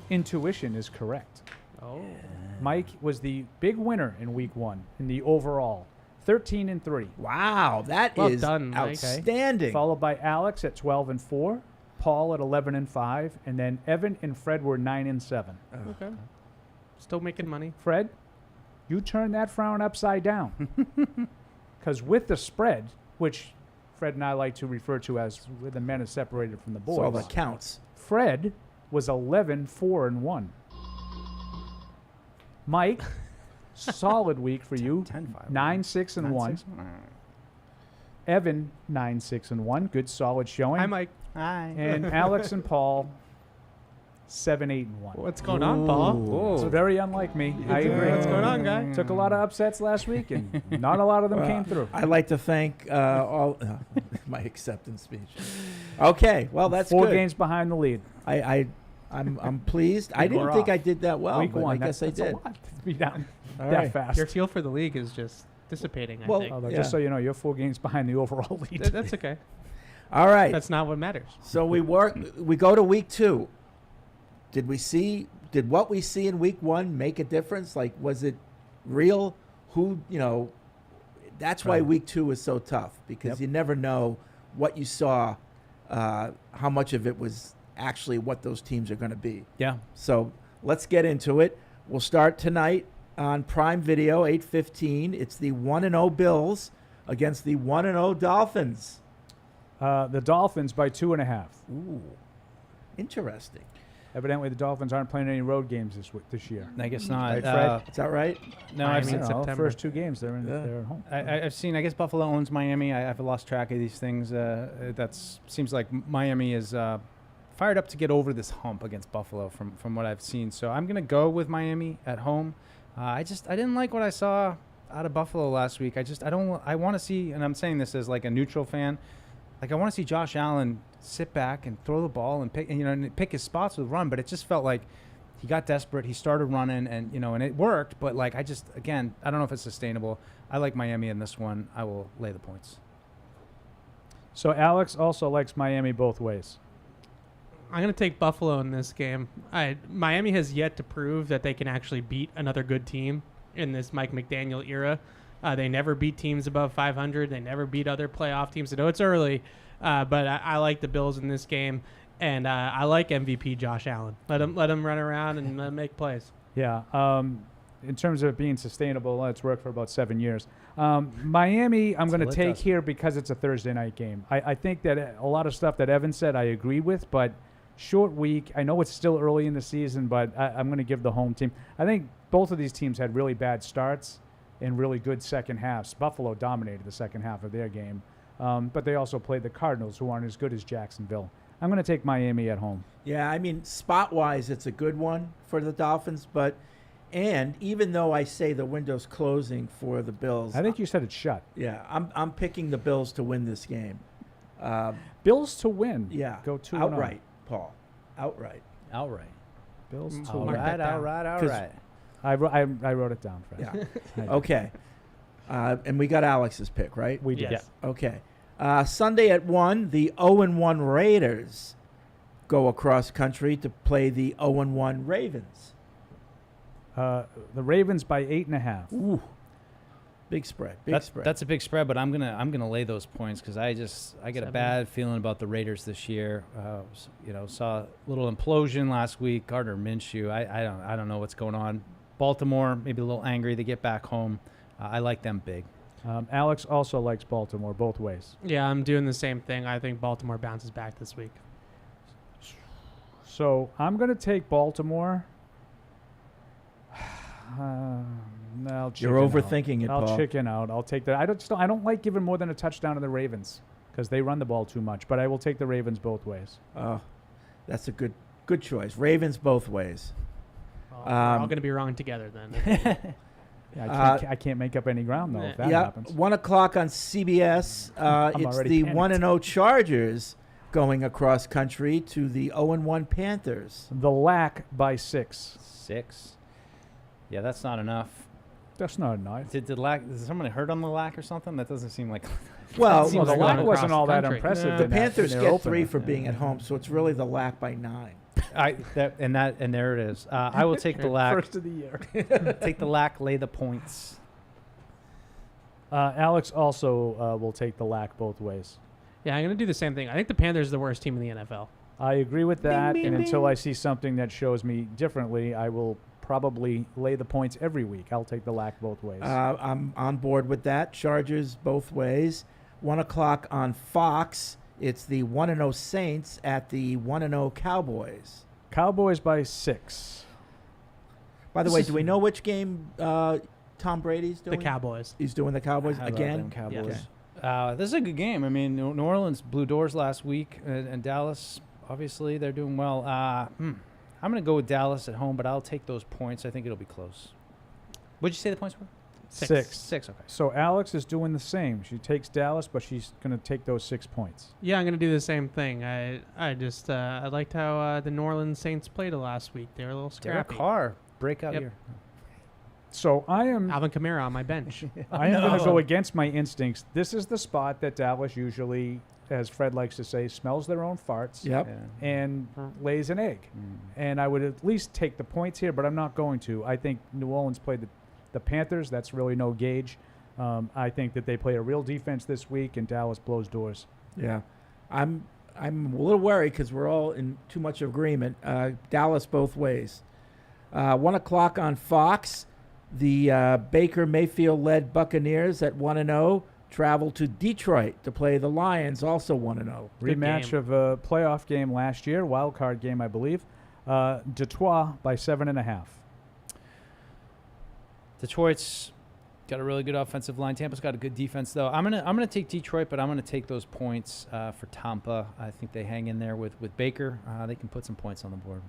Speaker 4: intuition is correct.
Speaker 5: Oh.
Speaker 4: Mike was the big winner in week 1 in the overall. 13-3.
Speaker 3: Wow, that
Speaker 5: Well
Speaker 3: is
Speaker 5: done, Mike.
Speaker 3: outstanding.
Speaker 4: Followed by Alex at 12-4, Paul at 11-5, and then Evan and Fred were 9-7.
Speaker 5: Okay. Still making money.
Speaker 4: Fred, you turned that frown upside down. Because with the spread, which Fred and I like to refer to as where the men are separated from the boys,
Speaker 3: That's all that counts.
Speaker 4: Fred was 11-4-1. Mike, solid week for you.
Speaker 8: 10-5.
Speaker 4: 9-6-1. Evan 9-6-1. Good solid showing.
Speaker 5: Hi, Mike.
Speaker 8: Hi.
Speaker 4: And Alex and Paul 7-8-1.
Speaker 5: What's going on, Paul?
Speaker 4: It's very unlike me. I agree.
Speaker 5: What's going on, guy?
Speaker 4: Took a lot of upsets last week, and not a lot of them came through.
Speaker 3: I'd like to thank all my acceptance speech. Okay, well that's
Speaker 4: Four
Speaker 3: good.
Speaker 4: games behind the lead.
Speaker 3: I'm pleased. I didn't
Speaker 4: We're
Speaker 3: think
Speaker 4: off.
Speaker 3: I did that well,
Speaker 4: Week
Speaker 3: but
Speaker 4: one.
Speaker 3: I guess
Speaker 4: that's
Speaker 3: I did.
Speaker 4: A lot to be down
Speaker 3: All
Speaker 4: that
Speaker 3: right.
Speaker 4: fast.
Speaker 5: Your feel for the league is just dissipating,
Speaker 3: Well,
Speaker 5: I think.
Speaker 4: Although,
Speaker 3: yeah.
Speaker 4: just so you know, you're 4 games behind the overall lead.
Speaker 5: That's okay.
Speaker 3: All right.
Speaker 5: That's not what matters.
Speaker 3: So we go to week 2. Did what we see in week 1 make a difference? Like, was it real? That's why
Speaker 8: Right.
Speaker 3: week 2 is so tough, because you never know what you saw, how much of it was actually what those teams are going to be.
Speaker 8: Yeah.
Speaker 3: So let's get into it. We'll start tonight on Prime Video, 8:15. It's the 1-0 Bills against the 1-0 Dolphins.
Speaker 4: The Dolphins by 2.5.
Speaker 3: Ooh, interesting.
Speaker 4: Evidently, the Dolphins aren't playing any road games this year.
Speaker 8: I guess not.
Speaker 4: Right, Fred?
Speaker 3: Is that right?
Speaker 8: No,
Speaker 4: I
Speaker 8: I've
Speaker 4: mean,
Speaker 8: seen
Speaker 4: the first 2 games they're at home.
Speaker 8: I've seen. I guess Buffalo owns Miami. I've lost track of these things. Seems like Miami is fired up to get over this hump against Buffalo from what I've seen. So I'm gonna go with Miami at home. I didn't like what I saw out of Buffalo last week. I want to see, and I'm saying this as like a neutral fan. Like I want to see Josh Allen sit back and throw the ball and pick his spots with run, but it just felt like he got desperate. He started running, and it worked. But like I don't know if it's sustainable. I like Miami in this one. I will lay the points.
Speaker 4: So Alex also likes Miami both ways.
Speaker 5: I'm going to take Buffalo in this game. Miami has yet to prove that they can actually beat another good team in this Mike McDaniel era. They never beat teams above 500. They never beat other playoff teams. I know it's early, but I like the Bills in this game, and I like MVP Josh Allen. Let him run around and make plays.
Speaker 4: Yeah. In terms of it being sustainable, it's worked for about 7 years. Miami, I'm going to
Speaker 8: That's
Speaker 4: take here because it's a Thursday night game. I think that a lot of stuff that Evan said I agree with, but short week. I know it's still early in the season, but I'm going to give the home team. I think both of these teams had really bad starts and really good second halves. Buffalo dominated the second half of their game, but they also played the Cardinals, who aren't as good as Jacksonville. I'm going to take Miami at home.
Speaker 3: Yeah, I mean, spot-wise, it's a good one for the Dolphins, and even though I say the window's closing for the Bills,
Speaker 4: I think you said it's shut.
Speaker 3: Yeah, I'm picking the Bills to win this game.
Speaker 4: Bills to win.
Speaker 3: Yeah,
Speaker 4: Go 2-0.
Speaker 3: outright, Paul. Outright.
Speaker 4: Bills to
Speaker 8: All
Speaker 4: win.
Speaker 8: right, all right, all
Speaker 3: 'Cause-
Speaker 8: right.
Speaker 4: I wrote it down, Fred.
Speaker 3: Yeah. Okay. And we got Alex's pick, right?
Speaker 4: We did.
Speaker 5: Yes.
Speaker 3: Okay. Sunday at 1, the 0-1 Raiders go across country to play the 0-1 Ravens.
Speaker 4: The Ravens by 8.5.
Speaker 3: Ooh. Big spread. Big spread.
Speaker 8: That's a big spread, but I'm gonna lay those points because I get a bad feeling about the Raiders this year. Saw a little implosion last week. Gardner Minshew. I don't know what's going on. Baltimore maybe a little angry. They get back home. I like them big.
Speaker 4: Alex also likes Baltimore both ways.
Speaker 5: Yeah, I'm doing the same thing. I think Baltimore bounces back this week.
Speaker 4: So I'm going to take Baltimore. I'll
Speaker 3: You're overthinking it,
Speaker 4: I'll
Speaker 3: Paul.
Speaker 4: chicken out. I'll take that. I don't like giving more than a touchdown to the Ravens because they run the ball too much. But I will take the Ravens both ways.
Speaker 3: Oh, that's a good choice. Ravens both ways.
Speaker 5: Well, we're all going to be wrong together then.
Speaker 4: Yeah, I can't make up any ground though if that happens.
Speaker 3: 1 o'clock on CBS. It's the 1-0 Chargers going across country to the 0-1 Panthers.
Speaker 4: The Lack by 6.
Speaker 8: 6. Yeah, that's not enough.
Speaker 4: That's not enough.
Speaker 8: Did somebody hurt on the Lack or something? That doesn't seem like.
Speaker 3: Well,
Speaker 4: the Lack wasn't all that impressive.
Speaker 3: The Panthers get 3 for being at home, so it's really the Lack by 9.
Speaker 8: And there it is. I will take the Lack.
Speaker 4: First of the year.
Speaker 8: Take the Lack, lay the points.
Speaker 4: Alex also will take the Lack both ways.
Speaker 5: Yeah, I'm going to do the same thing. I think the Panthers are the worst team in the NFL.
Speaker 4: I agree with that, and until I see something that shows me differently, I will probably lay the points every week. I'll take the Lack both ways.
Speaker 3: I'm on board with that. Chargers both ways. 1 o'clock on Fox. It's the 1-0 Saints at the 1-0 Cowboys.
Speaker 4: Cowboys by 6.
Speaker 3: By the way, do we know which game Tom Brady's doing?
Speaker 5: The Cowboys.
Speaker 3: He's doing the Cowboys
Speaker 8: How about
Speaker 3: again?
Speaker 8: them Cowboys?
Speaker 3: Okay.
Speaker 8: This is a good game. I mean, New Orleans blew doors last week, and Dallas, obviously, they're doing well. I'm going to go with Dallas at home, but I'll take those points. I think it'll be close. What'd you say the points were?
Speaker 4: 6.
Speaker 8: 6, okay.
Speaker 4: So Alex is doing the same. She takes Dallas, but she's going to take those 6 points.
Speaker 5: Yeah, I'm going to do the same thing. I liked how the New Orleans Saints played last week. They were a little scrappy.
Speaker 8: Derek Carr, breakout
Speaker 5: Yep.
Speaker 8: year.
Speaker 4: So I am
Speaker 5: Alvin Kamara on my bench.
Speaker 4: I am going to go against my instincts. This is the spot that Dallas usually, as Fred likes to say, smells their own farts
Speaker 3: Yep.
Speaker 4: and lays an egg. And I would at least take the points here, but I'm not going to. I think New Orleans played the Panthers. That's really no gauge. I think that they play a real defense this week, and Dallas blows doors.
Speaker 3: Yeah. I'm a little worried because we're all in too much agreement. Dallas both ways. 1 o'clock on Fox. The Baker Mayfield-led Buccaneers at 1-0 travel to Detroit to play the Lions, also 1-0.
Speaker 4: Rematch of a playoff game last year, wild card game, I believe. Detroit by 7.5.
Speaker 8: Detroit's got a really good offensive line. Tampa's got a good defense, though. I'm gonna take Detroit, but I'm gonna take those points for Tampa. I think they hang in there with Baker. They can put some points on the board.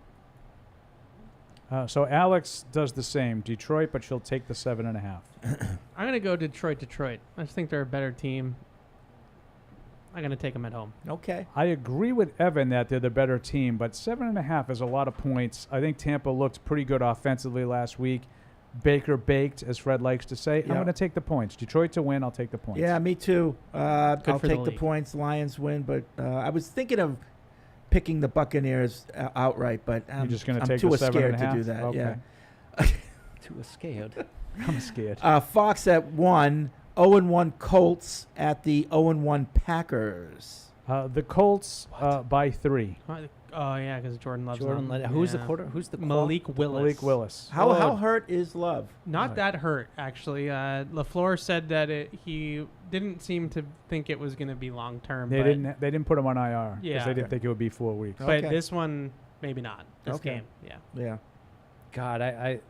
Speaker 4: So Alex does the same. Detroit, but she'll take the 7.5.
Speaker 5: I'm going to go Detroit. I just think they're a better team. I'm going to take them at home.
Speaker 3: Okay.
Speaker 4: I agree with Evan that they're the better team, but 7.5 is a lot of points. I think Tampa looked pretty good offensively last week. Baker baked, as Fred likes to say. I'm going to take the points. Detroit to win, I'll take the points.
Speaker 3: Yeah, me too. I'll
Speaker 5: for the
Speaker 3: take the
Speaker 5: league.
Speaker 3: points. Lions win, but I was thinking of picking the Buccaneers outright, but I'm
Speaker 4: just gonna
Speaker 3: I'm
Speaker 4: take
Speaker 3: too
Speaker 4: the
Speaker 3: scared to
Speaker 4: 7.5?
Speaker 3: do that.
Speaker 4: Okay.
Speaker 3: Yeah.
Speaker 8: Too scared.
Speaker 4: I'm scared.
Speaker 3: Fox at 1, 0-1 Colts at the 0-1 Packers.
Speaker 4: The Colts by 3.
Speaker 5: Oh yeah, because Jordan Love's
Speaker 8: Jordan
Speaker 5: not-
Speaker 8: Love. Who's the
Speaker 5: yeah.
Speaker 8: quarter? Who's the
Speaker 5: Malik Willis?
Speaker 4: Malik Willis.
Speaker 3: How hurt is Love?
Speaker 5: Not that hurt actually. LaFleur said that he didn't seem to think it was going to be long term.
Speaker 4: They didn't put him on IR because
Speaker 5: Yeah.
Speaker 4: they didn't think it would be 4 weeks.
Speaker 5: But this one, maybe not. This
Speaker 3: Okay.
Speaker 5: game, yeah.
Speaker 3: Yeah.
Speaker 8: God, I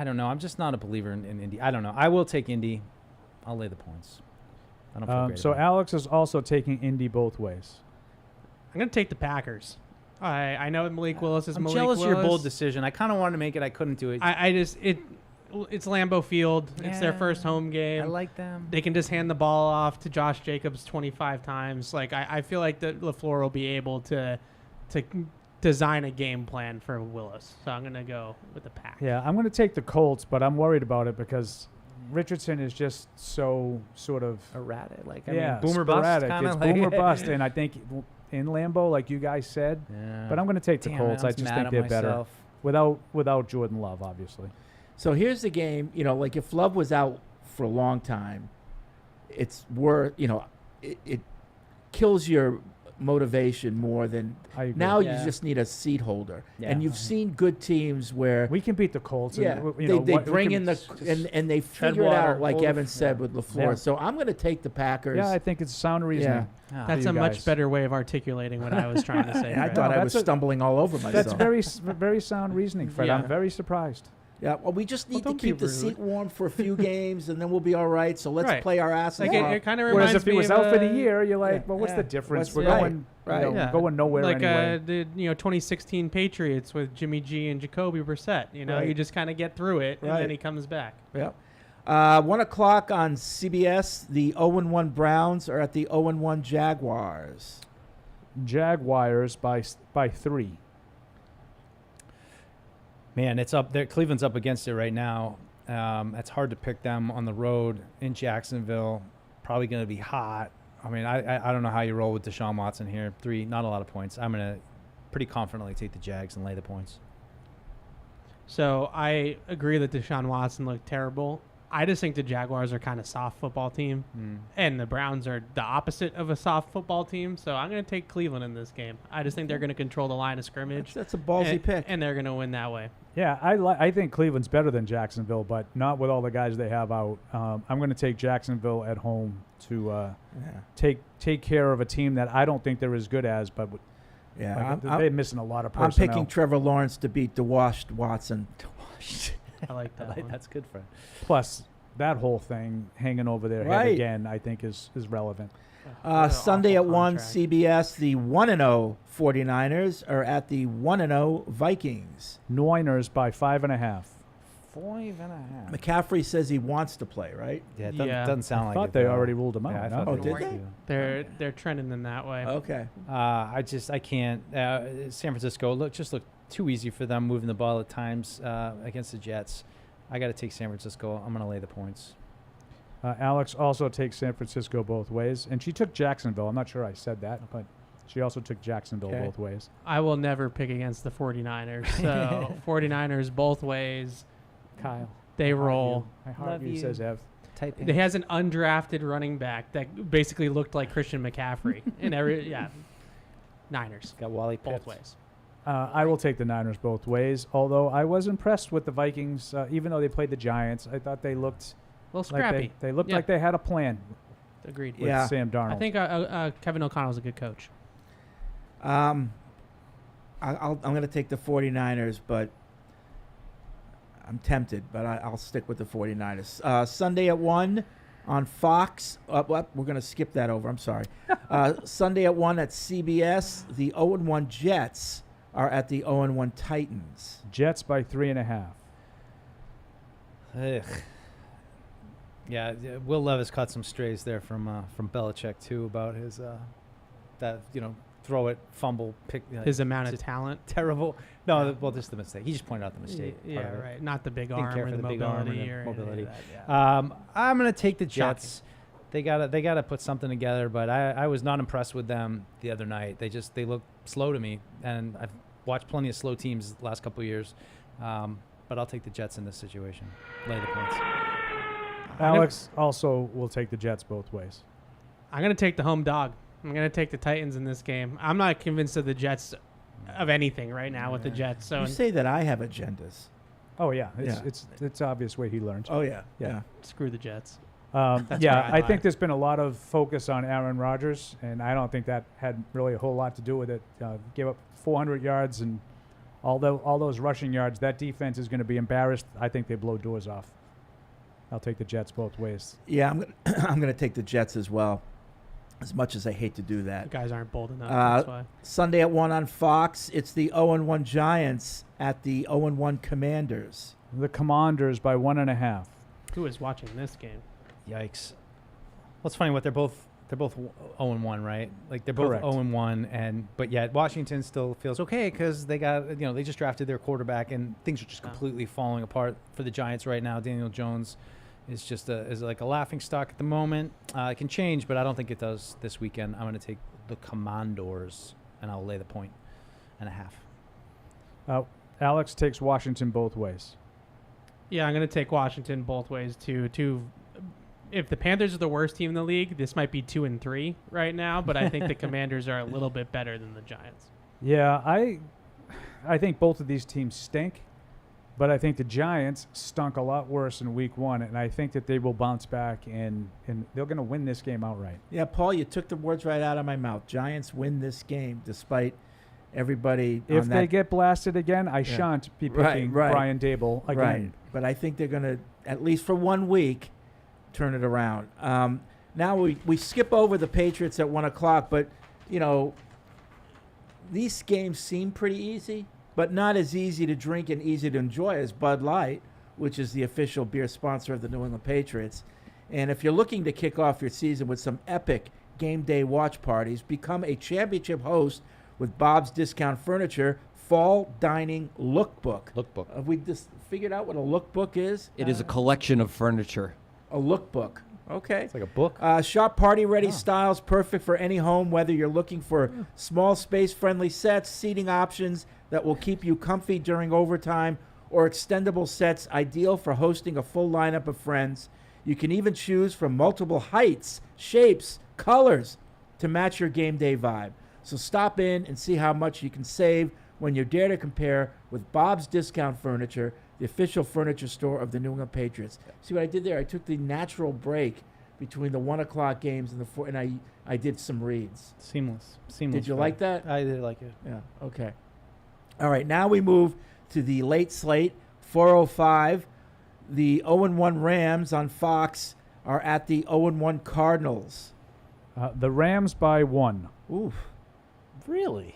Speaker 8: don't know. I'm just not a believer in Indy. I don't know. I will take Indy. I'll lay the points. I don't feel great
Speaker 4: So
Speaker 8: about it.
Speaker 4: Alex is also taking Indy both ways.
Speaker 5: I'm going to take the Packers. I know Malik Willis is
Speaker 8: I'm
Speaker 5: Malik
Speaker 8: jealous
Speaker 5: Willis.
Speaker 8: of your bold decision. I kind of wanted to make it. I couldn't do it.
Speaker 5: It's Lambeau Field. It's their
Speaker 8: Yeah,
Speaker 5: first home game.
Speaker 8: I like them.
Speaker 5: They can just hand the ball off to Josh Jacobs 25 times. Like I feel like that LaFleur will be able to design a game plan for Willis. So I'm going to go with the Pack.
Speaker 4: Yeah, I'm going to take the Colts, but I'm worried about it because Richardson is just so sort of
Speaker 8: erratic. Like
Speaker 4: boomer
Speaker 8: bust, kinda
Speaker 4: It's
Speaker 8: like-
Speaker 4: boomer bust, and I think in Lambeau, like you guys said.
Speaker 8: Yeah.
Speaker 4: But I'm going to take the
Speaker 8: Damn,
Speaker 4: Colts.
Speaker 8: I
Speaker 4: I
Speaker 8: was
Speaker 4: just
Speaker 8: mad
Speaker 4: think
Speaker 8: at
Speaker 4: they're better
Speaker 8: myself.
Speaker 4: without Jordan Love, obviously.
Speaker 3: So here's the game. Like if Love was out for a long time, it's worth. It kills your motivation more than
Speaker 4: agree.
Speaker 3: now.
Speaker 4: Yeah.
Speaker 3: You just need a seat holder,
Speaker 4: Yeah.
Speaker 3: and you've seen good teams where
Speaker 4: we can beat the Colts.
Speaker 3: Yeah,
Speaker 4: and,
Speaker 3: they bring in and they figure it out like Evan said with LaFleur.
Speaker 4: Yeah.
Speaker 3: So I'm going to take the Packers.
Speaker 4: Yeah, I think it's sound reasoning.
Speaker 3: Yeah.
Speaker 5: That's
Speaker 4: for
Speaker 5: a
Speaker 4: you
Speaker 5: much
Speaker 4: guys.
Speaker 5: better way of articulating what I was trying to say.
Speaker 3: I
Speaker 5: Fred.
Speaker 3: thought I was stumbling all over myself.
Speaker 4: That's very sound reasoning, Fred.
Speaker 5: Yeah.
Speaker 4: I'm very surprised.
Speaker 3: Yeah, well, we just need to
Speaker 5: don't be
Speaker 3: keep the
Speaker 5: rude.
Speaker 3: seat warm for a few games, and then we'll be all right. So let's
Speaker 5: Right.
Speaker 3: play our asses
Speaker 5: Like
Speaker 3: off.
Speaker 5: it kind of
Speaker 4: Whereas
Speaker 5: reminds
Speaker 4: if he
Speaker 5: me
Speaker 4: was
Speaker 5: of
Speaker 4: out for the year, you're like, well, what's
Speaker 3: Yeah.
Speaker 4: the difference?
Speaker 3: What's
Speaker 4: We're
Speaker 3: the-
Speaker 4: going,
Speaker 3: right.
Speaker 4: going nowhere
Speaker 5: like
Speaker 4: anyway.
Speaker 5: the 2016 Patriots with Jimmy G and Jacoby Brissett.
Speaker 3: Right.
Speaker 5: You just kind of get through it, and
Speaker 3: Right.
Speaker 5: then he comes back.
Speaker 3: Yep. 1 o'clock on CBS. The 0-1 Browns are at the 0-1 Jaguars.
Speaker 4: Jaguars by 3.
Speaker 8: Man, it's up there. Cleveland's up against it right now. It's hard to pick them on the road in Jacksonville. Probably going to be hot. I mean, I don't know how you roll with Deshaun Watson here. 3, not a lot of points. I'm going to pretty confidently take the Jags and lay the points.
Speaker 5: So I agree that Deshaun Watson looked terrible. I just think the Jaguars are kind of soft football team, and the Browns are the opposite of a soft football team. So I'm going to take Cleveland in this game. I just think they're going to control the line of scrimmage.
Speaker 3: That's a ballsy pick.
Speaker 5: And they're going to win that way.
Speaker 4: Yeah, I think Cleveland's better than Jacksonville, but not with all the guys they have out. I'm going to take Jacksonville at home to take care of a team that I don't think they're as good as, but
Speaker 3: Yeah,
Speaker 4: they're missing a lot of
Speaker 3: I'm
Speaker 4: personnel.
Speaker 3: picking Trevor Lawrence to beat DeWashed Watson.
Speaker 5: I like that. one.
Speaker 8: That's good for him.
Speaker 4: Plus, that whole thing hanging over their head
Speaker 3: Right.
Speaker 4: again, I think, is relevant.
Speaker 3: Sunday at
Speaker 5: awful
Speaker 3: 1,
Speaker 5: contract.
Speaker 3: CBS, the 1-0 49ers are at the 1-0 Vikings.
Speaker 4: Niners by 5.5.
Speaker 8: 5.5.
Speaker 3: McCaffrey says he wants to play, right?
Speaker 8: Yeah, it
Speaker 5: Yeah.
Speaker 8: doesn't sound
Speaker 4: I
Speaker 8: like
Speaker 4: thought
Speaker 8: it.
Speaker 4: they
Speaker 8: though.
Speaker 4: already ruled him out,
Speaker 8: Yeah, I
Speaker 4: no?
Speaker 8: thought
Speaker 3: Oh,
Speaker 8: they
Speaker 3: did
Speaker 8: were
Speaker 3: they?
Speaker 8: too.
Speaker 5: They're trending in that way.
Speaker 3: Okay.
Speaker 8: I can't. San Francisco looked too easy for them moving the ball at times against the Jets. I got to take San Francisco. I'm going to lay the points.
Speaker 4: Alex also takes San Francisco both ways, and she took Jacksonville. I'm not sure I said that, but she also took Jacksonville
Speaker 3: Okay.
Speaker 4: both ways.
Speaker 5: I will never pick against the 49ers. So 49ers both ways.
Speaker 4: Kyle.
Speaker 5: They roll.
Speaker 4: I heart
Speaker 8: Love
Speaker 4: you,
Speaker 8: you.
Speaker 4: says Ev.
Speaker 8: Type
Speaker 5: They has an undrafted running back that basically looked like Christian McCaffrey. Niners.
Speaker 8: Got Wally
Speaker 5: Both
Speaker 8: Pitts.
Speaker 5: ways.
Speaker 4: I will take the Niners both ways, although I was impressed with the Vikings. Even though they played the Giants, I thought they looked
Speaker 5: A little
Speaker 4: like
Speaker 5: scrappy.
Speaker 4: they looked
Speaker 5: Yeah.
Speaker 4: like they had a plan
Speaker 5: Agreed.
Speaker 4: with
Speaker 3: Yeah.
Speaker 4: Sam Darnold.
Speaker 5: I think Kevin O'Connell's a good coach.
Speaker 3: I'm going to take the 49ers, but I'm tempted, but I'll stick with the 49ers. Sunday at 1 on Fox. We're going to skip that over. I'm sorry. Sunday at 1 at CBS. The 0-1 Jets are at the 0-1 Titans.
Speaker 4: Jets by 3.5.
Speaker 8: Ugh. Yeah, Will Levis caught some strays there from Belichick too about his that throw it, fumble, pick.
Speaker 5: His amount of
Speaker 8: just
Speaker 5: talent.
Speaker 8: terrible. No, well, just the mistake. He just pointed out the mistake.
Speaker 5: Yeah,
Speaker 8: part of it.
Speaker 5: right. Not the big
Speaker 8: Didn't
Speaker 5: arm
Speaker 8: care
Speaker 5: or
Speaker 8: for
Speaker 5: the
Speaker 8: big arm
Speaker 5: mobility
Speaker 8: the
Speaker 5: or any of
Speaker 8: mobility.
Speaker 5: that, yeah.
Speaker 8: I'm gonna take the Jets. They gotta put something together, but I was not impressed with them the other night. They look slow to me, and I've watched plenty of slow teams the last couple of years. But I'll take the Jets in this situation. Lay the points.
Speaker 4: Alex also will take the Jets both ways.
Speaker 5: I'm going to take the home dog. I'm going to take the Titans in this game. I'm not convinced that the Jets of anything right now with the Jets. So
Speaker 3: You say that I have agendas.
Speaker 4: Oh yeah,
Speaker 3: Yeah.
Speaker 4: it's obvious way he learned.
Speaker 3: Oh yeah, yeah.
Speaker 5: screw the Jets.
Speaker 4: Yeah,
Speaker 5: That's where
Speaker 4: I
Speaker 5: lie.
Speaker 4: think there's been a lot of focus on Aaron Rodgers, and I don't think that had really a whole lot to do with it. Gave up 400 yards, and all those rushing yards, that defense is going to be embarrassed. I think they blow doors off. I'll take the Jets both ways.
Speaker 3: Yeah, I'm gonna take the Jets as well. As much as I hate to do that.
Speaker 5: You guys aren't bold enough. That's why.
Speaker 3: Sunday at 1 on Fox, it's the 0-1 Giants at the 0-1 Commanders.
Speaker 4: The Commanders by 1.5.
Speaker 5: Who is watching this game?
Speaker 8: Yikes. Well, it's funny what they're both 0-1, right? Like they're both
Speaker 4: Correct.
Speaker 8: 0-1, but yet Washington still feels okay because they got they just drafted their quarterback and things are just completely falling apart for the Giants right now. Daniel Jones is just is like a laughing stock at the moment. It can change, but I don't think it does this weekend. I'm going to take the Commanders and I'll lay the 1.5.
Speaker 4: Alex takes Washington both ways.
Speaker 5: Yeah, I'm going to take Washington both ways too. If the Panthers are the worst team in the league, this might be 2-3 right now, but I think the Commanders are a little bit better than the Giants.
Speaker 4: Yeah, I think both of these teams stink, but I think the Giants stunk a lot worse in week 1, and I think that they will bounce back and they're going to win this game outright.
Speaker 3: Yeah, Paul, you took the words right out of my mouth. Giants win this game despite everybody.
Speaker 4: If
Speaker 3: on
Speaker 4: they
Speaker 3: that.
Speaker 4: get blasted again, I shan't be picking Brian Dable again.
Speaker 3: Right, but I think they're going to, at least for 1 week, turn it around. Now we skip over the Patriots at 1 o'clock, but, these games seem pretty easy, but not as easy to drink and easy to enjoy as Bud Light, which is the official beer sponsor of the New England Patriots. And if you're looking to kick off your season with some epic game day watch parties, become a championship host with Bob's Discount Furniture Fall Dining Lookbook. Have we just figured out what a lookbook is?
Speaker 9: It is a collection of furniture.
Speaker 3: A lookbook. Okay.
Speaker 8: It's like a book.
Speaker 3: Shop party-ready styles, perfect for any home, whether you're looking for small space-friendly sets, seating options that will keep you comfy during overtime, or extendable sets ideal for hosting a full lineup of friends. You can even choose from multiple heights, shapes, colors to match your game day vibe. So stop in and see how much you can save when you dare to compare with Bob's Discount Furniture, the official furniture store of the New England Patriots. See what I did there? I took the natural break between the 1 o'clock games and the 4, and I did some reads.
Speaker 8: Seamless.
Speaker 3: Did you like that?
Speaker 8: I did like it.
Speaker 3: Yeah. Okay. All right. Now we move to the late slate, 4:05. The 0-1 Rams on Fox are at the 0-1 Cardinals.
Speaker 4: The Rams by 1.
Speaker 3: Oof.
Speaker 8: Really?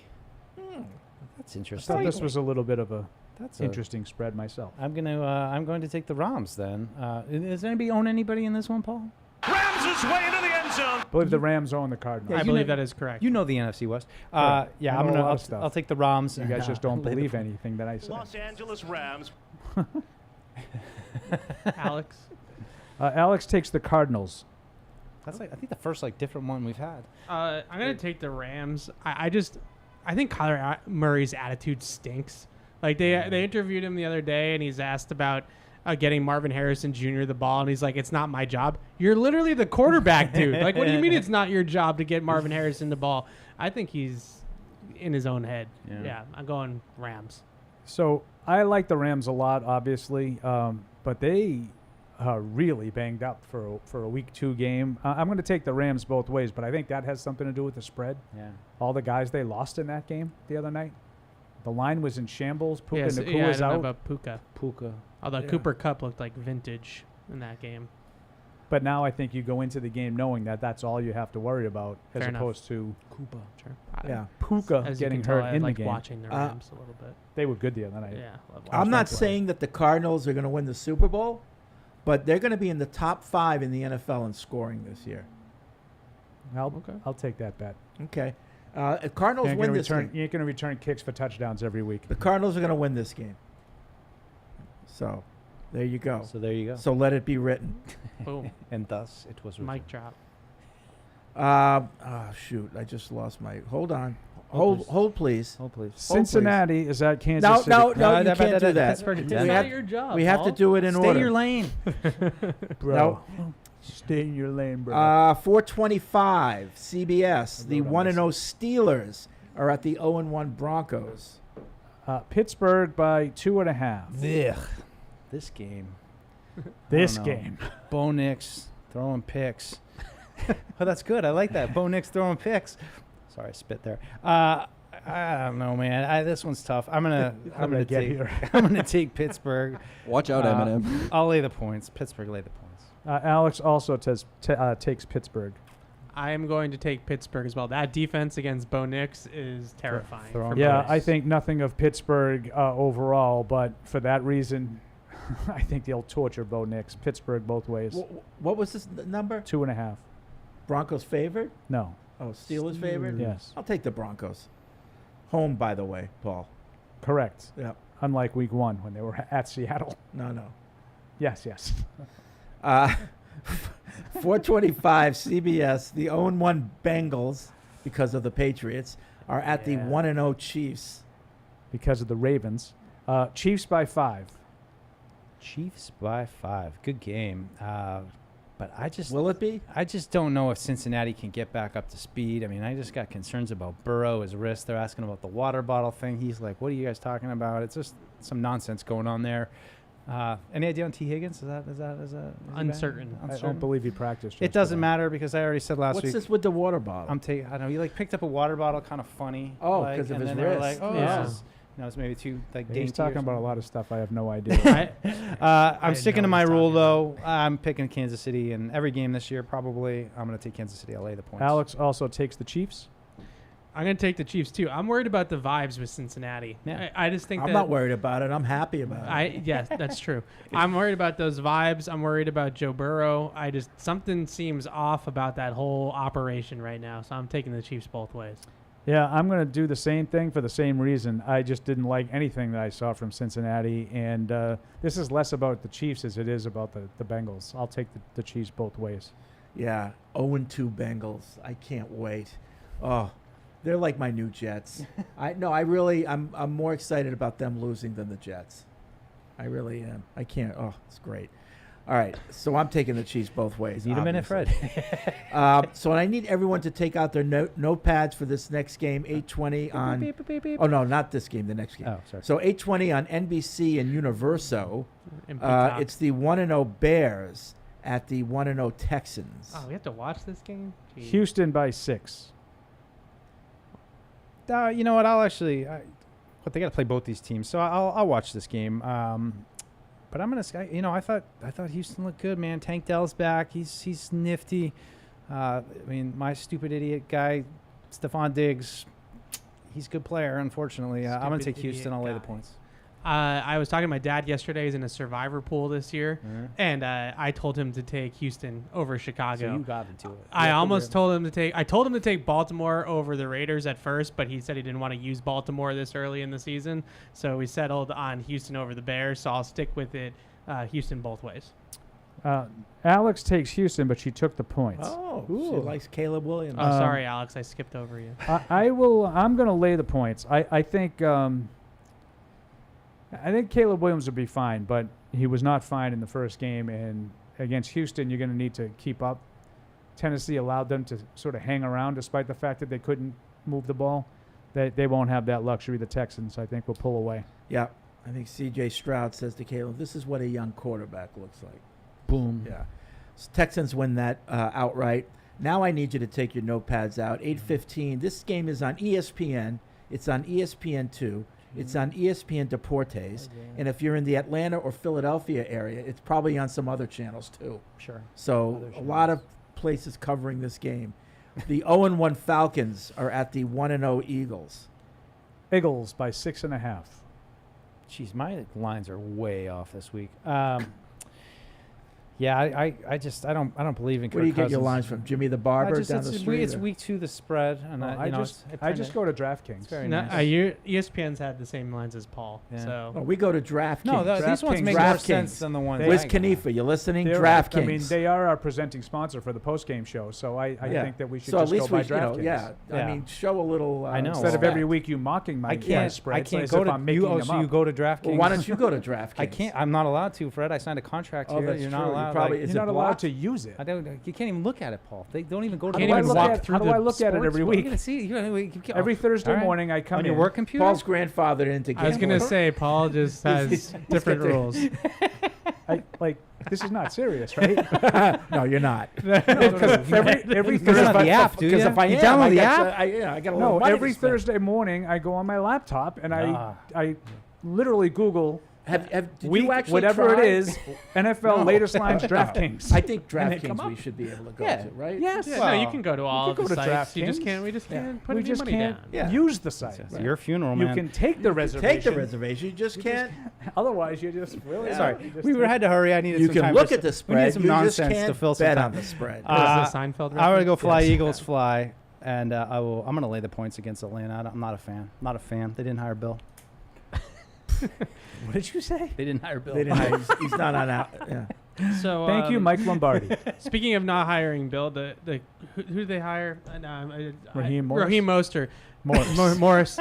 Speaker 8: That's
Speaker 4: I
Speaker 8: interesting.
Speaker 4: thought this was a little bit of a
Speaker 8: That's
Speaker 4: interesting spread myself.
Speaker 8: I'm going to take the Rams then. Does anybody own anybody in this one, Paul?
Speaker 22: Rams his way into the end zone.
Speaker 4: I believe the Rams own the Cardinals.
Speaker 5: I believe that is correct.
Speaker 8: You know the NFC West.
Speaker 4: Correct.
Speaker 8: Yeah,
Speaker 4: I know a lot of
Speaker 8: I'll
Speaker 4: stuff.
Speaker 8: take the Rams.
Speaker 4: You guys just don't
Speaker 8: Lay the
Speaker 4: believe
Speaker 8: point.
Speaker 4: anything that I say.
Speaker 22: Los Angeles Rams.
Speaker 5: Alex?
Speaker 4: Alex takes the Cardinals.
Speaker 8: That's I think the first different one we've had.
Speaker 5: I'm going to take the Rams. I think Kyler Murray's attitude stinks. They interviewed him the other day, and he's asked about getting Marvin Harrison Jr. the ball, and he's like, it's not my job. You're literally the quarterback, dude. What do you mean it's not your job to get Marvin Harrison the ball? I think he's in his own head. Yeah, I'm going Rams.
Speaker 4: So I like the Rams a lot, obviously, but they are really banged up for a week 2 game. I'm going to take the Rams both ways, but I think that has something to do with the spread.
Speaker 8: Yeah.
Speaker 4: All the guys they lost in that game the other night. The line was in shambles. Puka
Speaker 5: Yes,
Speaker 4: Nakua's
Speaker 5: I
Speaker 4: out.
Speaker 5: don't know about Puka. Although Cooper Kupp looked like vintage in that game.
Speaker 4: But now I think you go into the game knowing that that's all you have to worry about, as
Speaker 5: Fair enough.
Speaker 4: opposed to
Speaker 5: Cooper. Sure.
Speaker 3: Yeah.
Speaker 4: Puka
Speaker 5: As you
Speaker 4: getting
Speaker 5: can tell,
Speaker 4: hurt
Speaker 5: I
Speaker 4: in
Speaker 5: like
Speaker 4: the game.
Speaker 5: watching the Rams a little bit.
Speaker 4: They were good the other night.
Speaker 5: Yeah.
Speaker 3: I'm not saying that the Cardinals are going to win the Super Bowl, but they're going to be in the top 5 in the NFL in scoring this year.
Speaker 4: I'll take that bet.
Speaker 3: Okay. Cardinals win this game.
Speaker 4: You ain't going to return kicks for touchdowns every week.
Speaker 3: The Cardinals are going to win this game. So, there you go.
Speaker 8: So there you go.
Speaker 3: So let it be written.
Speaker 5: Boom.
Speaker 8: And thus it was
Speaker 5: Mic drop.
Speaker 3: Shoot. I just lost my... Hold on.
Speaker 8: Hold,
Speaker 3: Hold, please.
Speaker 8: Hold, please.
Speaker 4: Cincinnati is at Kansas
Speaker 3: No,
Speaker 4: City.
Speaker 3: no, you can't do that.
Speaker 8: That's pretty
Speaker 5: That's not your job,
Speaker 3: We have to
Speaker 5: Paul.
Speaker 3: do it in
Speaker 8: Stay
Speaker 3: order.
Speaker 8: your lane.
Speaker 4: Bro. Stay in your lane, bro.
Speaker 3: 425 CBS. The 1-0 Steelers are at the 0-1 Broncos.
Speaker 4: Pittsburgh by 2.5.
Speaker 8: Ugh. This game.
Speaker 4: This
Speaker 8: I don't know.
Speaker 4: game.
Speaker 8: Bo Nix throwing picks. Oh, that's good. I like that. Bo Nix throwing picks. Sorry, I spit there. I don't know, man. This one's tough. I'm gonna take Pittsburgh.
Speaker 9: Watch out, Eminem.
Speaker 8: I'll lay the points. Pittsburgh lay the points.
Speaker 4: Alex also takes Pittsburgh.
Speaker 5: I am going to take Pittsburgh as well. That defense against Bo Nix is terrifying. for
Speaker 4: Yeah,
Speaker 5: both.
Speaker 4: I think nothing of Pittsburgh overall, but for that reason, I think they'll torture Bo Nix. Pittsburgh both ways.
Speaker 3: What was this number?
Speaker 4: 2.5.
Speaker 3: Broncos favored?
Speaker 4: No.
Speaker 3: Oh, Steelers favored?
Speaker 4: Yes.
Speaker 3: I'll take the Broncos. Home, by the way, Paul.
Speaker 4: Correct.
Speaker 3: Yep.
Speaker 4: Unlike week 1 when they were at Seattle.
Speaker 3: No.
Speaker 4: Yes.
Speaker 3: 425 CBS, the 0-1 Bengals, because of the Patriots, are at the 1-0 Chiefs.
Speaker 4: Because of the Ravens. Chiefs by 5.
Speaker 8: Chiefs by 5. Good game. But
Speaker 3: Will it be?
Speaker 8: I just don't know if Cincinnati can get back up to speed. I mean, I just got concerns about Burrow, his wrist. They're asking about the water bottle thing. He's like, what are you guys talking about? It's just some nonsense going on there. Any idea on T. Higgins? Is that
Speaker 5: Uncertain.
Speaker 4: I don't believe he practiced.
Speaker 8: It doesn't matter because I already said last week.
Speaker 3: What's this with the water bottle?
Speaker 8: I don't know. He picked up a water bottle, kind of funny.
Speaker 3: Oh, because of
Speaker 8: and
Speaker 3: his
Speaker 8: then they were
Speaker 3: wrist.
Speaker 8: like, oh,
Speaker 5: Yeah.
Speaker 8: this is, it's maybe too dainty.
Speaker 4: He's talking about a lot of stuff I have no idea.
Speaker 8: I'm sticking to my rule though. I'm picking Kansas City, and every game this year probably I'm going to take Kansas City. I'll lay the points.
Speaker 4: Alex also takes the Chiefs.
Speaker 5: I'm going to take the Chiefs too. I'm worried about the vibes with Cincinnati.
Speaker 8: Yeah.
Speaker 5: I just think
Speaker 3: I'm not worried about it. I'm happy about it.
Speaker 5: Yes, that's true. I'm worried about those vibes. I'm worried about Joe Burrow. Something seems off about that whole operation right now. So I'm taking the Chiefs both ways.
Speaker 4: Yeah, I'm going to do the same thing for the same reason. I just didn't like anything that I saw from Cincinnati, and this is less about the Chiefs as it is about the Bengals. I'll take the Chiefs both ways.
Speaker 3: Yeah, 0-2 Bengals. I can't wait. Oh, they're like my new Jets. I'm more excited about them losing than the Jets. I really am. I can't. Oh, it's great. All right, so I'm taking the Chiefs both ways.
Speaker 8: Need a minute, Fred.
Speaker 3: So I need everyone to take out their notepads for this next game, 8:20 on. Oh no, not this game. The next game.
Speaker 8: Oh, sorry.
Speaker 3: So 8:20 on NBC and Universo.
Speaker 5: And Peacock.
Speaker 3: It's the 1-0 Bears at the 1-0 Texans.
Speaker 5: Oh, we have to watch this game? Jeez.
Speaker 4: Houston by 6.
Speaker 8: You know what? But they got to play both these teams, so I'll watch this game. But I'm gonna say, I thought Houston looked good, man. Tank Dell's back. He's nifty. My stupid idiot guy, Stephon Diggs, he's a good player. Unfortunately, I'm gonna take Houston. I'll lay the points.
Speaker 5: I was talking to my dad yesterday. He's in a survivor pool this year,
Speaker 8: Mhm.
Speaker 5: and I told him to take Houston over Chicago.
Speaker 8: So you got into it.
Speaker 5: I almost told him to take. I told him to take Baltimore over the Raiders at first, but he said he didn't want to use Baltimore this early in the season, so we settled on Houston over the Bears. So I'll stick with it. Houston both ways.
Speaker 4: Alex takes Houston, but she took the points.
Speaker 3: Oh, she likes Caleb Williams.
Speaker 5: Oh, sorry, Alex. I skipped over you.
Speaker 4: I'm going to lay the points. I think Caleb Williams will be fine, but he was not fine in the first game. And against Houston, you're going to need to keep up. Tennessee allowed them to sort of hang around despite the fact that they couldn't move the ball. They won't have that luxury. The Texans, I think, will pull away.
Speaker 3: Yeah, I think C.J. Stroud says to Caleb, "This is what a young quarterback looks like."
Speaker 8: Boom.
Speaker 3: Yeah. Texans win that outright. Now I need you to take your notepads out. 8:15. This game is on ESPN. It's on ESPN2. It's on ESPN Deportes. And if you're in the Atlanta or Philadelphia area, it's probably on some other channels too.
Speaker 8: Sure.
Speaker 3: So a lot of places covering this game. The 0-1 Falcons are at the 1-0 Eagles.
Speaker 4: Eagles by 6.5.
Speaker 8: Jeez, my lines are way off this week. Yeah, I don't believe in Kirk
Speaker 3: Where do you get your
Speaker 8: Cousins.
Speaker 3: lines from? Jimmy the Barber down the street?
Speaker 8: It's week 2 the spread, and
Speaker 4: I just go to DraftKings.
Speaker 8: It's very
Speaker 5: No,
Speaker 8: nice.
Speaker 5: ESPN's had the same lines as Paul.
Speaker 8: Yeah.
Speaker 5: So
Speaker 3: Oh, we go to DraftKings.
Speaker 8: No, these ones make more sense than the ones.
Speaker 3: Wiz
Speaker 8: I got.
Speaker 3: Khalifa, you listening?
Speaker 4: I
Speaker 3: DraftKings.
Speaker 4: mean, they are our presenting sponsor for the post-game show, so I think that we should
Speaker 3: so
Speaker 4: just
Speaker 3: at least
Speaker 4: go by
Speaker 3: we,
Speaker 4: DraftKings.
Speaker 3: I mean, show a little.
Speaker 8: I know.
Speaker 4: Instead of every week you mocking my spreads,
Speaker 8: I can't
Speaker 4: as
Speaker 8: go
Speaker 4: if
Speaker 8: to
Speaker 4: I'm making them
Speaker 8: so
Speaker 4: up.
Speaker 8: you go to DraftKings.
Speaker 3: Well, why don't you go to DraftKings?
Speaker 8: I can't. I'm not allowed to, Fred. I signed a contract here.
Speaker 3: that's
Speaker 8: You're
Speaker 3: true.
Speaker 8: not allowed.
Speaker 3: probably
Speaker 8: like,
Speaker 3: is
Speaker 4: You're
Speaker 3: it
Speaker 4: not allowed
Speaker 3: blocked?
Speaker 4: to use it.
Speaker 8: I don't. You can't even look at it, Paul. They don't even go to
Speaker 4: How
Speaker 8: the
Speaker 4: do I
Speaker 8: website.
Speaker 4: look at- how do I look at it every
Speaker 8: What are you
Speaker 4: week?
Speaker 8: gonna see?
Speaker 4: Every Thursday morning, I come
Speaker 8: on
Speaker 4: in.
Speaker 8: your work computer.
Speaker 3: Paul's grandfathered into.
Speaker 5: I was gonna
Speaker 3: gambling.
Speaker 5: say Paul just has different
Speaker 3: got the-
Speaker 5: rules.
Speaker 4: This is not serious, right?
Speaker 3: No, you're not.
Speaker 4: Because every
Speaker 8: You download
Speaker 4: Thursday,
Speaker 8: the app, do
Speaker 3: Because
Speaker 8: you?
Speaker 3: if I
Speaker 8: You
Speaker 3: am,
Speaker 8: download
Speaker 3: I
Speaker 8: the
Speaker 3: got
Speaker 8: app?
Speaker 3: I got a little
Speaker 4: no,
Speaker 3: money
Speaker 4: every
Speaker 3: to spend.
Speaker 4: Thursday morning I go on my laptop and
Speaker 8: Ah.
Speaker 4: I literally Google
Speaker 3: Did
Speaker 4: week,
Speaker 3: you actually
Speaker 4: whatever
Speaker 3: try?
Speaker 4: it is, NFL
Speaker 3: No.
Speaker 4: latest lines, DraftKings.
Speaker 3: I think
Speaker 4: And they come
Speaker 3: DraftKings we
Speaker 4: up.
Speaker 3: should be able to go
Speaker 8: Yeah.
Speaker 3: to, right?
Speaker 4: Yes.
Speaker 5: Yeah,
Speaker 8: Well,
Speaker 5: no, you can go to all
Speaker 4: you
Speaker 5: of
Speaker 4: can
Speaker 5: the
Speaker 4: go to
Speaker 5: sites. You just
Speaker 4: DraftKings.
Speaker 5: can't. We just can't put
Speaker 4: We
Speaker 5: any
Speaker 4: just
Speaker 5: money
Speaker 4: can't
Speaker 5: down.
Speaker 3: Yeah.
Speaker 4: use the site.
Speaker 8: It's your funeral,
Speaker 4: You
Speaker 8: man.
Speaker 4: can take the reservation.
Speaker 3: Take the reservation. You just can't.
Speaker 4: Otherwise, you just really.
Speaker 3: Yeah.
Speaker 8: Sorry,
Speaker 4: you just
Speaker 8: we
Speaker 4: take-
Speaker 8: had to hurry. I needed
Speaker 3: You
Speaker 8: some
Speaker 3: can
Speaker 8: time
Speaker 3: look
Speaker 8: for
Speaker 3: at the
Speaker 8: some- we needed
Speaker 3: spread.
Speaker 8: some
Speaker 3: You just
Speaker 8: nonsense
Speaker 3: can't
Speaker 8: to fill some
Speaker 3: bet
Speaker 8: time.
Speaker 3: on the spread.
Speaker 5: What is the Seinfeld
Speaker 8: I'm gonna go
Speaker 5: reference?
Speaker 8: fly
Speaker 3: Yes.
Speaker 8: Eagles fly, and I'm gonna lay the points against Atlanta. I'm not a fan. Not a fan. They didn't hire Bill.
Speaker 4: What did you say?
Speaker 8: They didn't hire Bill.
Speaker 3: They didn't hire- he's not on out. Yeah.
Speaker 5: So
Speaker 4: Thank you, Mike Lombardi.
Speaker 5: Speaking of not hiring Bill, who did they hire?
Speaker 4: Raheem Morris?
Speaker 5: Raheem Mostert.
Speaker 4: Morris.
Speaker 5: Morris.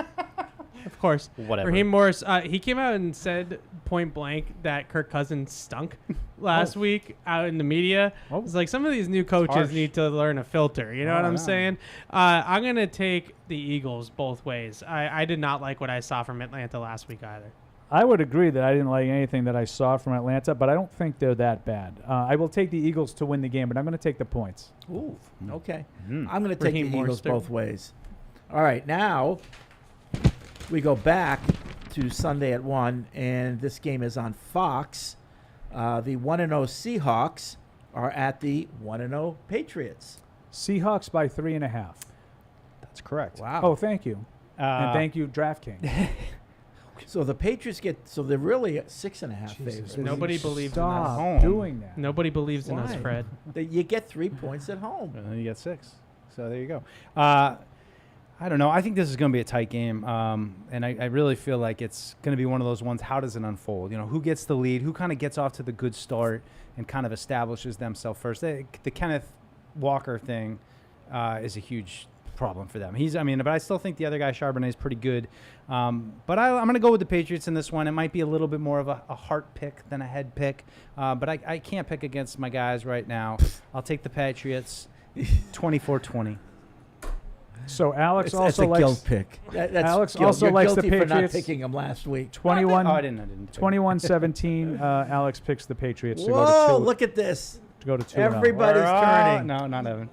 Speaker 5: Of course.
Speaker 8: Whatever.
Speaker 5: Raheem Morris. He came out and said point blank that Kirk Cousins stunk last week out in the media.
Speaker 4: Oh.
Speaker 5: It's like some of these new coaches
Speaker 8: harsh.
Speaker 5: need to learn a filter. You know what I'm
Speaker 8: yeah.
Speaker 5: saying? I'm gonna take the Eagles both ways. I did not like what I saw from Atlanta last week either.
Speaker 4: I would agree that I didn't like anything that I saw from Atlanta, but I don't think they're that bad. I will take the Eagles to win the game, but I'm going to take the points.
Speaker 3: Ooh. Okay.
Speaker 8: Mm.
Speaker 3: I'm going to take
Speaker 5: Raheem
Speaker 3: the Eagles
Speaker 5: Mostert.
Speaker 3: both ways. All right. Now we go back to Sunday at 1, and this game is on Fox. The 1-0 Seahawks are at the 1-0 Patriots.
Speaker 4: Seahawks by 3.5.
Speaker 8: That's correct.
Speaker 3: Wow.
Speaker 4: Oh, thank you. And thank you, DraftKings.
Speaker 3: So the Patriots so they're really at 6.5 favorites.
Speaker 5: Nobody believes in
Speaker 4: Stop
Speaker 5: us.
Speaker 4: doing that.
Speaker 5: Nobody believes in us,
Speaker 3: Why?
Speaker 5: Fred.
Speaker 3: You get 3 points at home.
Speaker 8: And then you get 6. So there you go. I don't know. I think this is going to be a tight game, and I really feel like it's going to be one of those ones. How does it unfold? You know, who gets the lead? Who kind of gets off to the good start and kind of establishes themselves first? The Kenneth Walker thing is a huge problem for them. But I still think the other guy, Charbonnet, is pretty good. But I'm going to go with the Patriots in this one. It might be a little bit more of a heart pick than a head pick, but I can't pick against my guys right now. I'll take the Patriots 24-20.
Speaker 4: So Alex
Speaker 3: It's
Speaker 4: also
Speaker 3: a
Speaker 4: likes
Speaker 3: guilt pick. That's
Speaker 4: Alex
Speaker 3: guilt.
Speaker 4: also
Speaker 3: You're
Speaker 4: likes the
Speaker 3: guilty for not
Speaker 4: Patriots.
Speaker 3: picking them last week.
Speaker 4: 21.
Speaker 8: I didn't.
Speaker 4: 21-17. Alex picks the Patriots to
Speaker 3: Whoa!
Speaker 4: go to 2.
Speaker 3: Look at this.
Speaker 4: To go to 2.
Speaker 3: Everybody's turning.
Speaker 8: No, not Evan.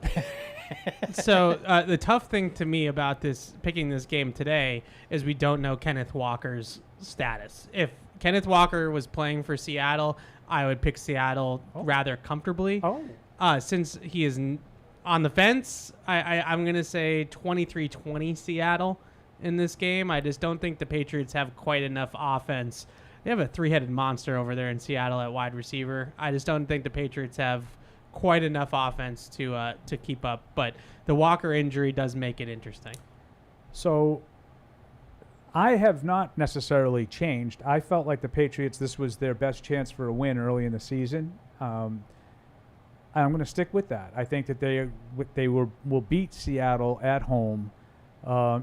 Speaker 5: So the tough thing to me about picking this game today is we don't know Kenneth Walker's status. If Kenneth Walker was playing for Seattle, I would pick Seattle rather comfortably. Since he is on the fence, I'm going to say 23-20 Seattle in this game. I just don't think the Patriots have quite enough offense. They have a three-headed monster over there in Seattle at wide receiver. I just don't think the Patriots have quite enough offense to keep up. But the Walker injury does make it interesting.
Speaker 4: So I have not necessarily changed. I felt like the Patriots, this was their best chance for a win early in the season. I'm going to stick with that. I think that they will beat Seattle at home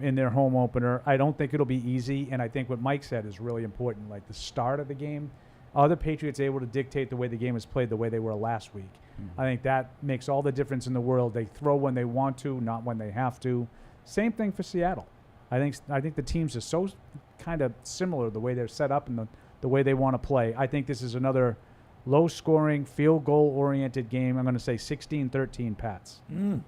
Speaker 4: in their home opener. I don't think it'll be easy, and I think what Mike said is really important. Like the start of the game, are the Patriots able to dictate the way the game is played the way they were last week? I think that makes all the difference in the world. They throw when they want to, not when they have to. Same thing for Seattle. I think the teams are so kind of similar, the way they're set up and the way they want to play. I think this is another low-scoring, field goal-oriented game. I'm going to say 16-13 Pats.
Speaker 3: Wow.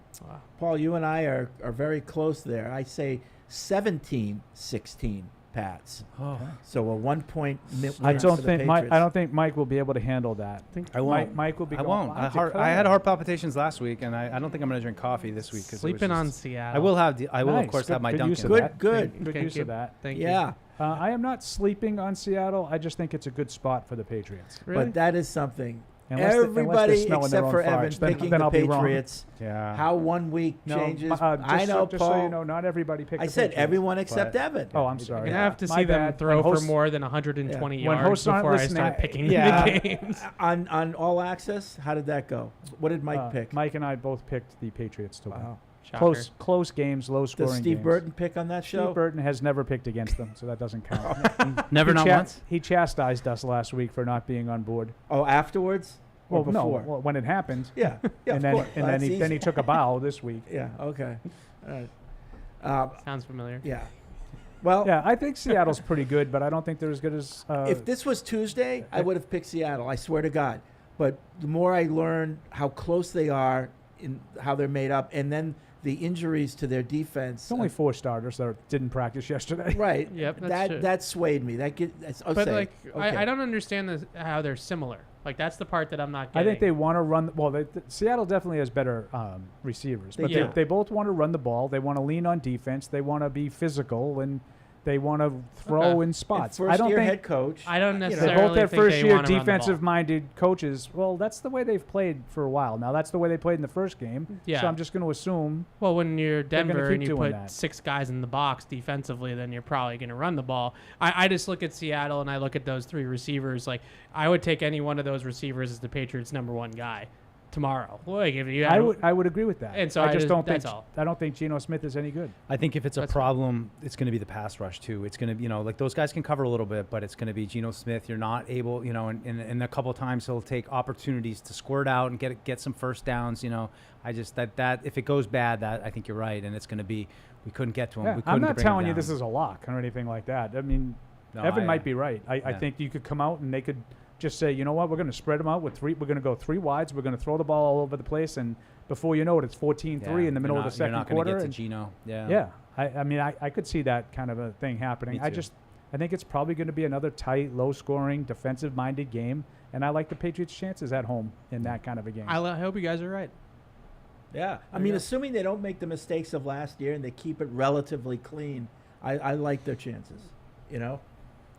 Speaker 3: Paul, you and I are very close there. I say 17-16 Pats.
Speaker 4: Oh.
Speaker 3: So a 1 point winner
Speaker 4: I don't
Speaker 3: for the
Speaker 4: think
Speaker 3: Patriots.
Speaker 4: I don't think Mike will be able to handle that.
Speaker 8: I won't.
Speaker 4: Mike will be.
Speaker 8: I won't. I had heart palpitations last week, and I don't think I'm going to drink coffee this week.
Speaker 5: Sleeping on Seattle.
Speaker 8: I will have. I will
Speaker 4: Nice.
Speaker 8: of course
Speaker 4: Good-
Speaker 8: have my
Speaker 4: good
Speaker 8: Dunkin'.
Speaker 4: use of that.
Speaker 3: Good.
Speaker 4: Good use of that.
Speaker 5: Thank you.
Speaker 3: Yeah.
Speaker 4: I am not sleeping on Seattle. I just think it's a good spot for the Patriots.
Speaker 3: But that is something.
Speaker 4: Unless they're
Speaker 3: Everybody
Speaker 4: smelling their
Speaker 3: except
Speaker 4: own
Speaker 3: for
Speaker 4: farts,
Speaker 3: Evan
Speaker 4: then-
Speaker 3: picking
Speaker 4: then
Speaker 3: the
Speaker 4: I'll be wrong.
Speaker 3: Patriots.
Speaker 8: Yeah.
Speaker 3: How 1 week
Speaker 4: No,
Speaker 3: changes.
Speaker 4: just
Speaker 3: I know,
Speaker 4: just
Speaker 3: Paul.
Speaker 4: so you know, not everybody picked.
Speaker 3: I
Speaker 4: the
Speaker 3: said
Speaker 4: Patriots.
Speaker 3: everyone except
Speaker 4: But-
Speaker 3: Evan.
Speaker 4: Oh, I'm
Speaker 5: You're
Speaker 4: sorry.
Speaker 5: gonna have to
Speaker 4: My
Speaker 5: see them
Speaker 4: bad.
Speaker 5: throw
Speaker 4: When
Speaker 5: for
Speaker 4: hosts-
Speaker 5: more than 120
Speaker 4: When
Speaker 5: yards
Speaker 4: hosts aren't
Speaker 5: before I
Speaker 4: listening-
Speaker 5: start picking
Speaker 3: Yeah.
Speaker 5: the games.
Speaker 3: on All Access, how did that go? What did Mike pick?
Speaker 4: Mike and I both picked the Patriots to win.
Speaker 3: Wow.
Speaker 5: Shocker.
Speaker 4: Close games, low scoring
Speaker 3: Does Steve
Speaker 4: games.
Speaker 3: Burton pick on that show?
Speaker 4: Steve Burton has never picked against them, so that doesn't count.
Speaker 8: Never, not once.
Speaker 4: He chastised us last week for not being on board.
Speaker 3: Oh, afterwards? or
Speaker 4: Well, no,
Speaker 3: before?
Speaker 4: well, when it happened.
Speaker 3: Yeah, yeah,
Speaker 4: and
Speaker 3: of
Speaker 4: then
Speaker 3: course.
Speaker 4: and
Speaker 3: Well,
Speaker 4: then
Speaker 3: that's
Speaker 4: he
Speaker 3: easy.
Speaker 4: took a bow this week.
Speaker 3: Yeah. Okay. All right.
Speaker 5: Sounds familiar.
Speaker 3: Yeah. Well,
Speaker 4: Yeah, I think Seattle's pretty good, but I don't think they're as good as.
Speaker 3: if this was Tuesday, I would have picked Seattle. I swear to God. But the more I learn how close they are in how they're made up, and then the injuries to their defense.
Speaker 4: It's only 4 starters that didn't practice yesterday.
Speaker 3: Right.
Speaker 5: Yep, that's true.
Speaker 3: That swayed me. That's
Speaker 5: But like, I don't understand how they're similar. Like that's the part that I'm not
Speaker 4: I
Speaker 5: getting.
Speaker 4: think they want to run. Well, Seattle definitely has better receivers, but
Speaker 5: do.
Speaker 4: they both want to run the ball. They want to lean on defense. They want to be physical, and they want to throw in spots.
Speaker 3: First
Speaker 4: I don't
Speaker 3: year
Speaker 4: think
Speaker 3: head coach.
Speaker 5: I don't
Speaker 4: they
Speaker 5: necessarily
Speaker 4: both have
Speaker 5: think
Speaker 4: first
Speaker 5: they
Speaker 4: year
Speaker 5: wanna run the ball.
Speaker 4: defensive-minded coaches. Well, that's the way they've played for a while now. That's the way they played in the first game.
Speaker 5: Yeah.
Speaker 4: So I'm just going to assume.
Speaker 5: Well, when you're
Speaker 4: they're gonna
Speaker 5: Denver
Speaker 4: keep
Speaker 5: and you
Speaker 4: doing
Speaker 5: put
Speaker 4: that.
Speaker 5: 6 guys in the box defensively, then you're probably going to run the ball. I just look at Seattle and I look at those 3 receivers. Like I would take any one of those receivers as the Patriots' number 1 guy tomorrow. Like if you had
Speaker 4: I would agree with that.
Speaker 5: And so
Speaker 4: I just don't think
Speaker 5: that's all.
Speaker 4: I don't think Geno Smith is any good.
Speaker 8: I think if it's a
Speaker 5: That's
Speaker 8: problem, it's going to be the pass rush too. It's going to, like those guys can cover a little bit, but it's going to be Geno Smith. You're not able, and a couple of times he'll take opportunities to squirt out and get some first downs. I just that if it goes bad, that I think you're right, and it's going to be we couldn't get to him.
Speaker 4: Yeah,
Speaker 8: We
Speaker 4: I'm
Speaker 8: couldn't
Speaker 4: not
Speaker 8: bring him
Speaker 4: telling you
Speaker 8: down.
Speaker 4: this is a lock or anything like that. I mean,
Speaker 8: No,
Speaker 4: Evan
Speaker 8: I-
Speaker 4: might be right. I
Speaker 8: yeah.
Speaker 4: think you could come out and they could just say, you know what, we're going to spread them out with 3. We're going to go 3 wides. We're going to throw the ball all over the place, and before you know it, it's 14-3 in the middle of the second
Speaker 8: You're not
Speaker 4: quarter.
Speaker 8: going to get
Speaker 4: and-
Speaker 8: to Geno. Yeah.
Speaker 4: Yeah, I mean, I could see that kind of a thing happening.
Speaker 8: Me too.
Speaker 4: I think it's probably going to be another tight, low-scoring, defensive-minded game, and I like the Patriots' chances at home in that kind of a game.
Speaker 5: I hope you guys are right.
Speaker 3: Yeah. I mean, assuming they don't make the mistakes of last year and they keep it relatively clean, I like their chances.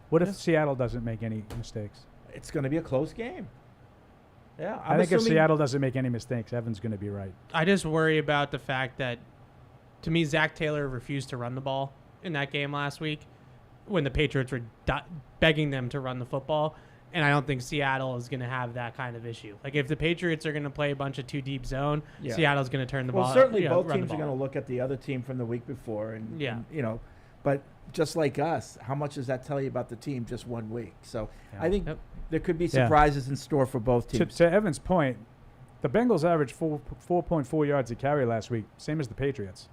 Speaker 4: What if Seattle doesn't make any mistakes?
Speaker 3: It's going to be a close game. Yeah.
Speaker 4: I think if Seattle doesn't make any mistakes, Evan's going to be right.
Speaker 5: I just worry about the fact that, to me, Zach Taylor refused to run the ball in that game last week when the Patriots were begging them to run the football. And I don't think Seattle is going to have that kind of issue. Like, if the Patriots are going to play a bunch of 2 deep zone,
Speaker 3: Yeah.
Speaker 5: Seattle's going to turn the ball.
Speaker 3: Well, certainly both
Speaker 5: run the
Speaker 3: teams are
Speaker 5: ball.
Speaker 3: going to look at the other team from the week before, and
Speaker 5: Yeah.
Speaker 3: but just like us, how much does that tell you about the team just 1 week? So I think there could be
Speaker 4: Yeah.
Speaker 3: surprises in store for both teams.
Speaker 4: To Evan's point, the Bengals averaged 4.4 yards a carry last week, same as the Patriots.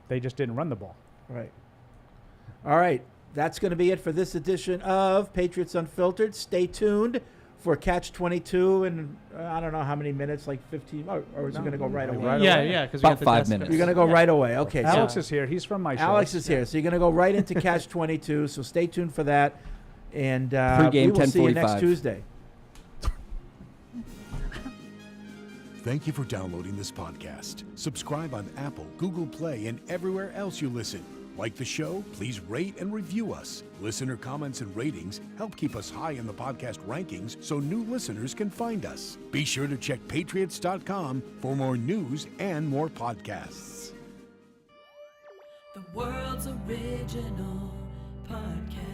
Speaker 4: They just didn't run the ball.
Speaker 3: Right. All right. That's going to be it for this edition of Patriots Unfiltered. Stay tuned for Catch 22 in, I don't know how many minutes, like 15, or is it going to go right away?
Speaker 5: Yeah, because we got
Speaker 9: About
Speaker 5: the
Speaker 9: 5
Speaker 5: test
Speaker 9: minutes.
Speaker 3: You're going to go right away. Okay.
Speaker 4: Alex
Speaker 3: so
Speaker 4: is here. He's from my show.
Speaker 3: Alex is here. So you're going to go right into Catch 22. So stay tuned for that. And
Speaker 9: Pre-game
Speaker 3: we will see you next
Speaker 9: 10:45.
Speaker 3: Tuesday.
Speaker 1: Thank you for downloading this podcast. Subscribe on Apple, Google Play, and everywhere else you listen. Like the show? Please rate and review us. Listener comments and ratings help keep us high in the podcast rankings so new listeners can find us. Be sure to check patriots.com for more news and more podcasts.
Speaker 2: The world's original podcast.